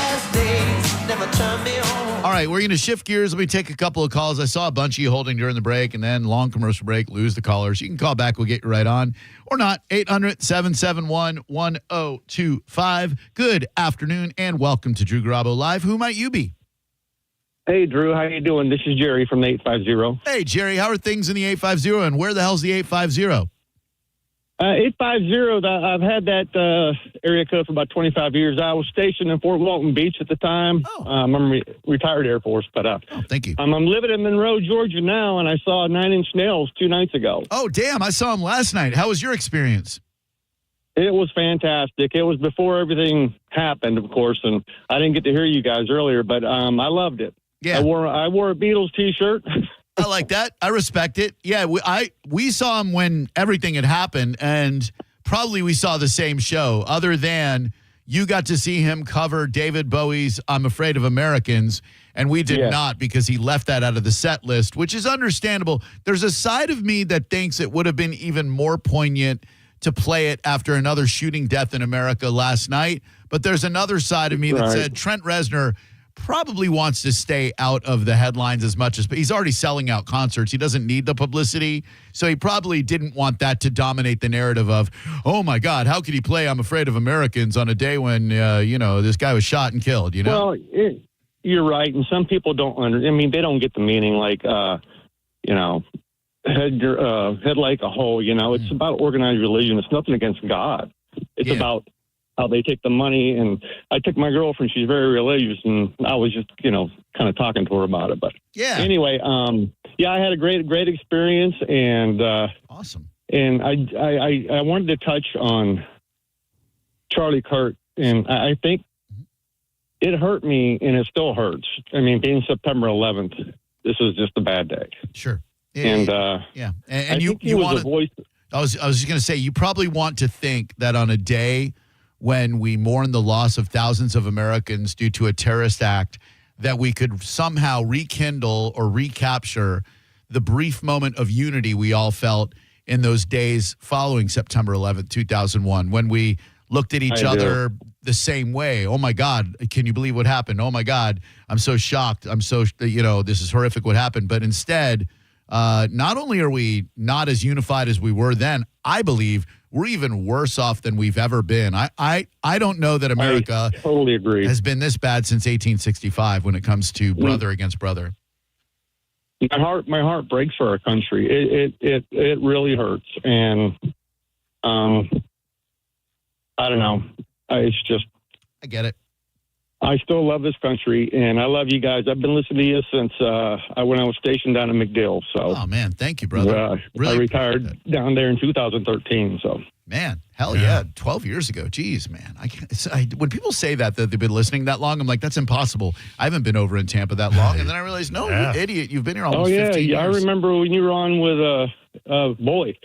All right, we're going to shift gears. Let me take a couple of calls. I saw a bunch of you holding during the break, and then long commercial break, lose the callers. You can call back. We'll get you right on. Or not, 800-771-1025. Good afternoon, and welcome to Drew Garabo Live. Who might you be? Hey, Drew. How you doing? This is Jerry from the 850. Hey, Jerry. How are things in the 850, and where the hell's the 850? 850, I've had that area code for about 25 years. I was stationed in Fort Walton Beach at the time. I'm retired Air Force, but thank you. I'm living in Monroe, Georgia now, and I saw Nine Inch Nails 2 nights ago. Oh, damn. I saw him last night. How was your experience? It was fantastic. It was before everything happened, of course, and I didn't get to hear you guys earlier, but I loved it. Yeah. I wore a Beatles T-shirt. I like that. I respect it. Yeah, we saw him when everything had happened, and probably we saw the same show, other than you got to see him cover David Bowie's I'm Afraid of Americans, and we did not because he left that out of the set list, which is understandable. There's a side of me that thinks it would have been even more poignant to play it after another shooting death in America last night, but there's another side of me that said Trent Reznor probably wants to stay out of the headlines as much as, but he's already selling out concerts. He doesn't need the publicity. So he probably didn't want that to dominate the narrative of, oh my God, how could he play I'm Afraid of Americans on a day when, this guy was shot and killed, Well, you're right. And some people don't they don't get the meaning head like a hole, It's about organized religion. It's nothing against God. It's about how they take the money. And I took my girlfriend, she's very religious, and I was just, kind of talking to her about it. But anyway, I had a great experience, and awesome. And I wanted to touch on Charlie Kirk, and I think it hurt me, and it still hurts. I mean, being September 11th, this was just a bad day. Sure. And and you want to voice. I was just going to say, you probably want to think that on a day when we mourn the loss of thousands of Americans due to a terrorist act, that we could somehow rekindle or recapture the brief moment of unity we all felt in those days following September 11th, 2001, when we looked at each other the same way. Oh, my God, can you believe what happened? Oh, my God, I'm so shocked. I'm so, this is horrific what happened. But instead, not only are we not as unified as we were then, I believe we're even worse off than we've ever been. I don't know that America totally agree. has been this bad since 1865 when it comes to brother against brother. My heart breaks for our country. It really hurts. And I don't know. I get it. I still love this country, and I love you guys. I've been listening to you since when I was stationed down in McDill. So, oh man, thank you, brother. I retired down there in 2013. So, man, hell yeah, 12 years ago. Jeez, man. When people say that they've been listening that long, I'm like, that's impossible. I haven't been over in Tampa that long, and then I realized, no, you idiot, you've been here almost 15 years. I remember when you were on with Boy,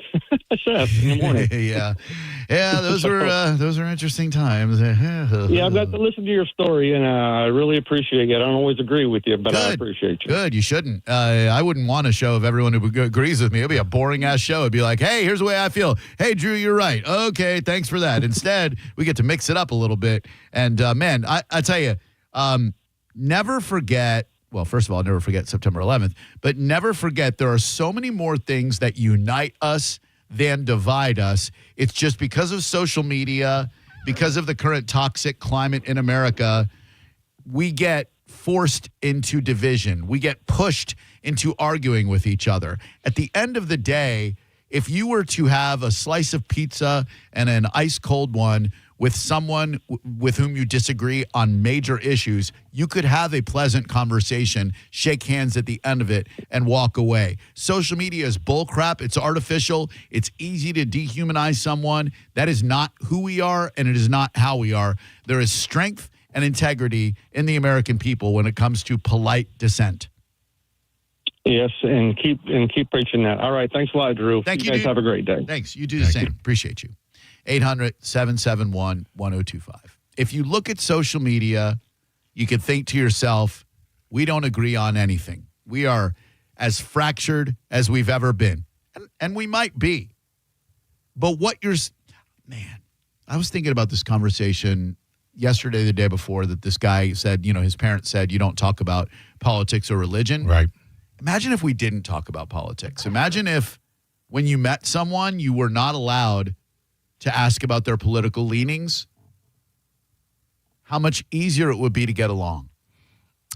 Seth, in the morning. yeah, those were interesting times. Yeah, I've got to listen to your story, and I really appreciate it. I don't always agree with you, but I appreciate you. Good, you shouldn't. I wouldn't want a show of everyone who agrees with me. It'd be a boring ass show. It'd be like, hey, here's the way I feel. Hey, Drew, you're right. Okay, thanks for that. Instead, we get to mix it up a little bit. And man, I tell you, never forget. Well, first of all, never forget September 11th, but never forget there are so many more things that unite us than divide us. It's just because of social media, because of the current toxic climate in America, we get forced into division. We get pushed into arguing with each other. At the end of the day, if you were to have a slice of pizza and an ice cold one with someone with whom you disagree on major issues, you could have a pleasant conversation, shake hands at the end of it, and walk away. Social media is bullcrap. It's artificial. It's easy to dehumanize someone. That is not who we are, and it is not how we are. There is strength and integrity in the American people when it comes to polite dissent. Yes, and keep preaching that. All right, thanks a lot, Drew. Thank you, guys. dude. Have a great day. Thanks. You do the same. Appreciate you. 800-771-1025. If you look at social media, you can think to yourself, we don't agree on anything. We are as fractured as we've ever been. And we might be. But man, I was thinking about this conversation yesterday, the day before, that this guy said, his parents said, you don't talk about politics or religion. Right. Imagine if we didn't talk about politics. Imagine if when you met someone, you were not allowed to ask about their political leanings, how much easier it would be to get along.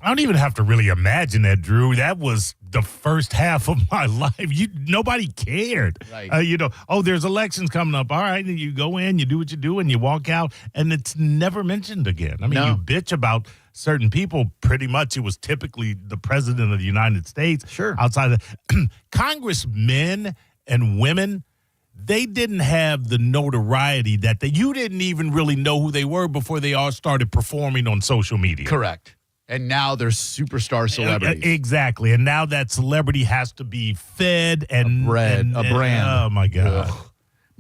I don't even have to really imagine that, Drew. That was the first half of my life. Nobody cared. Right. There's elections coming up. All right, and you go in, you do what you do, and you walk out, and it's never mentioned again. I mean, You bitch about certain people. Pretty much, it was typically the president of the United States. Sure. Outside of congressmen and women, they didn't have the notoriety that you didn't even really know who they were before they all started performing on social media. Correct. And now they're superstar celebrities. Exactly. And now that celebrity has to be fed and a brand. Oh, my God.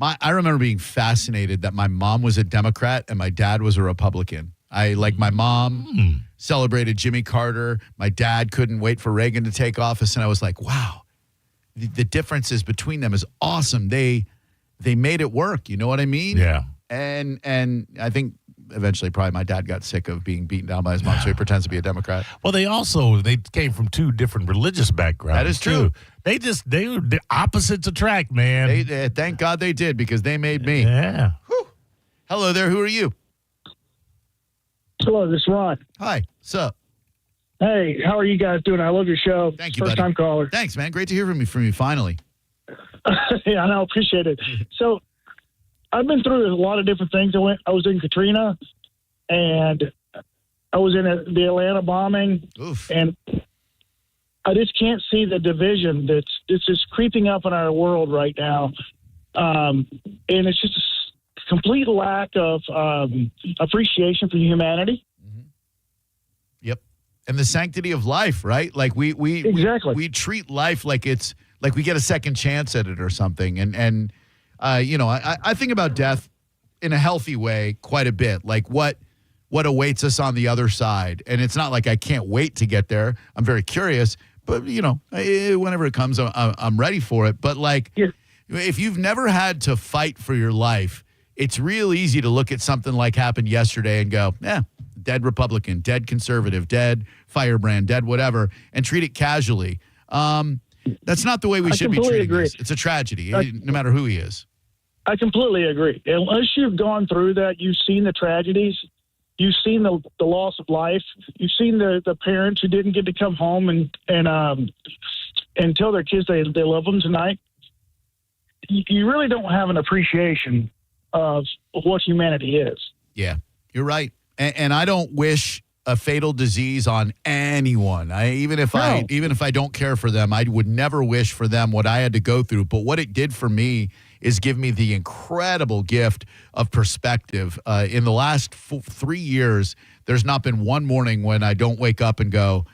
I remember being fascinated that my mom was a Democrat and my dad was a Republican. My mom celebrated Jimmy Carter. My dad couldn't wait for Reagan to take office. And I was like, wow, the differences between them is awesome. They made it work. You know what I mean? Yeah. And I think eventually probably my dad got sick of being beaten down by his mom, so he pretends to be a Democrat. Well, they came from two different religious backgrounds. That is true. Too. They were the opposites attract, man. Thank God they did, because they made me. Yeah. Whew. Hello there. Who are you? Hello, this is Ron. Hi. What's up? Hey, how are you guys doing? I love your show. Thank you, First buddy. time caller. Thanks, man. Great to hear from you finally. Yeah, I know. Appreciate it. So I've been through a lot of different things. I was in Katrina, and I was in the Atlanta bombing. Oof. And I just can't see the division that's just creeping up in our world right now. And it's just a complete lack of appreciation for humanity. Yep. And the sanctity of life, right? Like we treat life like it's like we get a second chance at it or something. And I think about death in a healthy way quite a bit. Like what awaits us on the other side. And it's not like I can't wait to get there. I'm very curious, but whenever it comes, I'm ready for it. But if you've never had to fight for your life, it's real easy to look at something like happened yesterday and go, dead Republican, dead conservative, dead firebrand, dead whatever, and treat it casually. That's not the way we should be treating this. It's a tragedy, no matter who he is. I completely agree. Unless you've gone through that, you've seen the tragedies, you've seen the loss of life, you've seen the parents who didn't get to come home and tell their kids they love them tonight. You really don't have an appreciation of what humanity is. Yeah, you're right. And I don't wish a fatal disease on anyone. Even if I don't care for them, I would never wish for them what I had to go through. But what it did for me is give me the incredible gift of perspective. In the last 3 years, there's not been one morning when I don't wake up and go,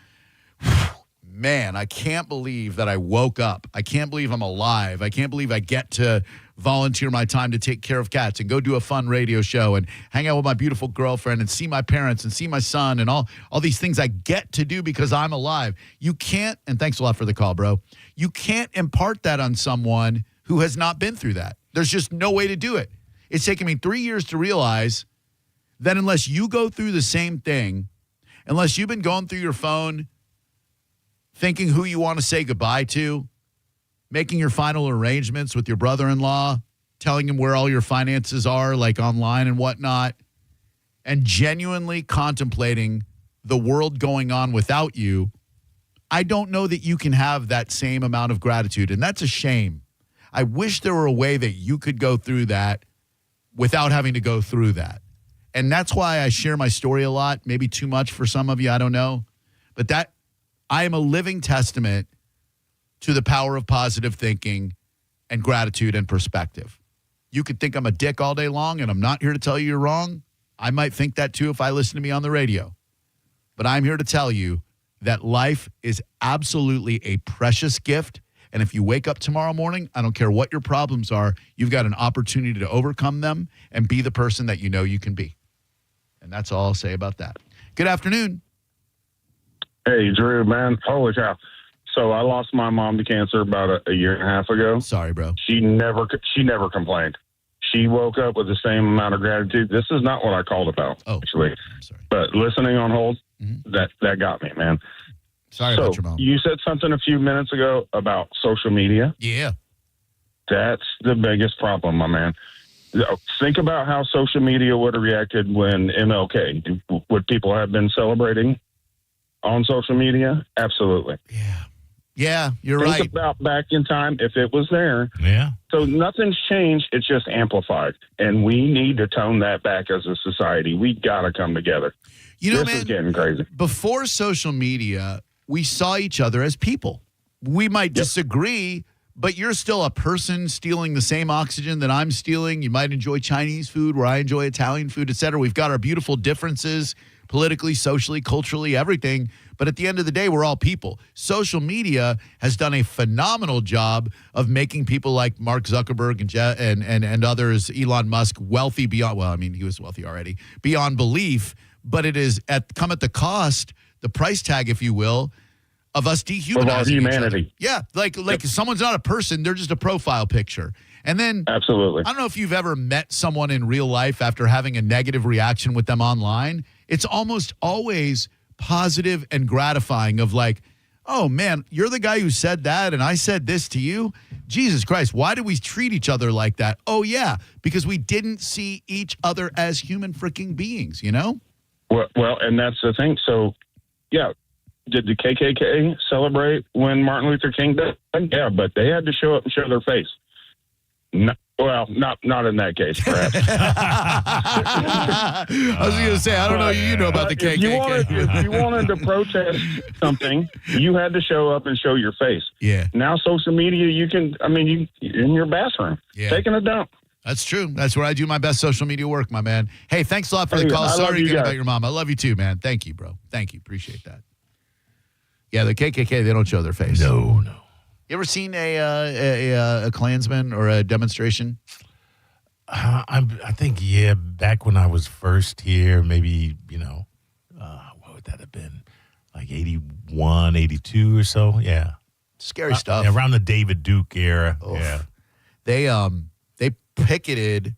man, I can't believe that I woke up. I can't believe I'm alive. I can't believe I get to volunteer my time to take care of cats and go do a fun radio show and hang out with my beautiful girlfriend and see my parents and see my son and all these things I get to do because I'm alive. You can't, and thanks a lot for the call, bro. You can't impart that on someone who has not been through that. There's just no way to do it. It's taken me 3 years to realize that unless you go through the same thing, unless you've been going through your phone thinking who you want to say goodbye to, making your final arrangements with your brother-in-law, telling him where all your finances are, like online and whatnot, and genuinely contemplating the world going on without you, I don't know that you can have that same amount of gratitude, and that's a shame. I wish there were a way that you could go through that without having to go through that. And that's why I share my story a lot, maybe too much for some of you, I don't know. But that I am a living testament to the power of positive thinking and gratitude and perspective. You could think I'm a dick all day long, and I'm not here to tell you you're wrong. I might think that too if I listen to me on the radio. But I'm here to tell you that life is absolutely a precious gift. And if you wake up tomorrow morning, I don't care what your problems are, you've got an opportunity to overcome them and be the person that you know you can be. And that's all I'll say about that. Good afternoon. Hey, Drew, man. Holy cow. So I lost my mom to cancer about a year and a half ago. Sorry, bro. She never complained. She woke up with the same amount of gratitude. This is not what I called about, actually. Sorry. But listening on hold, that got me, man. Sorry about your mom. You said something a few minutes ago about social media. Yeah. That's the biggest problem, my man. Think about how social media would have reacted when MLK. Would people have been celebrating on social media? Absolutely. Yeah, you're right. Think about back in time if it was there. Yeah. So nothing's changed. It's just amplified. And we need to tone that back as a society. We got to come together. This is getting crazy. Before social media, we saw each other as people. We might disagree, but you're still a person stealing the same oxygen that I'm stealing. You might enjoy Chinese food where I enjoy Italian food, et cetera. We've got our beautiful differences politically, socially, culturally, everything. But at the end of the day, we're all people. Social media has done a phenomenal job of making people like Mark Zuckerberg and others, Elon Musk, wealthy beyond, well, I mean, he was wealthy already, beyond belief. But it is come at the cost, the price tag, if you will, of us dehumanizing our humanity. each other. Yeah, like someone's not a person; they're just a profile picture. And then, absolutely, I don't know if you've ever met someone in real life after having a negative reaction with them online. It's almost always positive and gratifying. Of like, oh man, you're the guy who said that, and I said this to you. Jesus Christ, why do we treat each other like that? Oh yeah, because we didn't see each other as human freaking beings. You know. Well, and that's the thing. So, yeah. Did the KKK celebrate when Martin Luther King died? Yeah, but they had to show up and show their face. No, well, not in that case, perhaps. I was going to say, I don't know. You know about the KKK. If you wanted to protest something, you had to show up and show your face. Yeah. Now, social media, you can. I mean, you in your bathroom, taking a dump. That's true. That's where I do my best social media work, my man. Hey, thanks a lot for the call. Sorry again about your mom. I love you too, man. Thank you, bro. Thank you. Appreciate that. Yeah, the KKK, they don't show their face. No. You ever seen a Klansman or a demonstration? I think, yeah, back when I was first here, maybe, what would that have been? Like 81, 82 or so? Yeah. Scary stuff. Around the David Duke era. Oof. Yeah. They picketed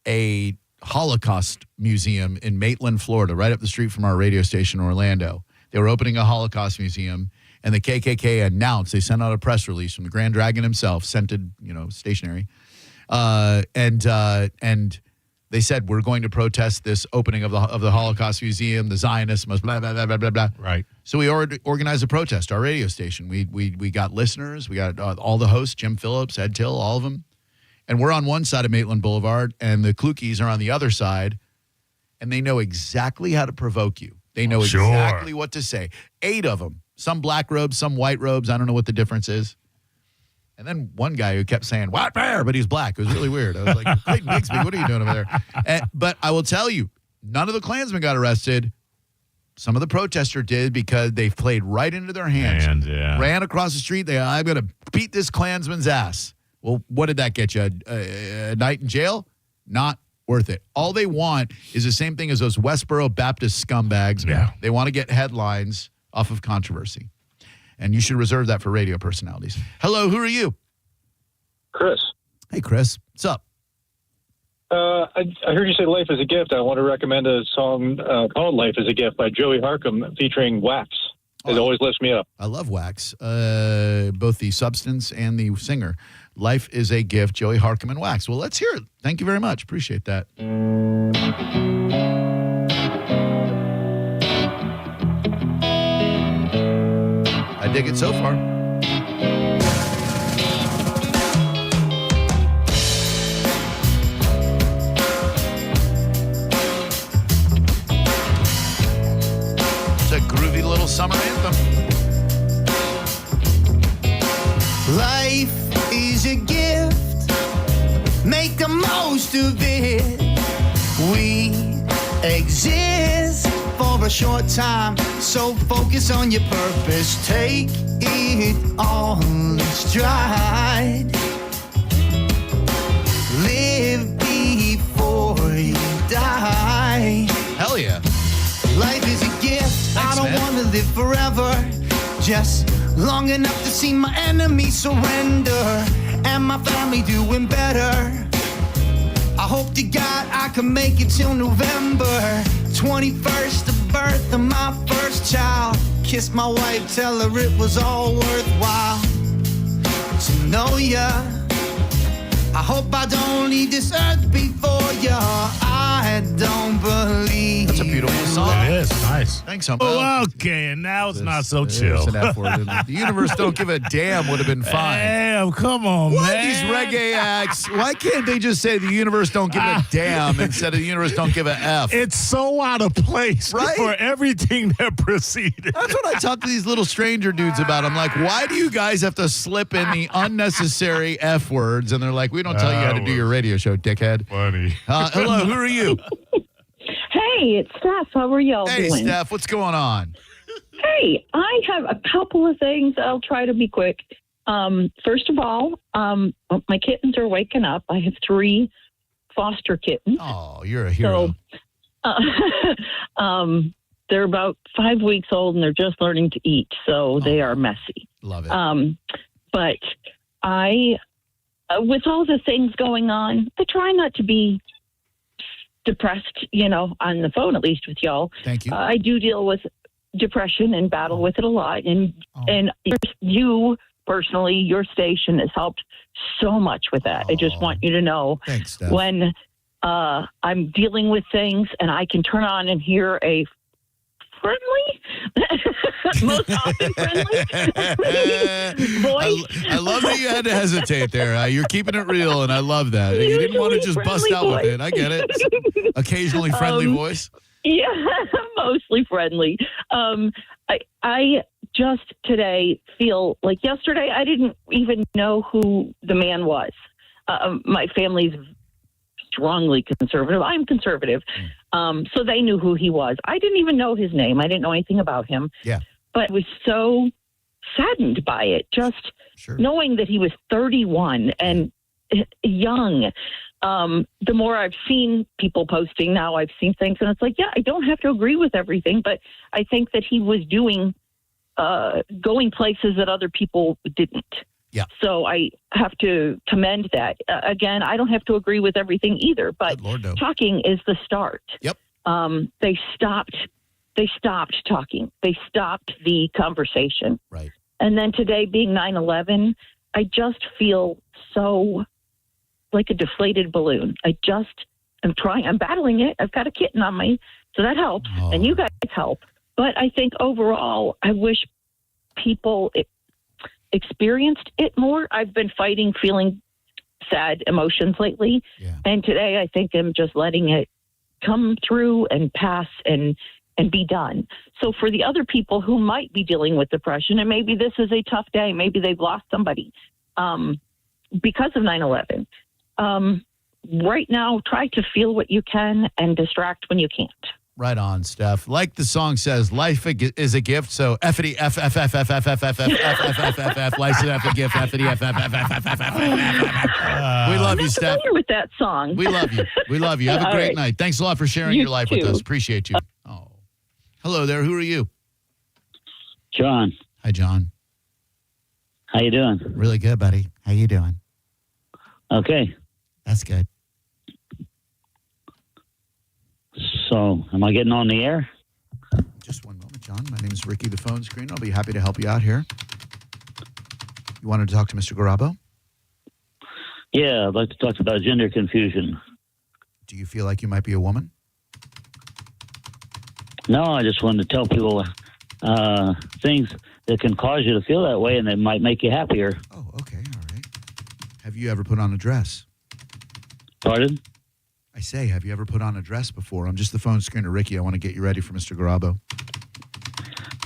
a Holocaust museum in Maitland, Florida, right up the street from our radio station in Orlando. They were opening a Holocaust museum, and the KKK announced, they sent out a press release from the Grand Dragon himself, scented, stationary, and they said, we're going to protest this opening of the Holocaust museum. The Zionists must blah, blah, blah, blah, blah, blah. Right. So we organized a protest, our radio station. We got listeners. We got all the hosts, Jim Phillips, Ed Till, all of them. And we're on one side of Maitland Boulevard, and the Klukies are on the other side, and they know exactly how to provoke you. They know exactly what to say. 8 of them. Some black robes, some white robes. I don't know what the difference is. And then one guy who kept saying, "White bear," but he's black. It was really weird. I was like, Clayton Bigsby, what are you doing over there? But I will tell you, none of the Klansmen got arrested. Some of the protesters did because they played right into their hands. Ran across the street. I'm going to beat this Klansman's ass. Well, what did that get you? A night in jail? Not worth it. All they want is the same thing as those Westboro Baptist scumbags. Yeah. They want to get headlines off of controversy. And you should reserve that for radio personalities. Hello, who are you? Chris. Hey, Chris. What's up? I heard you say Life is a Gift. I want to recommend a song called Life is a Gift by Joey Harcum featuring Wax. It always lifts me up. I love Wax, both the substance and the singer. Life is a Gift, Joey Harcum and Wax. Well, let's hear it. Thank you very much. Appreciate that. I dig it so far. It's a groovy little summer anthem. Life is a gift, make the most of it. We exist for a short time, so focus on your purpose. Take it all in stride. Live before you die. Hell yeah. Life is a gift. I don't want to live forever, just long enough to see my enemies surrender and my family doing better. I hope to God I can make it till November 21st, the birth of my first child. Kiss my wife, tell her it was all worthwhile. To know ya, I hope I don't leave this earth before ya. I don't believe. That's a beautiful song. It is. Nice. Thanks, Humbo. Oh, okay. And now it's not so chill. An F word. The universe don't give a damn would have been fine. Damn, come on, Why man. these reggae acts? Why can't they just say the universe don't give a damn instead of the universe don't give a F? It's so out of place Right? for everything that preceded. That's what I talk to these little stranger dudes about. I'm like, why do you guys have to slip in the unnecessary F words? And they're like, we don't tell you how to do your radio show, dickhead. Funny. Hello, who are you? Hey, it's Steph. How are y'all Hey, doing? Steph, what's going on? Hey, I have a couple of things. I'll try to be quick. First of all, my kittens are waking up. I have 3 foster kittens. Oh, you're a hero. So, they're about 5 weeks old and they're just learning to eat, so they are messy. Love it. But I, with all the things going on, I try not to be depressed, on the phone, at least with y'all. Thank you. I do deal with depression and battle with it a lot. And you personally, your station has helped so much with that. I just want you to know. Thanks, Steph. When I'm dealing with things and I can turn on and hear a friendly, most often friendly voice. I love that you had to hesitate there. You're keeping it real, and I love that. You didn't want to just bust out with it. I get it. Occasionally friendly voice. Yeah, mostly friendly. I just today feel like yesterday I didn't even know who the man was. My family's strongly conservative. I'm conservative. So they knew who he was. I didn't even know his name. I didn't know anything about him. Yeah. But I was so saddened by it, just knowing that he was 31 and young. The more I've seen people posting now, I've seen things, and it's like, yeah, I don't have to agree with everything, but I think that he was going places that other people didn't. Yeah. So I have to commend that. Again, I don't have to agree with everything either, but talking is the start. Yep. They stopped talking. They stopped the conversation. Right. And then today being 9/11, I just feel so like a deflated balloon. I'm battling it. I've got a kitten on me, so that helps. And you guys help. But I think overall, I wish people experienced it more. I've been fighting feeling sad emotions lately. Yeah. And today I think I'm just letting it come through and pass and be done. So for the other people who might be dealing with depression, and maybe this is a tough day, maybe they've lost somebody because of 9/11, right now, try to feel what you can and distract when you can't. Right on, Steph. Like the song says, life is a gift. So F-I-D, F-F-F-F-F-F-F-F-F-F-F, life's a gift, F-I-D, F-F-F-F-F-F-F-F-F. We love you, Steph. I'm familiar with that song. We love you. We love you. Have a great night. Thanks a lot for sharing your life with us. Appreciate you. Oh, hello there. Who are you? John. Hi, John. How you doing? Really good, buddy. How you doing? Okay. That's good. So, am I getting on the air? Just one moment, John. My name is Ricky, the phone screen. I'll be happy to help you out here. You wanted to talk to Mr. Garabo? Yeah, I'd like to talk about gender confusion. Do you feel like you might be a woman? No, I just wanted to tell people things that can cause you to feel that way and that might make you happier. Oh, okay. All right. Have you ever put on a dress? Pardon? I say, have you ever put on a dress before? I'm just the phone screener, Ricky. I want to get you ready for Mr. Garabo.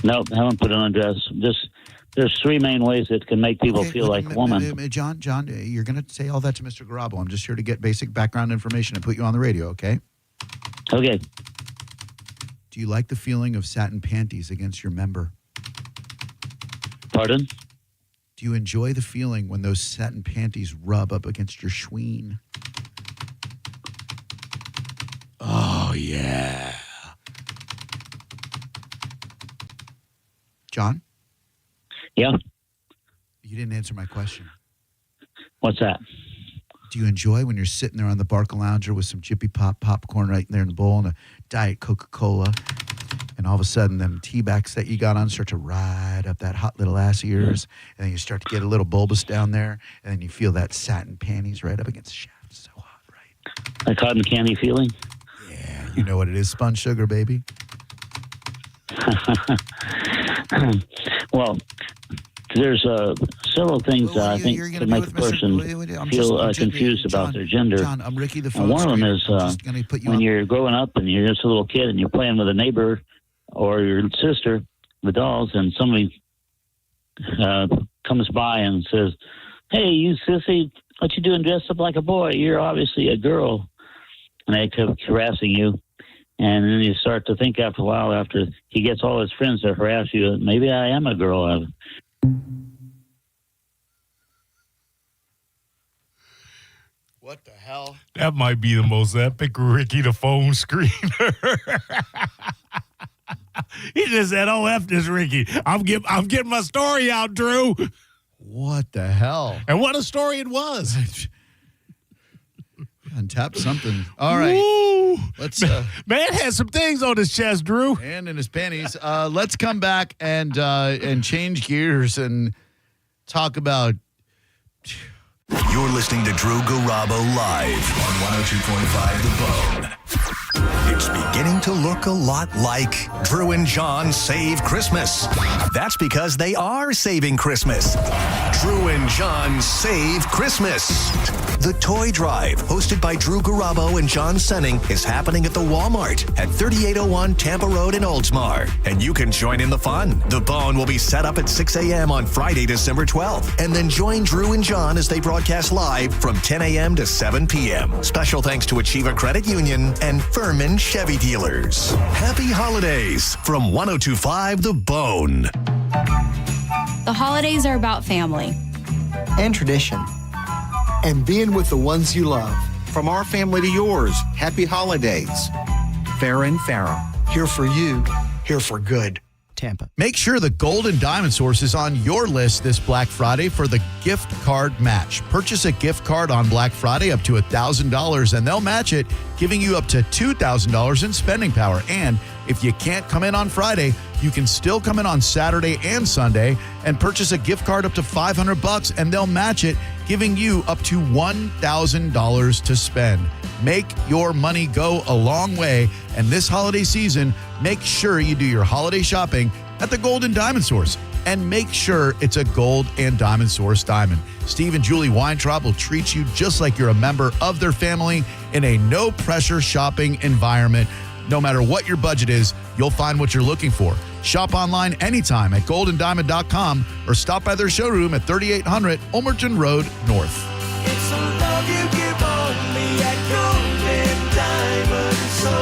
Nope, I haven't put on a dress. Just there's three main ways that can make people feel like a woman. John, you're going to say all that to Mr. Garabo. I'm just here to get basic background information and put you on the radio, okay? Okay. Do you like the feeling of satin panties against your member? Pardon? Do you enjoy the feeling when those satin panties rub up against your schween? Oh, yeah. John? Yeah? You didn't answer my question. What's that? Do you enjoy when you're sitting there on the Barcalounger with some Jiffy Pop popcorn right there in the bowl and a Diet Coca-Cola, and all of a sudden them T-backs that you got on start to ride up that hot little ass of yours, and then you start to get a little bulbous down there, and then you feel that satin panties right up against the shaft. So hot, right? A cotton candy feeling? Yeah, you know what it is, spun sugar, baby. Well, there's several things I think that make a person feel confused about their gender. John, I'm Ricky the phone and one of them screener. is when you're growing up and you're just a little kid and you're playing with a neighbor or your sister, the dolls, and somebody comes by and says, "Hey, you sissy, what you doing dressed up like a boy? You're obviously a girl." And they kept harassing you. And then you start to think after a while, after he gets all his friends to harass you, maybe I am a girl. What the hell? That might be the most epic Ricky the phone screener. He just said, "Oh, F this, Ricky. I'm getting my story out, Drew." What the hell? And what a story it was. Untap something. All right. Woo. Let's. Man has some things on his chest, Drew. And in his panties. Let's come back and change gears and talk about. You're listening to Drew Garabo live on 102.5 The Bone. It's beginning to look a lot like Drew and John Save Christmas. That's because they are saving Christmas. Drew and John Save Christmas. The Toy Drive, hosted by Drew Garabo and John Senning, is happening at the Walmart at 3801 Tampa Road in Oldsmar. And you can join in the fun. The Bone will be set up at 6 a.m. on Friday, December 12th. And then join Drew and John as they broadcast live from 10 a.m. to 7 p.m. Special thanks to Achieva Credit Union and Furman Chevy Dealers. Happy holidays from 102.5 The Bone. The holidays are about family and tradition and being with the ones you love. From our family to yours, happy holidays. Farrah, here for you, here for good. Tampa. Make sure the Gold and Diamond Source is on your list this Black Friday for the gift card match. Purchase a gift card on Black Friday up to $1,000 and they'll match it, giving you up to $2,000 in spending power. And if you can't come in on Friday, you can still come in on Saturday and Sunday and purchase a gift card up to $500 and they'll match it, giving you up to $1,000 to spend. Make your money go a long way. And this holiday season, make sure you do your holiday shopping at the Gold and Diamond Source. And make sure it's a Gold and Diamond Source diamond. Steve and Julie Weintraub will treat you just like you're a member of their family in a no-pressure shopping environment. No matter what your budget is, you'll find what you're looking for. Shop online anytime at goldendiamond.com or stop by their showroom at 3800 Ulmerton Road North. It's a love you give only at Golden Diamond Source.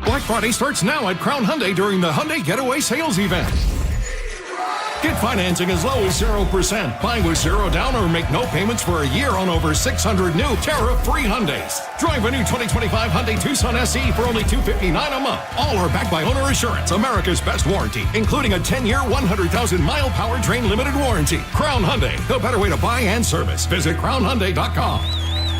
Black Friday starts now at Crown Hyundai during the Hyundai Getaway Sales Event. Get financing as low as 0%. Buy with zero down or make no payments for a year on over 600 new tariff-free Hyundais. Drive a new 2025 Hyundai Tucson SE for only $259 a month. All are backed by Owner Assurance, America's best warranty, including a 10-year, 100,000-mile powertrain limited warranty. Crown Hyundai, the better way to buy and service. Visit crownhyundai.com.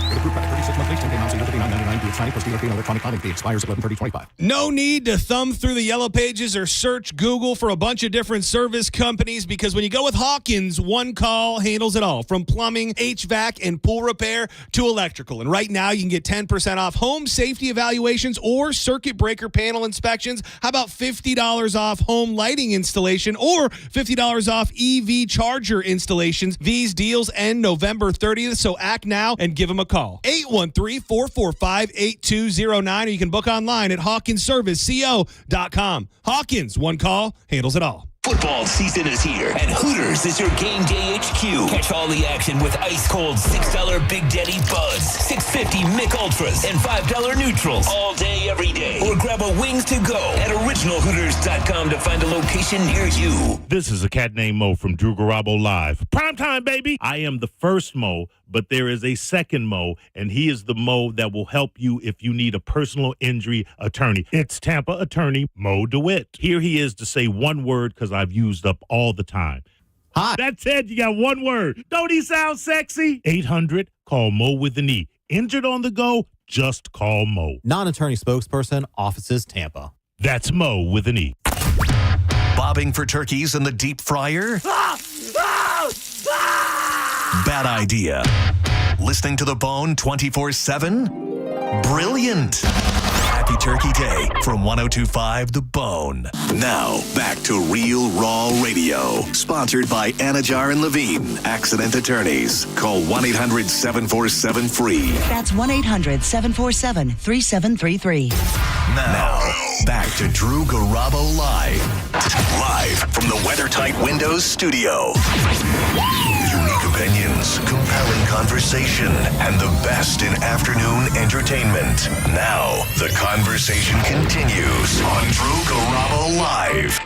Approved by the 36-month lease, 10 pay months, $39.99 due signing plus dealer fee and electronic filing fee expires 11/30/25. No need to thumb through the yellow pages or search Google for a bunch of different service companies because when you go with Hawkins, one call handles it all. From plumbing, HVAC, and pool repair to electrical. And right now you can get 10% off home safety evaluations or circuit breaker panel inspections. How about $50 off home lighting installation or $50 off EV charger installations? These deals end November 30th, so act now and give them a call. 813-445-8209, or you can book online at hawkinsserviceco.com. Hawkins, one call, handles it all. Football season is here, and Hooters is your game day HQ. Catch all the action with ice-cold $6 Big Daddy Buds, $6.50 Mick Ultras, and $5 Neutrals all day, every day. Or grab a wings to go at originalhooters.com to find a location near you. This is a cat named Mo from Drew Garabo Live. Prime time, baby. I am the first Mo, but there is a second Mo, and he is the Mo that will help you if you need a personal injury attorney. It's Tampa attorney Mo DeWitt. Here he is to say one word because I've used up all the time. Hi. That's it. You got one word. Don't he sound sexy? 800, call Mo with an E. Injured on the go, just call Mo. Non-attorney spokesperson, offices Tampa. That's Mo with an E. Bobbing for turkeys in the deep fryer? Bad idea. Listening to The Bone 24/7? Brilliant. Happy Turkey Day from 102.5 The Bone. Now, back to Real Raw Radio. Sponsored by Anajar and Levine, Accident Attorneys. Call 1-800-747-FREE. That's 1-800-747-3733. Now, back to Drew Garabo Live. Live from the WeatherTight Windows studio. Unique opinions, compelling conversation, and the best in afternoon entertainment. Now, the conversation continues on Drew Garabo Live.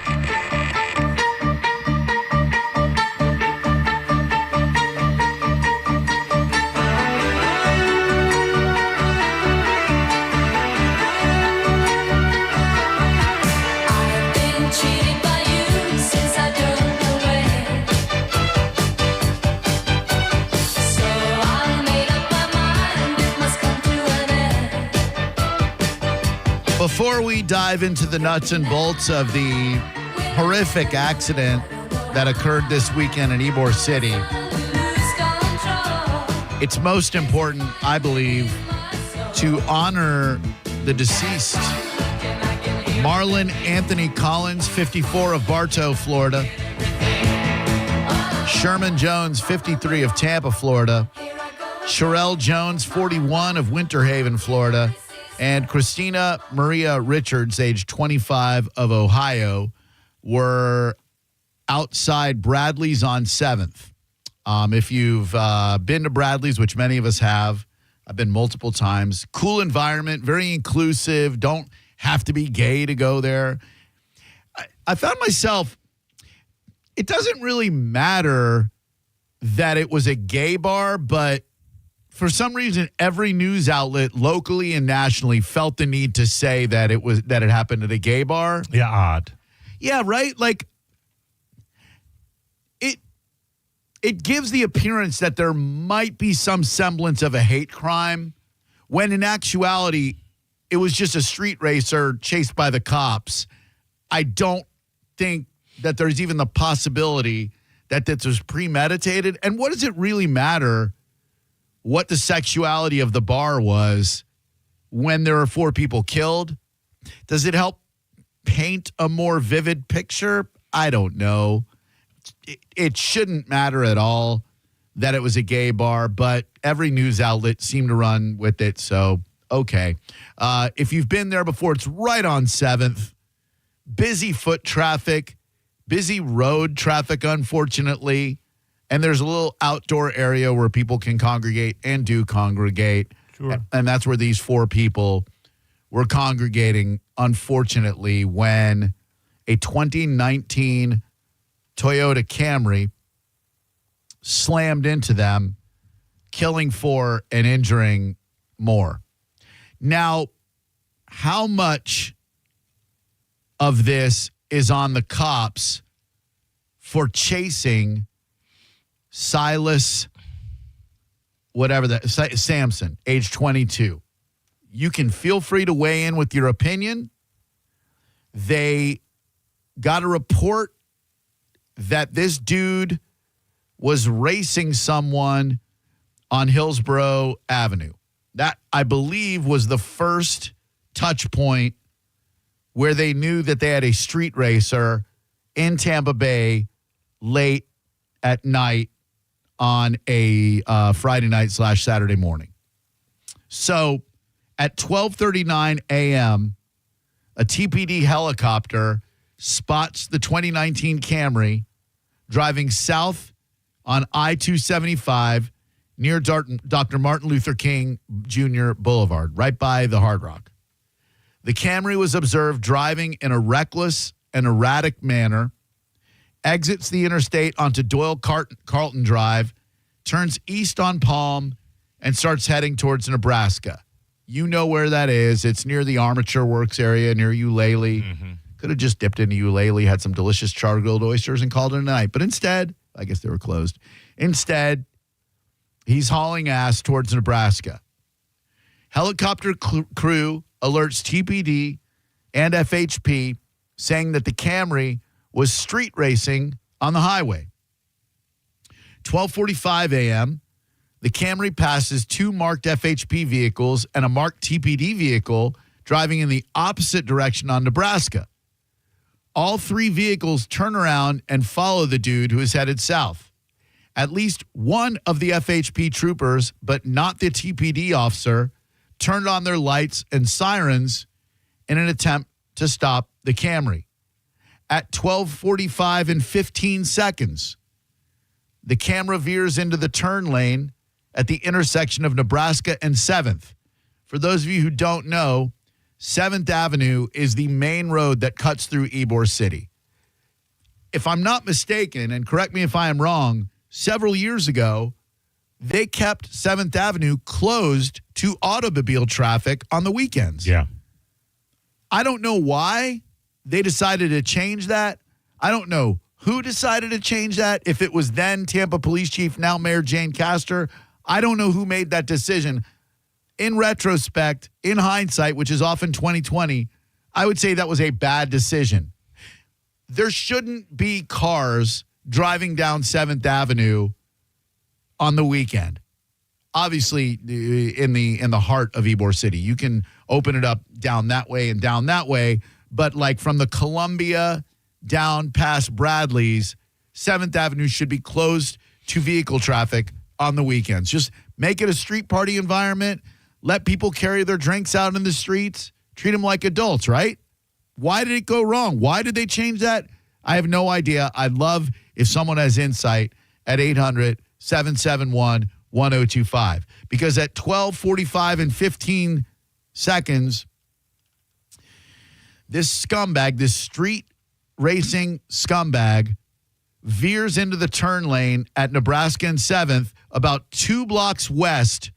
Before we dive into the nuts and bolts of the horrific accident that occurred this weekend in Ybor City, it's most important, I believe, to honor the deceased. Marlon Anthony Collins, 54 of Bartow, Florida. Sherman Jones, 53 of Tampa, Florida. Sherelle Jones, 41 of Winter Haven, Florida. And Christina Maria Richards, age 25 of Ohio, were outside Bradley's on 7th. If you've been to Bradley's, which many of us have, I've been multiple times. Cool environment, very inclusive. Don't have to be gay to go there. I found myself, it doesn't really matter that it was a gay bar, but for some reason, every news outlet locally and nationally felt the need to say that it happened at a gay bar. Yeah, odd. Yeah, right? Like, it gives the appearance that there might be some semblance of a hate crime, when in actuality, it was just a street racer chased by the cops. I don't think that there's even the possibility that this was premeditated. And what does it really matter what the sexuality of the bar was when there are 4 people killed? Does it help paint a more vivid picture? I don't know. It shouldn't matter at all that it was a gay bar, but every news outlet seemed to run with it, so okay. If you've been there before, it's right on 7th. Busy foot traffic, busy road traffic, unfortunately. And there's a little outdoor area where people can congregate and do congregate. Sure. And that's where these 4 people were congregating, unfortunately, when a 2019 Toyota Camry slammed into them, killing 4 and injuring more. Now, how much of this is on the cops for chasing Silas, Sampson, age 22? You can feel free to weigh in with your opinion. They got a report that this dude was racing someone on Hillsborough Avenue. That, I believe, was the first touch point where they knew that they had a street racer in Tampa Bay late at night on a Friday night / Saturday morning. So at 12:39 a.m., a TPD helicopter spots the 2019 Camry driving south on I-275 near Dr. Martin Luther King Jr. Boulevard, right by the Hard Rock. The Camry was observed driving in a reckless and erratic manner, exits the interstate onto Doyle Carlton Drive, turns east on Palm, and starts heading towards Nebraska. You know where that is. It's near the Armature Works area, near Eulalie. Mm-hmm. Could have just dipped into Eulalie, had some delicious char-grilled oysters, and called it a night. But instead, I guess they were closed. Instead, he's hauling ass towards Nebraska. Helicopter crew alerts TPD and FHP, saying that the Camry was street racing on the highway. 12:45 a.m., the Camry passes 2 marked FHP vehicles and a marked TPD vehicle driving in the opposite direction on Nebraska. All 3 vehicles turn around and follow the dude who is headed south. At least one of the FHP troopers, but not the TPD officer, turned on their lights and sirens in an attempt to stop the Camry. At 12:45 and 15 seconds, the camera veers into the turn lane at the intersection of Nebraska and 7th. For those of you who don't know, 7th Avenue is the main road that cuts through Ybor City. If I'm not mistaken, and correct me if I am wrong, several years ago, they kept 7th Avenue closed to automobile traffic on the weekends. Yeah. I don't know why they decided to change that. I don't know who decided to change that. If it was then Tampa Police Chief, now Mayor Jane Castor, I don't know who made that decision. in retrospect, in hindsight, which is often 2020, I would say that was a bad decision. There shouldn't be cars driving down 7th Avenue on the weekend. Obviously, in the heart of Ybor City. You can open it up down that way and down that way, but like from the Columbia down past Bradley's, 7th Avenue should be closed to vehicle traffic on the weekends. Just make it a street party environment. Let people carry their drinks out in the streets. Treat them like adults, right? Why did it go wrong? Why did they change that? I have no idea. I'd love if someone has insight at 800-771-1025. Because at 12:45 and 15 seconds, this scumbag, this street racing scumbag, veers into the turn lane at Nebraska and 7th, about 2 blocks west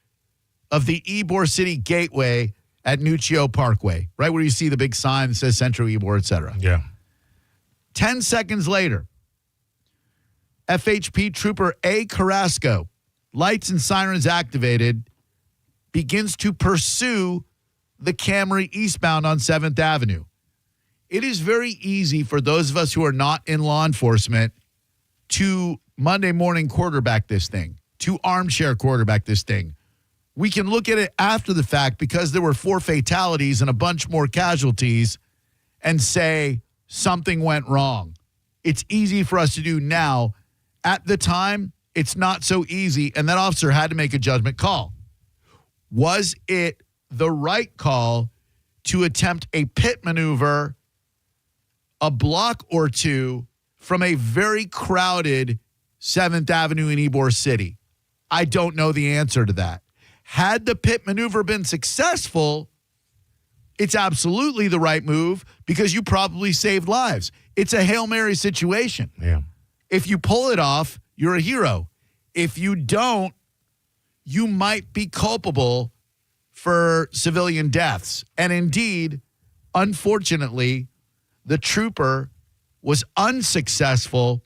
of the Ybor City Gateway at Nuccio Parkway, right where you see the big sign that says Central Ybor, et cetera. Yeah. 10 seconds later, FHP Trooper A. Carrasco, lights and sirens activated, begins to pursue the Camry eastbound on 7th Avenue. It is very easy for those of us who are not in law enforcement to Monday morning quarterback this thing, to armchair quarterback this thing. We can look at it after the fact because there were 4 fatalities and a bunch more casualties and say something went wrong. It's easy for us to do now. At the time, it's not so easy, and that officer had to make a judgment call. Was it the right call to attempt a pit maneuver a block or two from a very crowded 7th Avenue in Ybor City? I don't know the answer to that. Had the pit maneuver been successful, it's absolutely the right move because you probably saved lives. It's a Hail Mary situation. Yeah. If you pull it off, you're a hero. If you don't, you might be culpable for civilian deaths. And indeed, unfortunately, the trooper was unsuccessful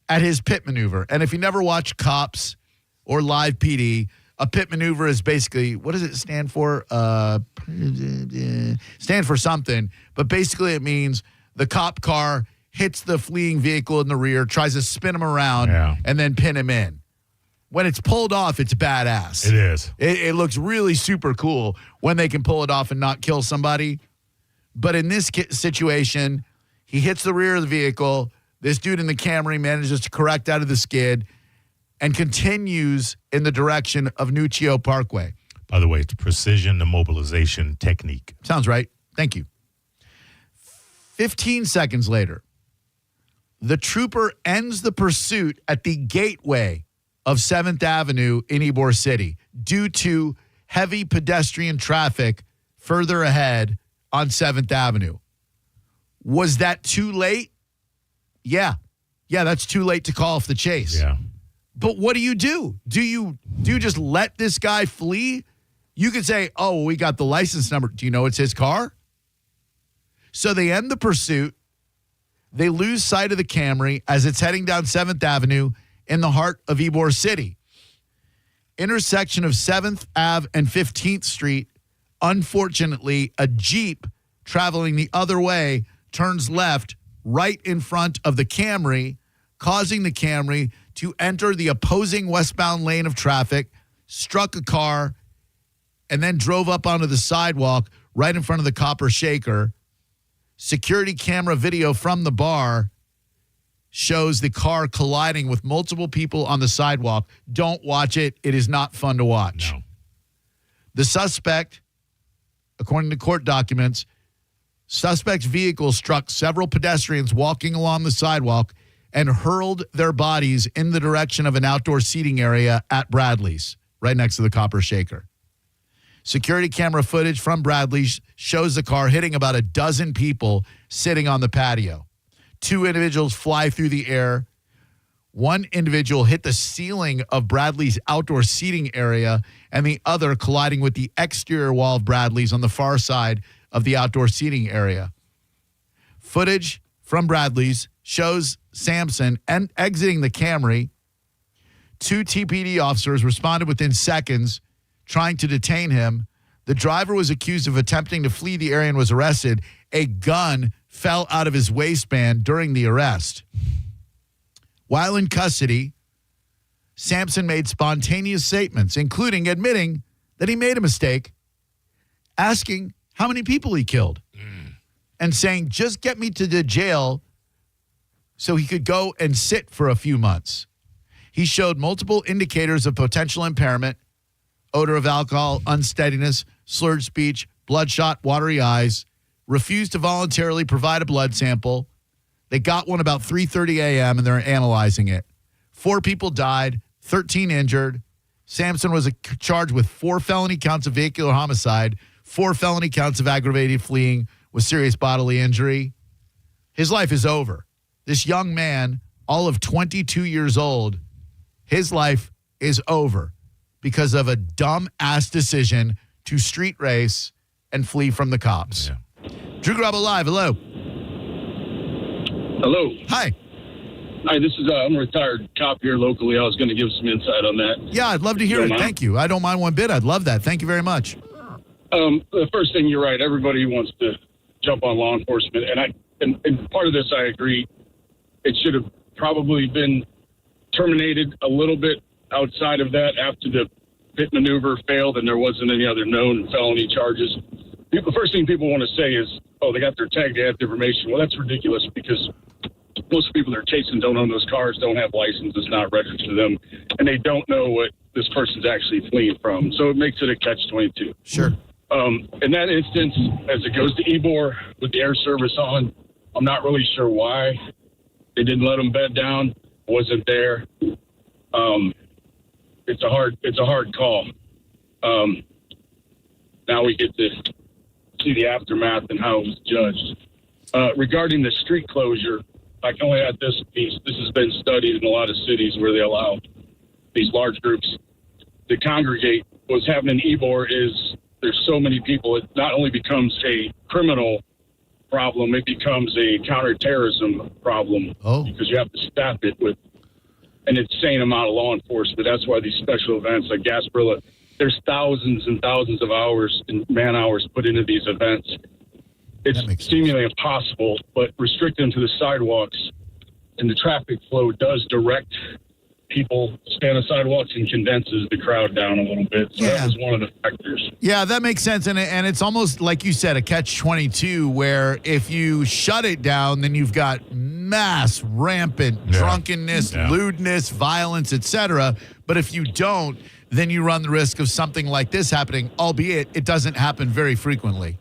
at his pit maneuver. And if you never watch Cops or Live PD, a pit maneuver is basically, what does it stand for? Stand for something. But basically it means the cop car hits the fleeing vehicle in the rear, tries to spin him around, and then pin him in. When it's pulled off, it's badass. It is. It looks really super cool when they can pull it off and not kill somebody. But in this situation, he hits the rear of the vehicle. This dude in the Camry manages to correct out of the skid and continues in the direction of Nuccio Parkway. By the way, it's precision immobilization technique. Sounds right. Thank you. 15 seconds later, the trooper ends the pursuit at the gateway of 7th Avenue in Ybor City due to heavy pedestrian traffic further ahead on 7th Avenue. Was that too late? Yeah. Yeah, that's too late to call off the chase. Yeah. But what do you do? Do you just let this guy flee? You could say, oh, we got the license number. Do you know it's his car? So they end the pursuit. They lose sight of the Camry as it's heading down 7th Avenue in the heart of Ybor City. Intersection of 7th Ave and 15th Street. Unfortunately, a Jeep traveling the other way turns left right in front of the Camry, causing the Camry to enter the opposing westbound lane of traffic, struck a car, and then drove up onto the sidewalk right in front of the Copper Shaker. Security camera video from the bar shows the car colliding with multiple people on the sidewalk. Don't watch it. It is not fun to watch. No. The suspect, according to court documents, suspect's vehicle struck several pedestrians walking along the sidewalk and hurled their bodies in the direction of an outdoor seating area at Bradley's, right next to the Copper Shaker. Security camera footage from Bradley's shows the car hitting about a dozen people sitting on the patio. 2 individuals fly through the air. 1 individual hit the ceiling of Bradley's outdoor seating area, and the other colliding with the exterior wall of Bradley's on the far side of the outdoor seating area. Footage from Bradley's shows Sampson exiting the Camry. 2 TPD officers responded within seconds trying to detain him. The driver was accused of attempting to flee the area and was arrested. A gun fell out of his waistband during the arrest. While in custody, Sampson made spontaneous statements, including admitting that he made a mistake, asking how many people he killed, and saying, just get me to the jail so he could go and sit for a few months. He showed multiple indicators of potential impairment: odor of alcohol, unsteadiness, slurred speech, bloodshot, watery eyes, refused to voluntarily provide a blood sample. They got one about 3:30 a.m. and they're analyzing it. 4 people died, 13 injured. Sampson was charged with 4 felony counts of vehicular homicide, 4 felony counts of aggravated fleeing with serious bodily injury. His life is over. This young man, all of 22 years old, his life is over because of a dumb-ass decision to street race and flee from the cops. Yeah. Drew Garabo Live, hello. Hello. Hi. Hi, this is I'm a retired cop here locally. I was going to give some insight on that. Yeah, I'd love to hear it. Thank you. I don't mind one bit. I'd love that. Thank you very much. The first thing, you're right. Everybody wants to jump on law enforcement, and part of this I agree. It should have probably been terminated a little bit outside of that after the pit maneuver failed and there wasn't any other known felony charges. The first thing people want to say is, oh, they got their tag, they have the information. Well, that's ridiculous because most people they're chasing don't own those cars, don't have licenses, not registered to them, and they don't know what this person's actually fleeing from. So it makes it a catch-22. Sure. In that instance, as it goes to Ybor with the air service on, I'm not really sure why they didn't let them bed down. Wasn't there. It's a hard call. Now we get to see the aftermath and how it was judged. Regarding the street closure, I can only add this piece. This has been studied in a lot of cities where they allow these large groups to congregate. What's happening in Ybor is there's so many people, it not only becomes a criminal problem, it becomes a counterterrorism problem because you have to staff it with an insane amount of law enforcement. That's why these special events like Gasparilla, there's thousands and thousands of hours and man hours put into these events. It's seemingly impossible, but restricting them to the sidewalks and the traffic flow does direct people to stay on the sidewalks and condenses the crowd down a little bit. So that was one of the factors. Yeah, that makes sense. And it's almost like you said, a catch-22 where if you shut it down, then you've got mass rampant drunkenness, lewdness, violence, etc. But if you don't, then you run the risk of something like this happening, albeit it doesn't happen very frequently.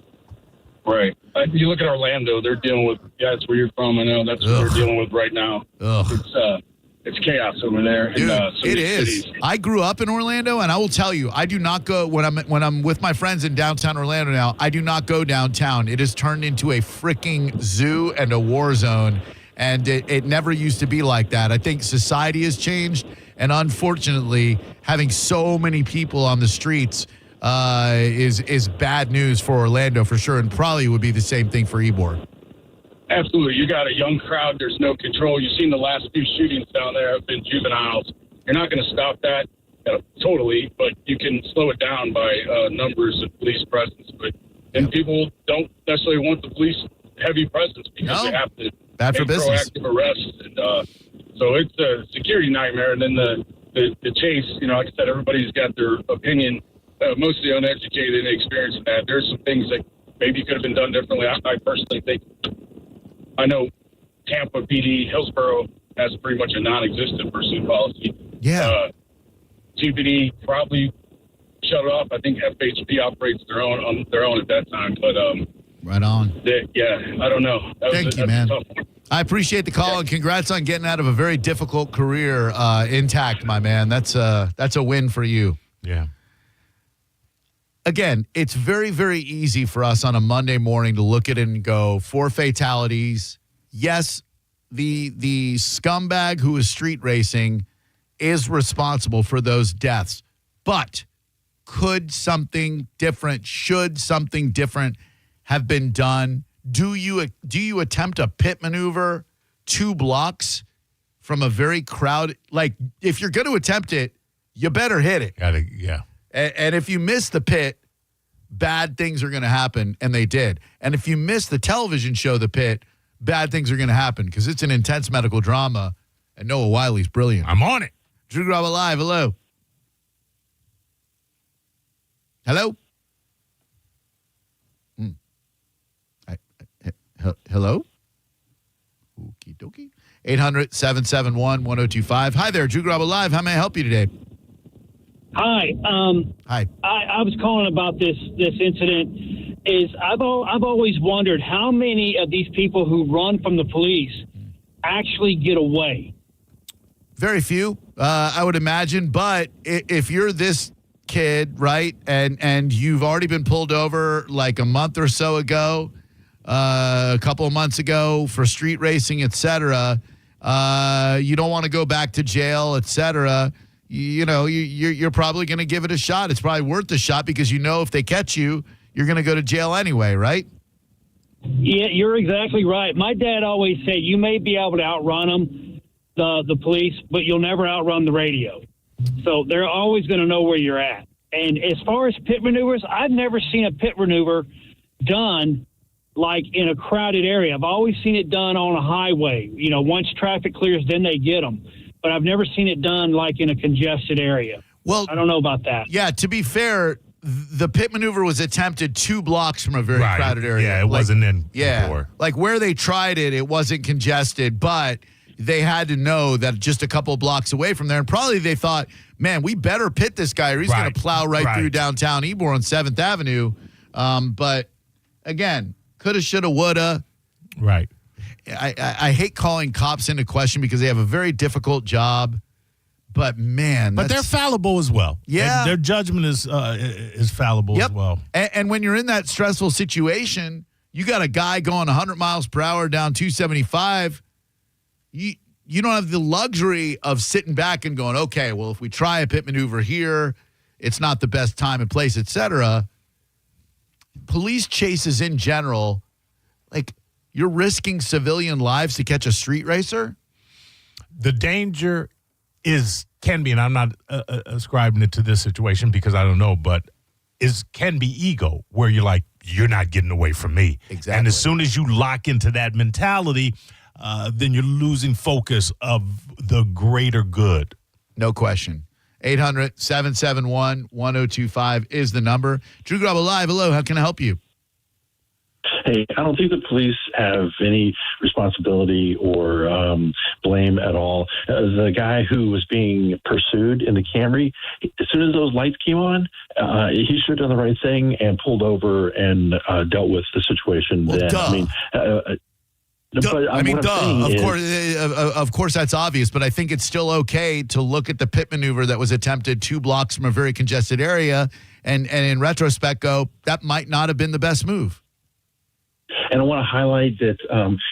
Right. You look at Orlando, they're dealing with, that's where you're from. I know that's what they're dealing with right now. It's chaos over there. Dude, it is. Cities. I grew up in Orlando, and I will tell you, I do not go when I'm with my friends in downtown Orlando now. I do not go downtown. It has turned into a freaking zoo and a war zone, and it never used to be like that. I think society has changed, and unfortunately, having so many people on the streets is bad news for Orlando for sure, and probably would be the same thing for Ybor. Absolutely. You got a young crowd. There's no control. You've seen the last few shootings down there have been juveniles. You're not going to stop that totally, but you can slow it down by numbers of police presence. And people don't necessarily want the police heavy presence because they have to Bad for make business. proactive arrests. And, so it's a security nightmare. And then the chase, like I said, everybody's got their opinion, mostly uneducated and experienced in that. There's some things that maybe could have been done differently. I personally think, I know Tampa PD, Hillsborough has pretty much a non-existent pursuit policy. Yeah. TPD probably shut it off. I think FHP operates on their own at that time. But right on. I don't know. Thank you, man. I appreciate the call and congrats on getting out of a very difficult career intact, my man. That's a win for you. Yeah. Again, it's very, very easy for us on a Monday morning to look at it and go, 4 fatalities. Yes, the scumbag who is street racing is responsible for those deaths. But should something different have been done? Do you attempt a pit maneuver 2 blocks from a very crowded, like if you're going to attempt it, you better hit it. Yeah. And if you miss the pit, bad things are going to happen, and they did. And if you miss the television show, The Pit, bad things are going to happen because it's an intense medical drama, and Noah Wiley's brilliant. I'm on it. Drew Garabo Live, hello. Hello? Hello? Okie dokie. 800-771-1025. Hi there, Drew Garabo Live. How may I help you today? Hi. Hi. I was calling about this incident. I've always wondered how many of these people who run from the police actually get away. Very few, I would imagine. But if you're this kid, right, and you've already been pulled over like a month or so ago, a couple of months ago for street racing, et cetera, you don't want to go back to jail, et cetera, you're probably going to give it a shot. It's probably worth the shot because if they catch you, you're going to go to jail anyway, right? Yeah, you're exactly right. My dad always said you may be able to outrun them, the police, but you'll never outrun the radio. So they're always going to know where you're at. And as far as pit maneuvers, I've never seen a pit maneuver done like in a crowded area. I've always seen it done on a highway. Once traffic clears, then they get them. But I've never seen it done like in a congested area. Well, I don't know about that. Yeah, to be fair, the pit maneuver was attempted 2 blocks from a very crowded area. Yeah, it wasn't in before. Like where they tried it, it wasn't congested, but they had to know that just a couple of blocks away from there. And probably they thought, man, we better pit this guy or he's going to plow right through downtown Ybor on 7th Avenue. But again, coulda, shoulda, woulda. Right. I hate calling cops into question because they have a very difficult job. But man, but they're fallible as well. Yeah, their judgment is fallible as well. And when you're in that stressful situation, you got a guy going 100 miles per hour down 275. You don't have the luxury of sitting back and going, okay, well, if we try a pit maneuver here, it's not the best time and place, etc. Police chases in general, like you're risking civilian lives to catch a street racer. The danger can be, and I'm not ascribing it to this situation because I don't know, but can be ego where you're like, you're not getting away from me. Exactly. And as soon as you lock into that mentality, then you're losing focus of the greater good. No question. 800-771-1025 is the number. Drew Garabo Live, hello, how can I help you? Hey, I don't think the police have any responsibility or blame at all. The guy who was being pursued in the Camry, as soon as those lights came on, he should have done the right thing and pulled over and dealt with the situation. Well, then. duh. I mean, Of course, that's obvious, but I think it's still okay to look at the pit maneuver that was attempted 2 blocks from a very congested area and in retrospect go, that might not have been the best move. And I want to highlight that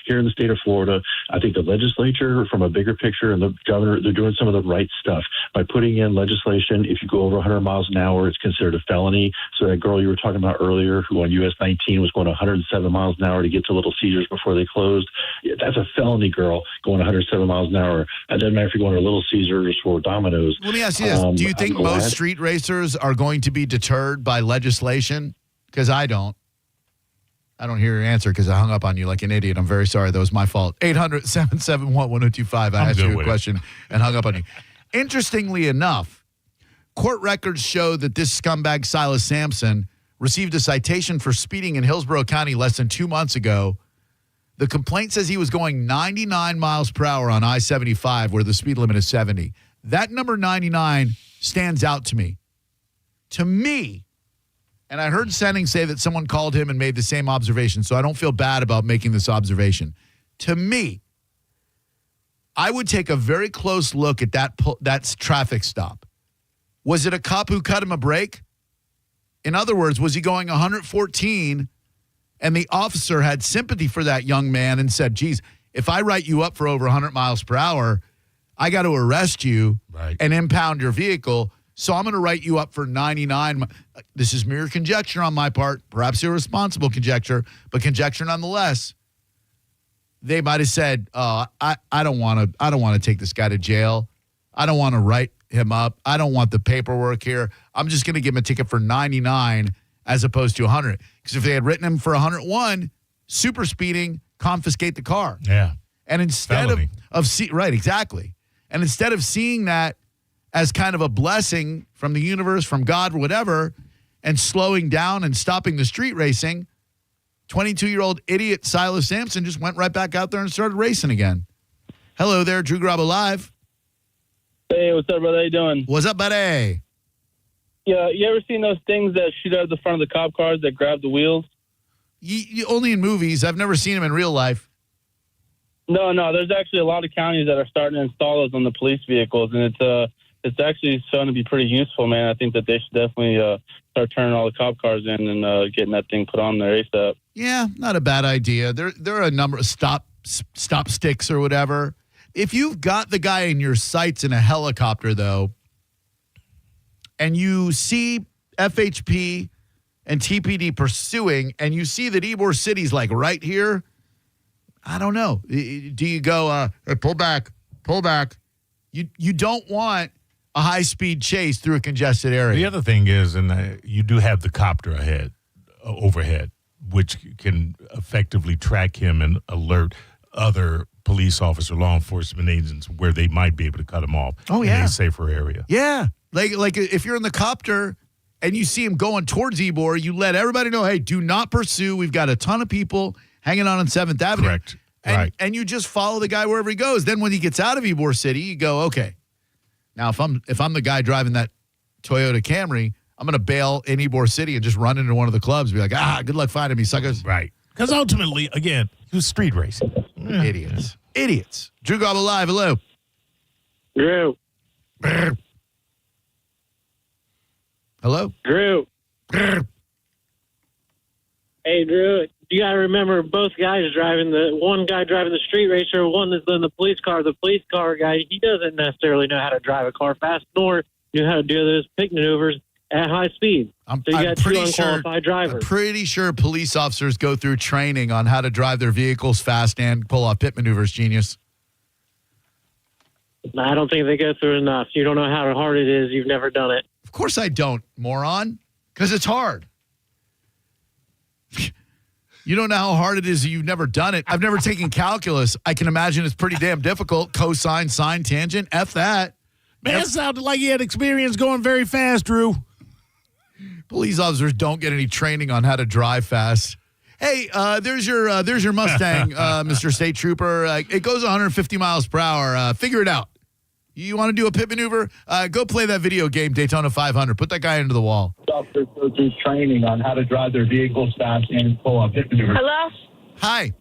here in the state of Florida, I think the legislature, from a bigger picture, and the governor, they're doing some of the right stuff by putting in legislation. If you go over 100 miles an hour, it's considered a felony. So that girl you were talking about earlier, who on US 19 was going 107 miles an hour to get to Little Caesars before they closed, that's a felony, girl, going 107 miles an hour. It doesn't matter if you're going to Little Caesars or Domino's. Let me ask you this. Do you think most street racers are going to be deterred by legislation? Because I don't. I don't hear your answer because I hung up on you like an idiot. I'm very sorry. That was my fault. 800-771-1025. I asked you a question and hung up on you. Interestingly enough, court records show that this scumbag Silas Sampson received a citation for speeding in Hillsborough County less than 2 months ago. The complaint says he was going 99 miles per hour on I-75 where the speed limit is 70. That number 99 stands out to me. To me, and I heard Senning say that someone called him and made the same observation, so I don't feel bad about making this observation. To me, I would take a very close look at that traffic stop. Was it a cop who cut him a break? In other words, was he going 114 and the officer had sympathy for that young man and said, geez, if I write you up for over 100 miles per hour, I got to arrest you and impound your vehicle. So I'm going to write you up for 99. This is mere conjecture on my part, perhaps irresponsible conjecture, but conjecture nonetheless. They might have said, I don't want to take this guy to jail. I don't want to write him up. I don't want the paperwork here. I'm just going to give him a ticket for 99 as opposed to 100. Because if they had written him for 101, super speeding, confiscate the car. Yeah. And instead right, exactly. And instead of seeing that as kind of a blessing from the universe, from God, or whatever, and slowing down and stopping the street racing, 22-year-old idiot Silas Sampson just went right back out there and started racing again. Hello there, Drew Garabo Live. Hey, what's up, brother? How you doing? What's up, buddy? Yeah, you ever seen those things that shoot out the front of the cop cars that grab the wheels? Only in movies. I've never seen them in real life. No, there's actually a lot of counties that are starting to install those on the police vehicles, and it's actually starting to be pretty useful, man. I think that they should definitely start turning all the cop cars in and getting that thing put on there ASAP. Yeah, not a bad idea. There are a number of stop sticks or whatever. If you've got the guy in your sights in a helicopter, though, and you see FHP and TPD pursuing, and you see that Ybor City's like right here, I don't know. Do you go, hey, pull back? You don't want a high-speed chase through a congested area. The other thing is, and you do have the copter overhead, which can effectively track him and alert other police officer, law enforcement agents where they might be able to cut him off in a safer area. Yeah. Like if you're in the copter and you see him going towards Ybor, you let everybody know, hey, do not pursue. We've got a ton of people hanging on 7th Avenue. Correct. And you just follow the guy wherever he goes. Then when he gets out of Ybor City, you go, okay. Now, if I'm the guy driving that Toyota Camry, I'm going to bail in Ybor City and just run into one of the clubs and be like, good luck finding me, suckers. Right. Because ultimately, again, he was street racing. Idiots. Drew Garabo Live, hello. Drew. Hello? Drew. Hey, Drew, you got to remember both guys driving one guy driving the street racer, one that's in the police car. The police car guy, he doesn't necessarily know how to drive a car fast, nor know how to do those pick maneuvers at high speed. So you got two unqualified drivers. I'm pretty sure police officers go through training on how to drive their vehicles fast and pull off pit maneuvers, genius. I don't think they go through enough. You don't know how hard it is. You've never done it. Of course I don't, moron, because it's hard. You don't know how hard it is. You've never done it. I've never taken calculus. I can imagine it's pretty damn difficult. Cosine, sine, tangent. F that. Man, it sounded like you had experience going very fast, Drew. Police officers don't get any training on how to drive fast. Hey, there's your Mustang, Mr. State Trooper. It goes 150 miles per hour. Figure it out. You want to do a pit maneuver? Go play that video game, Daytona 500. Put that guy into the wall. Officers go through training on how to drive their vehicles fast and pull off pit maneuvers. Hello? Hi.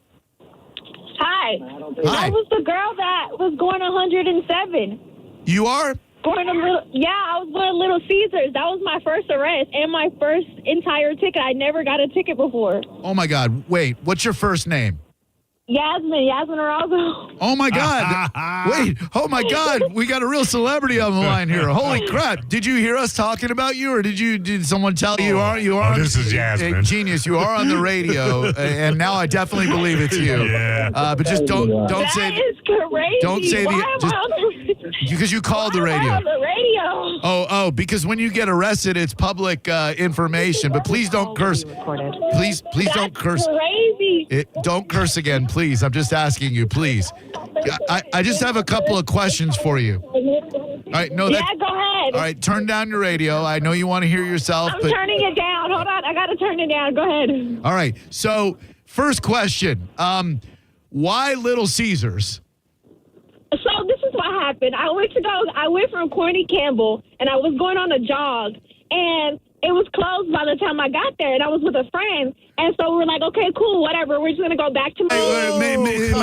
Hi. Hi. I was the girl that was going 107. You are? I was going to Little Caesars. That was my first arrest and my first entire ticket. I never got a ticket before. Oh, my God. Wait, what's your first name? Yasmin Arazo. Oh, my God. Wait. Oh, my God. We got a real celebrity on the line here. Holy crap. Did you hear us talking about you, or did someone tell you? You are. This is Yasmin. Genius. You are on the radio, and now I definitely believe it's you. Yeah. But just don't say. That is crazy. Don't say Why am I on the radio? Because you called the radio. On the radio. Oh, because when you get arrested, it's public information. But please don't curse. Please don't curse. Crazy. Don't curse again, please. I'm just asking you, please. I just have a couple of questions for you. All right, go ahead. All right, turn down your radio. I know you want to hear yourself. I'm turning it down. Hold on, I got to turn it down. Go ahead. All right, so first question. Why Little Caesars? So this is what happened. I went from Corny Campbell, and I was going on a jog, and it was closed by the time I got there, and I was with a friend. And so we're like, okay, cool, whatever. We're just going to go back to my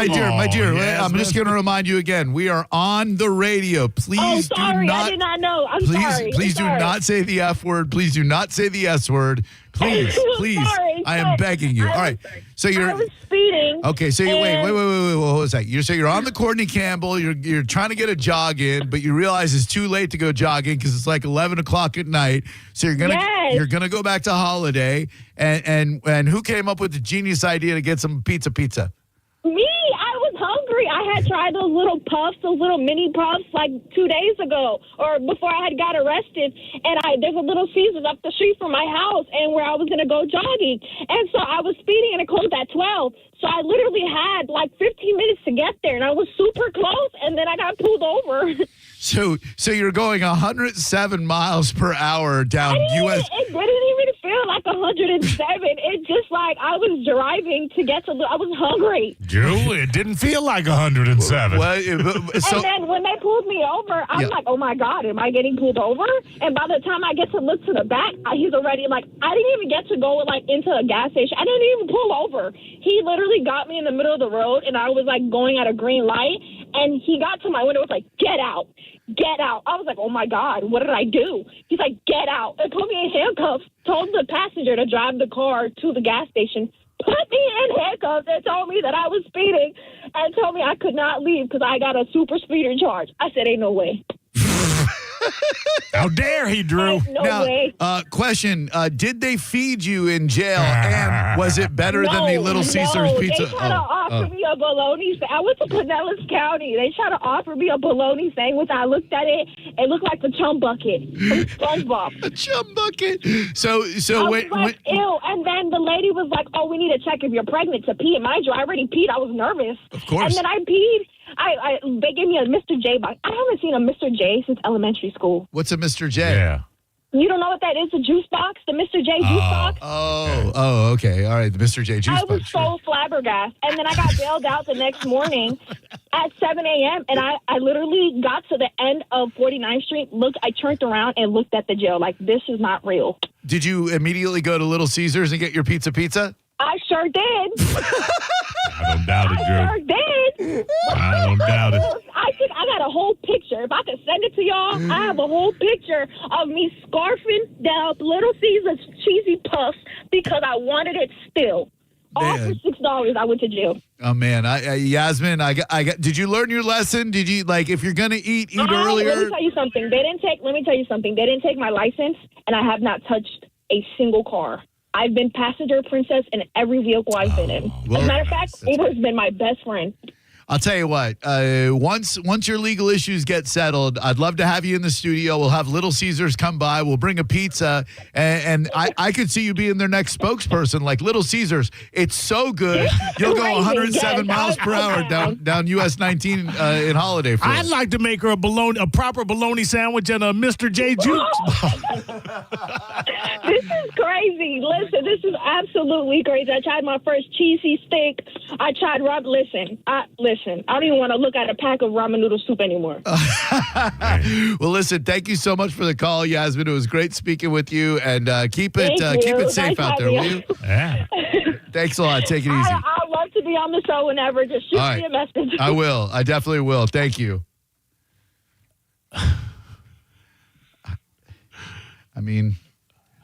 dear, Yes, I'm just going to remind you again. We are on the radio. Please do not. I did not know. I'm sorry. Please do not say the F word. Please do not say the S word. Please. Sorry, I am begging you. All right. So I was speeding. Okay, so wait. What was that? You're on the Courtney Campbell. You're trying to get a jog in, but you realize it's too late to go jogging because it's like 11 o'clock at night. So you're gonna go back to Holiday. And who came up with the genius idea to get some pizza? Me. I was hungry. hungry. I had tried those little puffs, those little mini puffs, like 2 days ago, or before I had got arrested. And there's a Little Caesars up the street from my house, and where I was gonna go jogging. And so I was speeding, and it closed at 12. So I literally had like 15 minutes to get there, and I was super close. And then I got pulled over. So you're going 107 miles per hour down U.S. It didn't even feel like 107. It just like I was driving to get to. I was hungry. Julie, it didn't feel like 107. And then when they pulled me over, I'm like, oh my God, am I getting pulled over? And by the time I get to look to the back, he's already like, I didn't even get to go like into a gas station. I didn't even pull over. He literally got me in the middle of the road, and I was like going at a green light, and he got to my window and was like, get out. Get out. I was like, oh my God, what did I do? He's like, get out. And put me in handcuffs, told the passenger to drive the car to the gas station, put me in handcuffs, and told me that I was speeding, and told me I could not leave because I got a super speeder charge. I said, ain't no way. How dare he, Drew? No way. Question, did they feed you in jail, and was it better than the Little Caesars pizza? They tried to offer me a bologna. I went to Pinellas County. They tried to offer me a bologna sandwich. I looked at it. It looked like the chum bucket from SpongeBob. A chum bucket. So I was like, ew. And then the lady was like, oh, we need to check if you're pregnant to pee. And mind you, I already peed. I was nervous. Of course. And then I peed. They gave me a Mr. J box. I haven't seen a Mr. J since elementary school. What's a Mr. J? Yeah. You don't know what that is? The juice box? The Mr. J juice box? Oh, okay. All right, the Mr. J juice I was box. so flabbergasted. And then I got bailed out the next morning at 7 a.m. And I literally got to the end of 49th Street. I turned around and looked at the jail like, this is not real. Did you immediately go to Little Caesars and get your pizza? I sure did. I don't doubt it, Drew. I sure did. I don't doubt it. I got a whole picture. If I could send it to y'all, I have a whole picture of me scarfing down Little Caesars cheesy puffs because I wanted it still. All for $6, I went to jail. Oh man, Yasmin, did you learn your lesson? Did you if you're gonna eat earlier? Let me tell you something. They didn't take my license, and I have not touched a single car. I've been passenger princess in every vehicle I've been in. As a matter of fact, Uber's been my best friend. I'll tell you what, once your legal issues get settled, I'd love to have you in the studio. We'll have Little Caesars come by. We'll bring a pizza. And I could see you being their next spokesperson, like Little Caesars. It's so good. You'll go 107 miles per hour down US 19 in holiday for I'd like to make her a proper bologna sandwich and a Mr. J juice. This is crazy. Listen, this is absolutely crazy. I tried my first cheesy steak. I tried Listen, I don't even want to look at a pack of ramen noodle soup anymore. Well, listen, thank you so much for the call, Yasmin. It was great speaking with you, and keep it safe out there, will you? Yeah. Thanks a lot. Take it easy. I'd love to be on the show whenever. Just shoot me a message. I will. I definitely will. Thank you. I mean,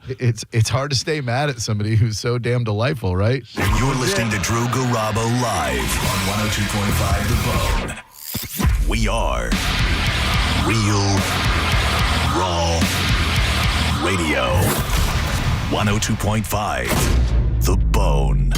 it's hard to stay mad at somebody who's so damn delightful, right? You're listening to Drew Garabo live on 102.5 The Bone. We are Real Raw Radio. 102.5 The Bone.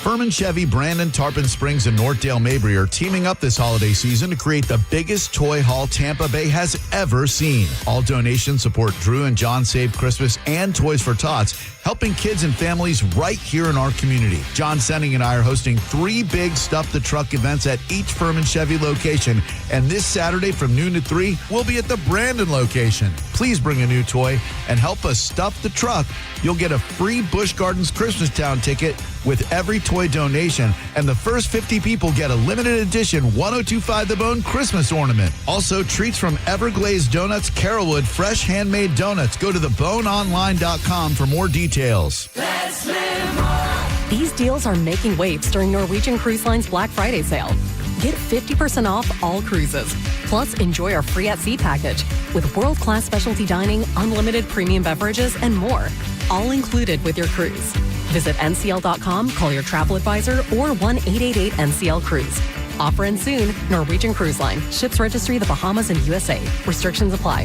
Furman Chevy, Brandon, Tarpon Springs, and Northdale Mabry are teaming up this holiday season to create the biggest toy haul Tampa Bay has ever seen. All donations support Drew and John Save Christmas and Toys for Tots, helping kids and families right here in our community. John Senning and I are hosting 3 big Stuff the Truck events at each Furman Chevy location, and this Saturday from noon to 3, we'll be at the Brandon location. Please bring a new toy and help us stuff the truck. You'll get a free Busch Gardens Christmas Town ticket with every toy donation, and the first 50 people get a limited edition 1025 The Bone Christmas ornament. Also, treats from Everglazed Donuts, Carrollwood, fresh handmade donuts. Go to theboneonline.com for more details. Let's live more. These deals are making waves during Norwegian Cruise Line's Black Friday sale. Get 50% off all cruises. Plus, enjoy our free at sea package with world-class specialty dining, unlimited premium beverages, and more. All included with your cruise. Visit ncl.com, call your travel advisor, or 1-888-NCL-CRUISE. Offer ends soon. Norwegian Cruise Line. Ships registry the Bahamas and USA. Restrictions apply.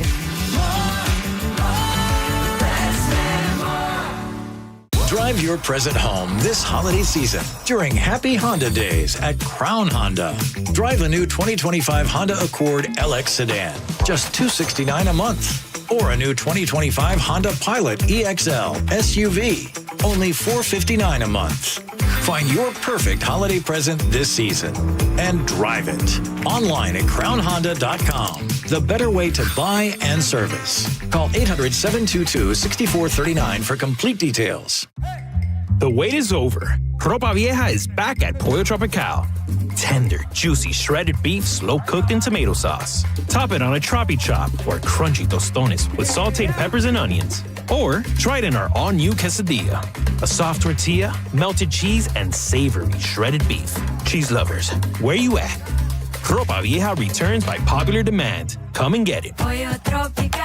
Drive Drive your present home this holiday season during Happy Honda Days at Crown Honda. Drive a new 2025 Honda Accord LX sedan, just $269 a month. Or a new 2025 Honda Pilot EXL SUV, only $459 a month. Find your perfect holiday present this season and drive it online at crownhonda.com. The better way to buy and service. Call 800-722-6439 for complete details. The wait is over. Ropa Vieja is back at Pollo Tropical. Tender, juicy, shredded beef slow-cooked in tomato sauce. Top it on a tropi chop or crunchy tostones with sauteed peppers and onions. Or try it in our all-new quesadilla. A soft tortilla, melted cheese, and savory shredded beef. Cheese lovers, where you at? Ropa Vieja returns by popular demand. Come and get it. Pollo Tropical.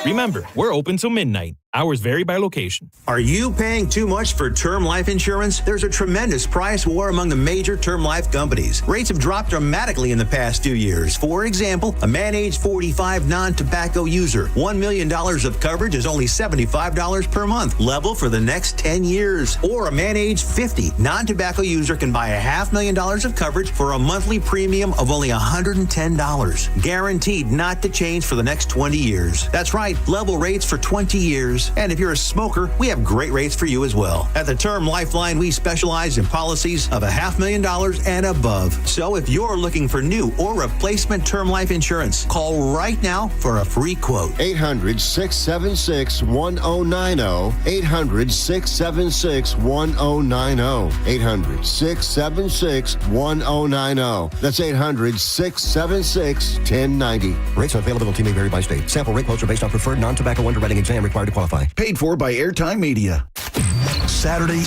Remember, we're open till midnight. Hours vary by location. Are you paying too much for term life insurance? There's a tremendous price war among the major term life companies. Rates have dropped dramatically in the past 2 years. For example, a man age 45 non-tobacco user, $1 million of coverage is only $75 per month, level for the next 10 years. Or a man age 50 non-tobacco user can buy $500,000 of coverage for a monthly premium of only $110, guaranteed not to change for the next 20 years. That's right, level rates for 20 years. And if you're a smoker, we have great rates for you as well. At the Term Lifeline, we specialize in policies of $500,000 and above. So if you're looking for new or replacement term life insurance, call right now for a free quote. 800-676-1090. 800-676-1090. 800-676-1090. That's 800-676-1090. Rates are available and may vary by state. Sample rate quotes are based on preferred non-tobacco underwriting exam required to qualify. Paid for by Airtime Media. Saturday